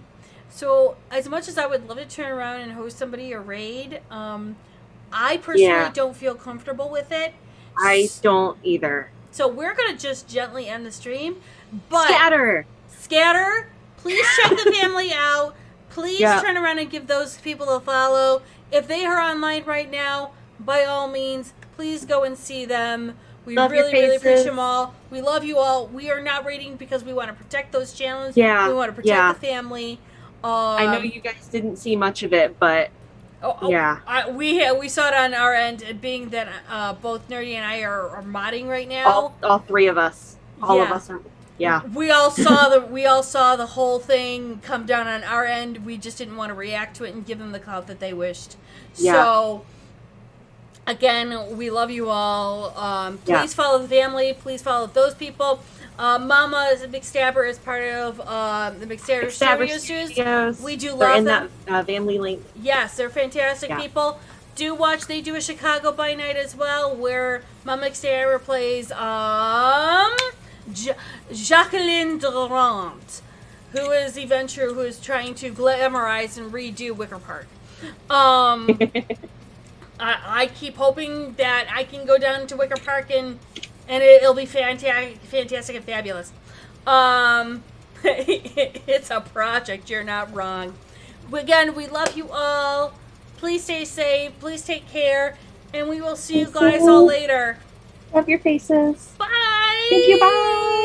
Speaker 2: So, as much as I would love to turn around and host somebody a raid, I personally
Speaker 3: Yeah.
Speaker 2: don't feel comfortable with it.
Speaker 3: I don't either.
Speaker 2: So, we're going to just gently end the stream. But,
Speaker 3: Scatter!
Speaker 2: please check the family out. Please
Speaker 3: Yeah.
Speaker 2: turn around and give those people a follow. If they are online right now, by all means, please go and see them. We
Speaker 3: Love your
Speaker 2: really, really appreciate
Speaker 3: faces.
Speaker 2: them all. We love you all. We are not raiding because we want to protect those channels.
Speaker 3: Yeah,
Speaker 2: We want to protect
Speaker 3: yeah.
Speaker 2: the family.
Speaker 3: I know you guys didn't see much of it, but yeah.
Speaker 2: We saw it on our end, it being that both Nerdy and I are modding right now.
Speaker 3: All three of us. All of
Speaker 2: Yeah.
Speaker 3: us are. Yeah.
Speaker 2: We all saw the whole thing come down on our end. We just didn't want to react to it and give them the clout that they wished.
Speaker 3: Yeah.
Speaker 2: So again, we love you all. Please follow the family. Please follow those people. Mama is a Big Stabber is part of the Big Stabber Studios. We do
Speaker 3: They're
Speaker 2: love
Speaker 3: in
Speaker 2: them.
Speaker 3: that family link.
Speaker 2: Yes, they're fantastic
Speaker 3: Yeah.
Speaker 2: people. Do watch. They do a Chicago by night as well, where Mama Stabber plays Jacqueline Durant, who is the venture who is trying to glamorize and redo Wicker Park. I keep hoping that I can go down to Wicker Park and it'll be fantastic and fabulous. It's a project. You're not wrong. Again, we love you all. Please stay safe. Please take care, and we will see you guys all later.
Speaker 3: Love your faces.
Speaker 2: Bye.
Speaker 3: Thank you. Bye.